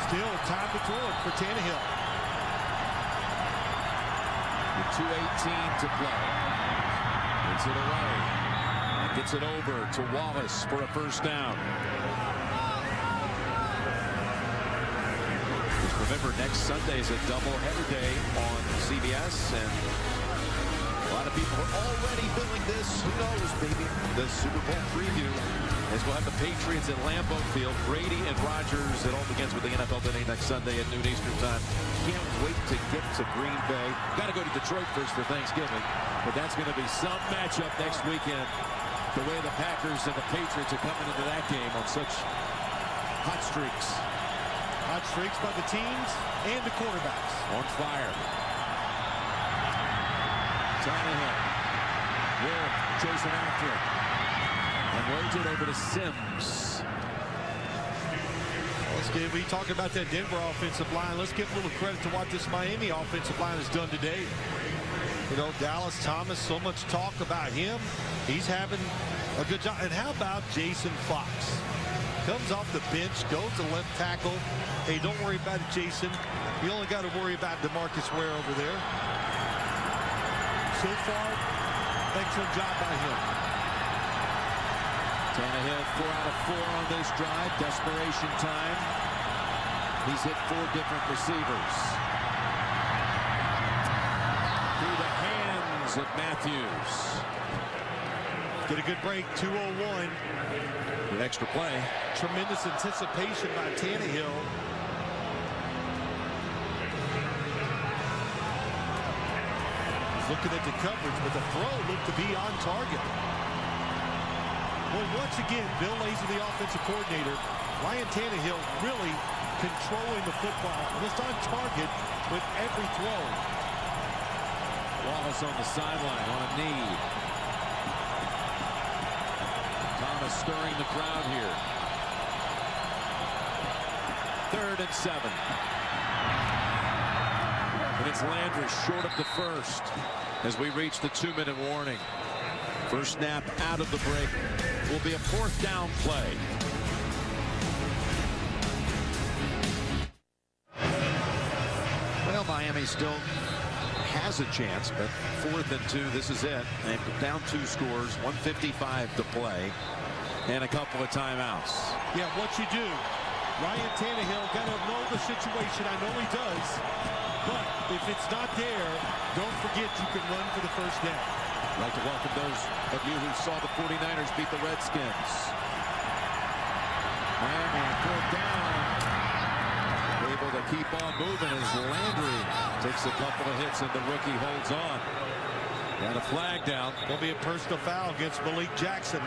Still time to throw it for Tannehill. With 2:18 to play. Gets it away. And gets it over to Wallace for a first down. Just remember, next Sunday is a doubleheader day on CBS, and a lot of people are already billing this. Who knows, maybe the Super Bowl preview, as we'll have the Patriots at Lambeau Field. Brady and Rodgers. It all begins with the NFL Today next Sunday at noon Eastern time. Can't wait to get to Green Bay. Got to go to Detroit first for Thanksgiving, but that's going to be some matchup next weekend. The way the Packers and the Patriots are coming into that game on such hot streaks. Hot streaks by the teams and the quarterbacks. On fire. Tannehill. Will chasing after it. And loads it over to Sims. We talk about that Denver offensive line. Let's give a little credit to what this Miami offensive line has done today. You know, Dallas Thomas, so much talk about him. He's having A good job. And how about Jason Fox? Comes off the bench, goes to left tackle. Hey, don't worry about it, Jason. You only got to worry about DeMarcus Ware over there. So far, excellent job by him. Tannehill 4 out of 4 on this drive. Desperation time. He's hit 4 different receivers. Through the hands of Matthews. Get a good break, 2:01. An extra play. Tremendous anticipation by Tannehill. He's looking at the coverage, but the throw looked to be on target. Well, once again, Bill Lazor, the offensive coordinator, Ryan Tannehill really controlling the football, just on target with every throw. Wallace on the sideline on a knee. Thomas stirring the crowd here. 3rd and 7. And it's Landry short of the first as we reach the 2-minute warning. First snap out of the break will be a 4th down play. Well, Miami still has a chance, but 4th and 2, this is it. They've down 2 scores, 1:55 to play, and a couple of timeouts. Yeah, what you do, Ryan Tannehill got to know the situation. I know he does, but if it's not there, don't forget you can run for the first down. I'd like to welcome those of you who saw the 49ers beat the Redskins. Miami 4th down. Able to keep on moving as Landry takes a couple of hits and the rookie holds on. Got a flag down. There'll be a personal foul against Malik Jackson.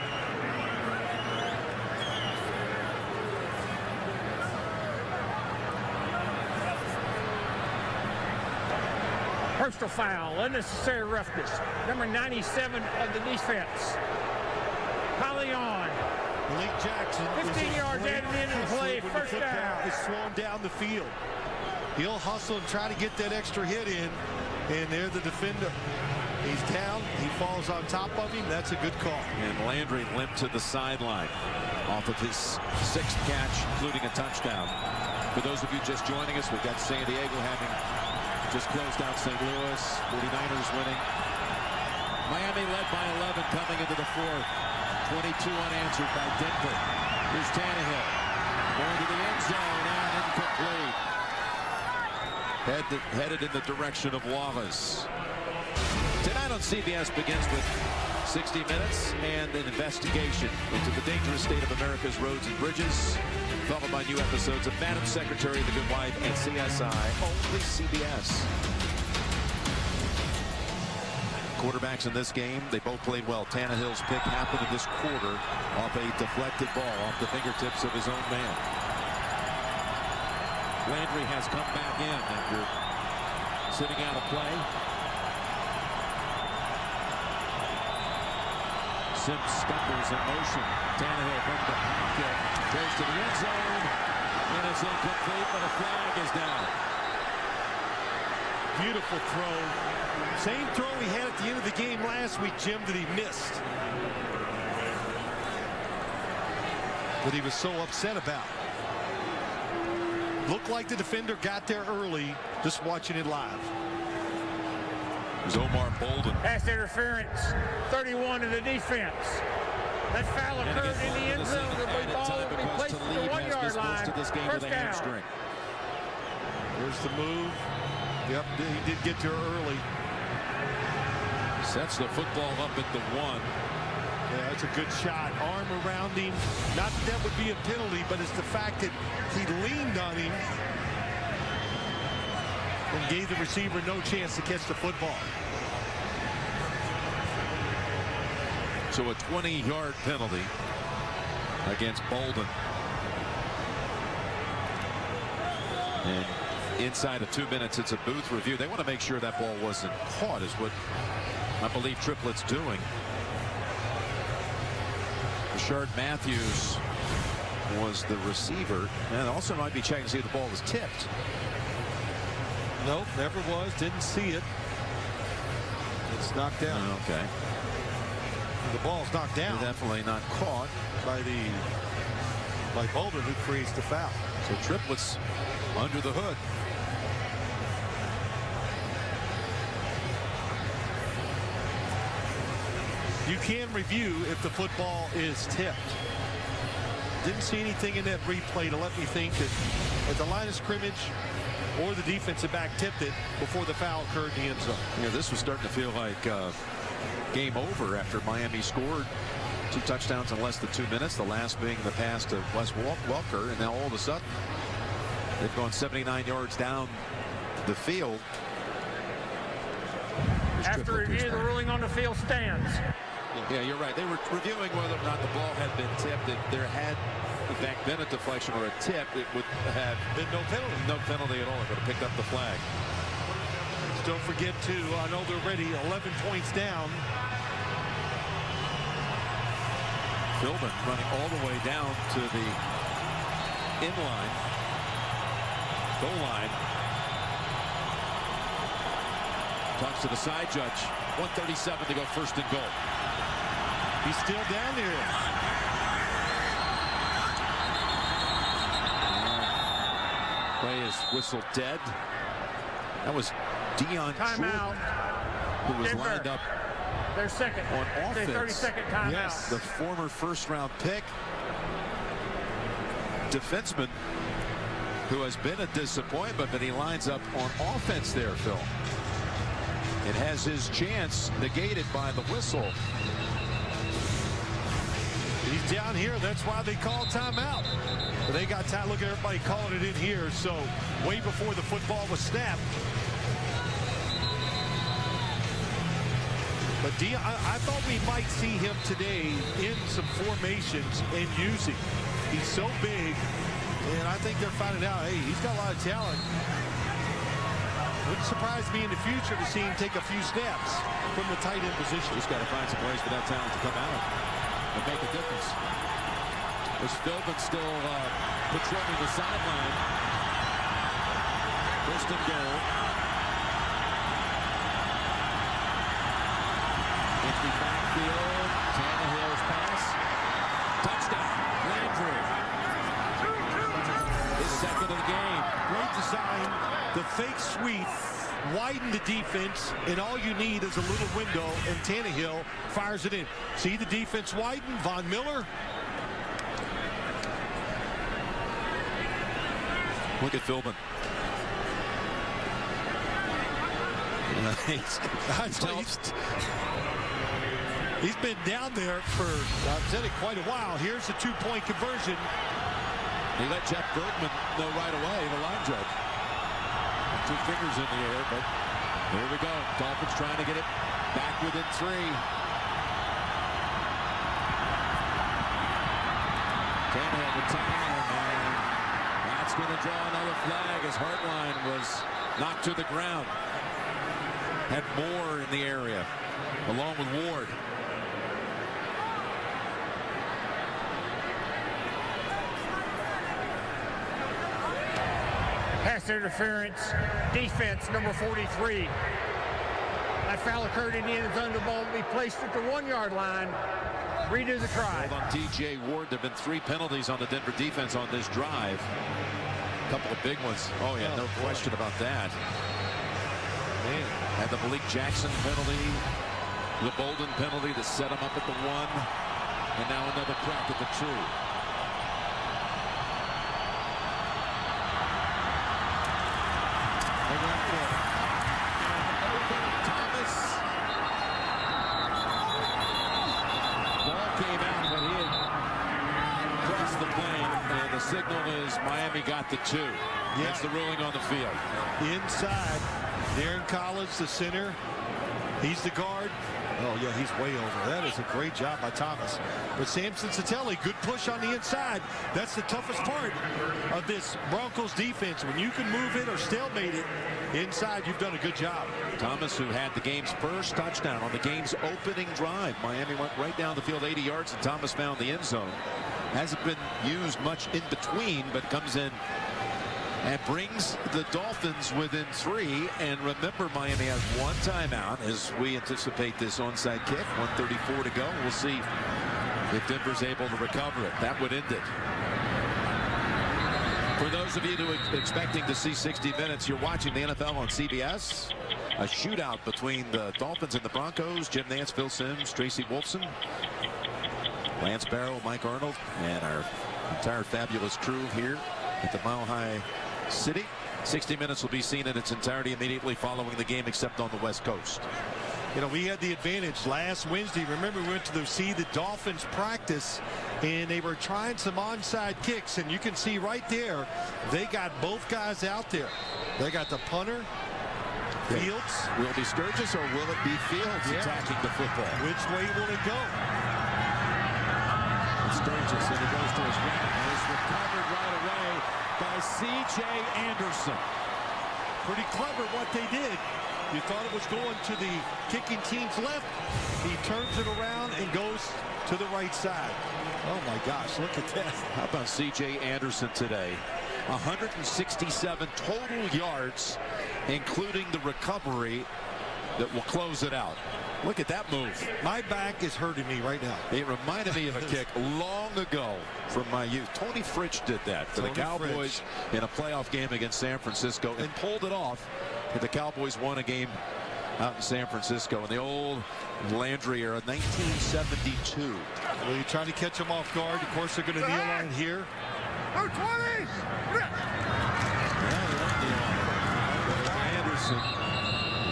Personal foul, unnecessary roughness. Number 97 of the defense. Piling on. Malik Jackson, 15 yards added into the play, first down. Is thrown down the field. He'll hustle and try to get that extra hit in, and there the defender. He's down, he falls on top of him. That's a good call. And Landry limped to the sideline off of his 6th catch, including a touchdown. For those of you just joining us, we've got San Diego having just closed out St. Louis. 49ers winning. Miami led by 11 coming into the 4th. 22 unanswered by Denver. Here's Tannehill going to the end zone and incomplete. Headed in the direction of Wallace. Tonight on CBS begins with 60 Minutes and an investigation into the dangerous state of America's roads and bridges, followed by new episodes of Madam Secretary, The Good Wife, and CSI, only CBS. Quarterbacks in this game, they both played well. Tannehill's pick happened in this quarter off a deflected ball off the fingertips of his own man. Landry has come back in after sitting out a play. Sims stumbles in motion. Tannehill from the pocket goes to the end zone, and it's incomplete, but a flag is down. Beautiful throw. Same throw he had at the end of the game last week, Jim, that he missed. That he was so upset about. Looked like the defender got there early, just watching it live. There's Omar Bolden. Pass interference, 31 of the defense. That foul occurred in the end zone. The ball will be placed at the 1-yard line. First down. Here's the move. Yep, he did get there early. Sets the football up at the 1. Yeah, that's a good shot. Arm around him. Not that that would be a penalty, but it's the fact that he leaned on him and gave the receiver no chance to catch the football. So a 20-yard penalty against Bolden. And inside of 2 minutes, it's a booth review. They want to make sure that ball wasn't caught, is what I believe Triplett's doing. Rashard Matthews was the receiver, and also might be checking to see if the ball was tipped. Nope, never was. Didn't see it. It's knocked down. Okay. The ball's knocked down. Definitely not caught by Bolden, who creates the foul. So triplets under the hood. You can review if the football is tipped. Didn't see anything in that replay to let me think that at the line of scrimmage or the defensive back tipped it before the foul occurred in the end zone. Yeah, this was starting to feel like game over after Miami scored 2 touchdowns in less than 2 minutes, the last being the pass to Wes Welker, and now all of a sudden they've gone 79 yards down the field. After review, the ruling on the field stands. Yeah, you're right. They were reviewing whether or not the ball had been tipped. If there had, in fact, been a deflection or a tip, it would have been no penalty. No penalty at all. It would have picked up the flag. Don't forget, too, I know they're already 11 points down. Philbin running all the way down to the in-line, goal line. Talks to the side judge. 1:37 to go, first and goal. He's still down here. Play is whistled dead. That was Dion Timeout. who was Denver. lined up Their second. on offense. 30-second timeout. Yes. The former first-round pick, defenseman, who has been a disappointment, but he lines up on offense there, Phil. It has his chance negated by the whistle. He's down here. That's why they call timeout. But they got time. Look at everybody calling it in here. So way before the football was snapped. But I thought we might see him today in some formations and using. He's so big, and I think they're finding out, hey, he's got a lot of talent. Wouldn't surprise me in the future to see him take a few snaps from the tight end position. He's got to find some place for that talent to come out and make a difference. There's Philbin still patrolling the sideline. First and goal. Empty backfield. Tannehill's pass. Touchdown. Landry. His second of the game. Great design. The fake sweep widen the defense, and all you need is a little window, and Tannehill fires it in. See the defense widen. Von Miller. Look at Philbin. He's been down there for, I've said it, quite a while. Here's a 2-point conversion. He let Jeff Bergman know right away, the line judge. 2 fingers in the air, but here we go. Dolphins trying to get it back within 3. Tannehill with time, and that's going to draw another flag as Hartline was knocked to the ground. Had Moore in the area, along with Ward. Pass interference, defense, number 43. That foul occurred in the end zone. The ball will be placed at the 1-yard line. Redo the try. On TJ Ward, there have been 3 penalties on the Denver defense on this drive. A couple of big ones. Oh, yeah, no question about that. Man. Had the Malik Jackson penalty, the Bolden penalty that set him up at the 1, and now another crack at the 2. Thomas. Ball came out, but he had crossed the plane, and the signal is Miami got the 2. That's the ruling on the field. Inside, Darren Collins, the center. He's the guard. Oh, yeah, he's way over. That is a great job by Thomas. But Samson Satelli, good push on the inside. That's the toughest part of this Broncos defense. When you can move it or stalemate it inside, you've done a good job. Thomas, who had the game's first touchdown on the game's opening drive. Miami went right down the field 80 yards, and Thomas found the end zone. Hasn't been used much in between, but comes in and brings the Dolphins within 3. And remember, Miami has 1 timeout as we anticipate this onside kick. 1:34 to go. We'll see if Denver's able to recover it. That would end it. For those of you who are expecting to see 60 minutes, you're watching the NFL on CBS. A shootout between the Dolphins and the Broncos. Jim Nance, Phil Simms, Tracy Wolfson, Lance Barrow, Mike Arnold, and our entire fabulous crew here at the Mile High City. 60 minutes will be seen in its entirety immediately following the game, except on the West Coast. You know, we had the advantage last Wednesday. Remember, we went to see the Dolphins practice, and they were trying some onside kicks, and you can see right there, they got both guys out there. They got the punter, Fields. Will it be Sturgis or will it be Fields attacking the football? Which way will it go? Sturgis, and it goes to his right. And it's recovered right away by C.J. Anderson. Pretty clever what they did. You thought it was going to the kicking team's left. He turns it around and goes to the right side. Oh my gosh, look at that. How about C.J. Anderson today? 167 total yards, including the recovery that will close it out. Look at that move. My back is hurting me right now. It reminded me of a kick long ago from my youth. Tony Fritsch did that to the Cowboys in a playoff game against San Francisco and pulled it off. And the Cowboys won a game out in San Francisco in the old Landry era, 1972. Well, you're trying to catch them off guard. Of course, they're going to kneel on here. 20! Anderson.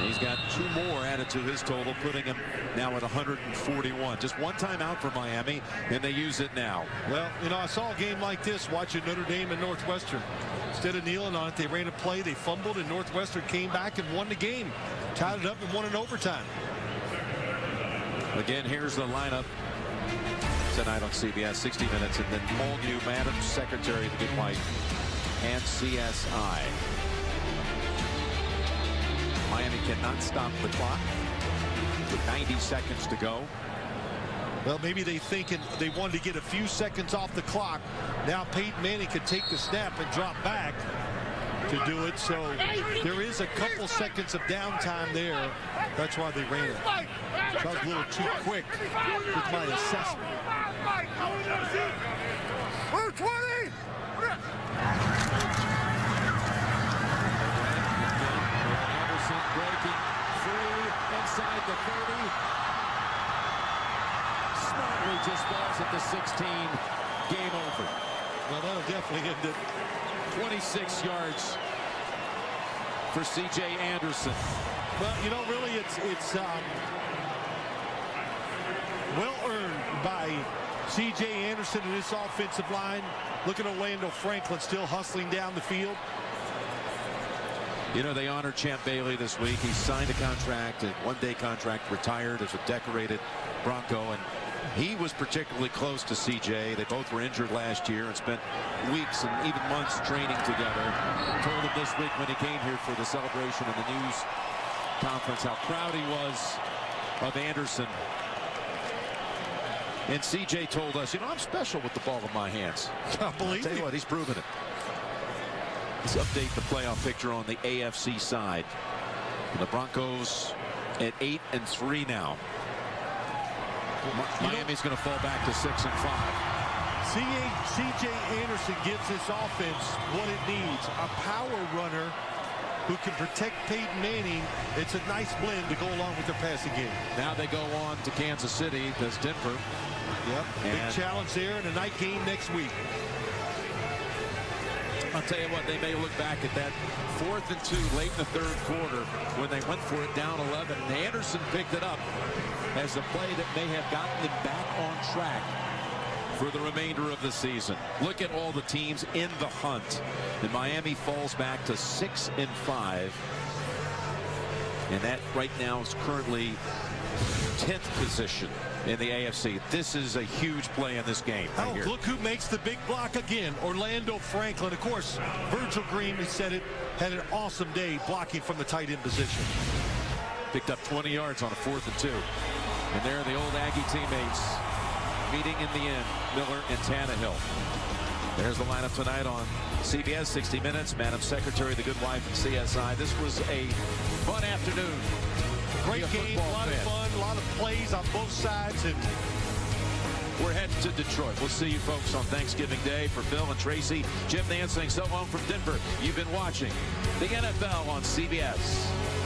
He's got 2 more added to his total, putting him now at 141. Just 1 timeout for Miami, and they use it now. Well, you know, I saw a game like this watching Notre Dame and Northwestern. Instead of kneeling on it, they ran a play, they fumbled, and Northwestern came back and won the game. Tied it up and won in overtime. Again, here's the lineup tonight on CBS, 60 minutes, and then all new Madam Secretary to get White and CSI. Miami cannot stop the clock with 90 seconds to go. Well, maybe they wanted to get a few seconds off the clock. Now Peyton Manning could take the snap and drop back to do it. So there is a couple seconds of downtime there. That's why they ran it. So I was a little too quick with my assessment. 20! Breaking free inside the 30. Smartly just falls at the 16. Game over. Well, that'll definitely end it. 26 yards for C.J. Anderson. Well, you know, really, it's well earned by C.J. Anderson and his offensive line. Look at Orlando Franklin still hustling down the field. You know, they honored Champ Bailey this week. He signed a contract, a 1-day contract, retired as a decorated Bronco, and he was particularly close to CJ. They both were injured last year and spent weeks and even months training together. Told him this week when he came here for the celebration in the news conference how proud he was of Anderson. And CJ told us, you know, I'm special with the ball in my hands. I believe I'll tell you what, he's proven it. Let's update the playoff picture on the AFC side. The Broncos at 8-3 now. Miami's going to fall back to 6-5. C.J. Anderson gives this offense what it needs. A power runner who can protect Peyton Manning. It's a nice blend to go along with their passing game. Now they go on to Kansas City. Does Denver. Yep. Big challenge there in a night game next week. I'll tell you what, they may look back at that 4th and 2 late in the 3rd quarter when they went for it down 11. And Anderson picked it up as a play that may have gotten them back on track for the remainder of the season. Look at all the teams in the hunt. And Miami falls back to 6-5. And that right now is currently 10th position in the AFC. This is a huge play in this game. Right here. Look who makes the big block again. Orlando Franklin. Of course, Virgil Green, he said it, had an awesome day blocking from the tight end position. Picked up 20 yards on a 4th and 2. And there are the old Aggie teammates meeting in the end, Miller and Tannehill. There's the lineup tonight on CBS 60 Minutes. Madam Secretary, The Good Wife, and CSI. This was a fun afternoon. Great game, a lot of fun, a lot of plays on both sides, and we're heading to Detroit. We'll see you folks on Thanksgiving Day. For Phil and Tracy, Jim Nance saying so long from Denver. You've been watching the NFL on CBS.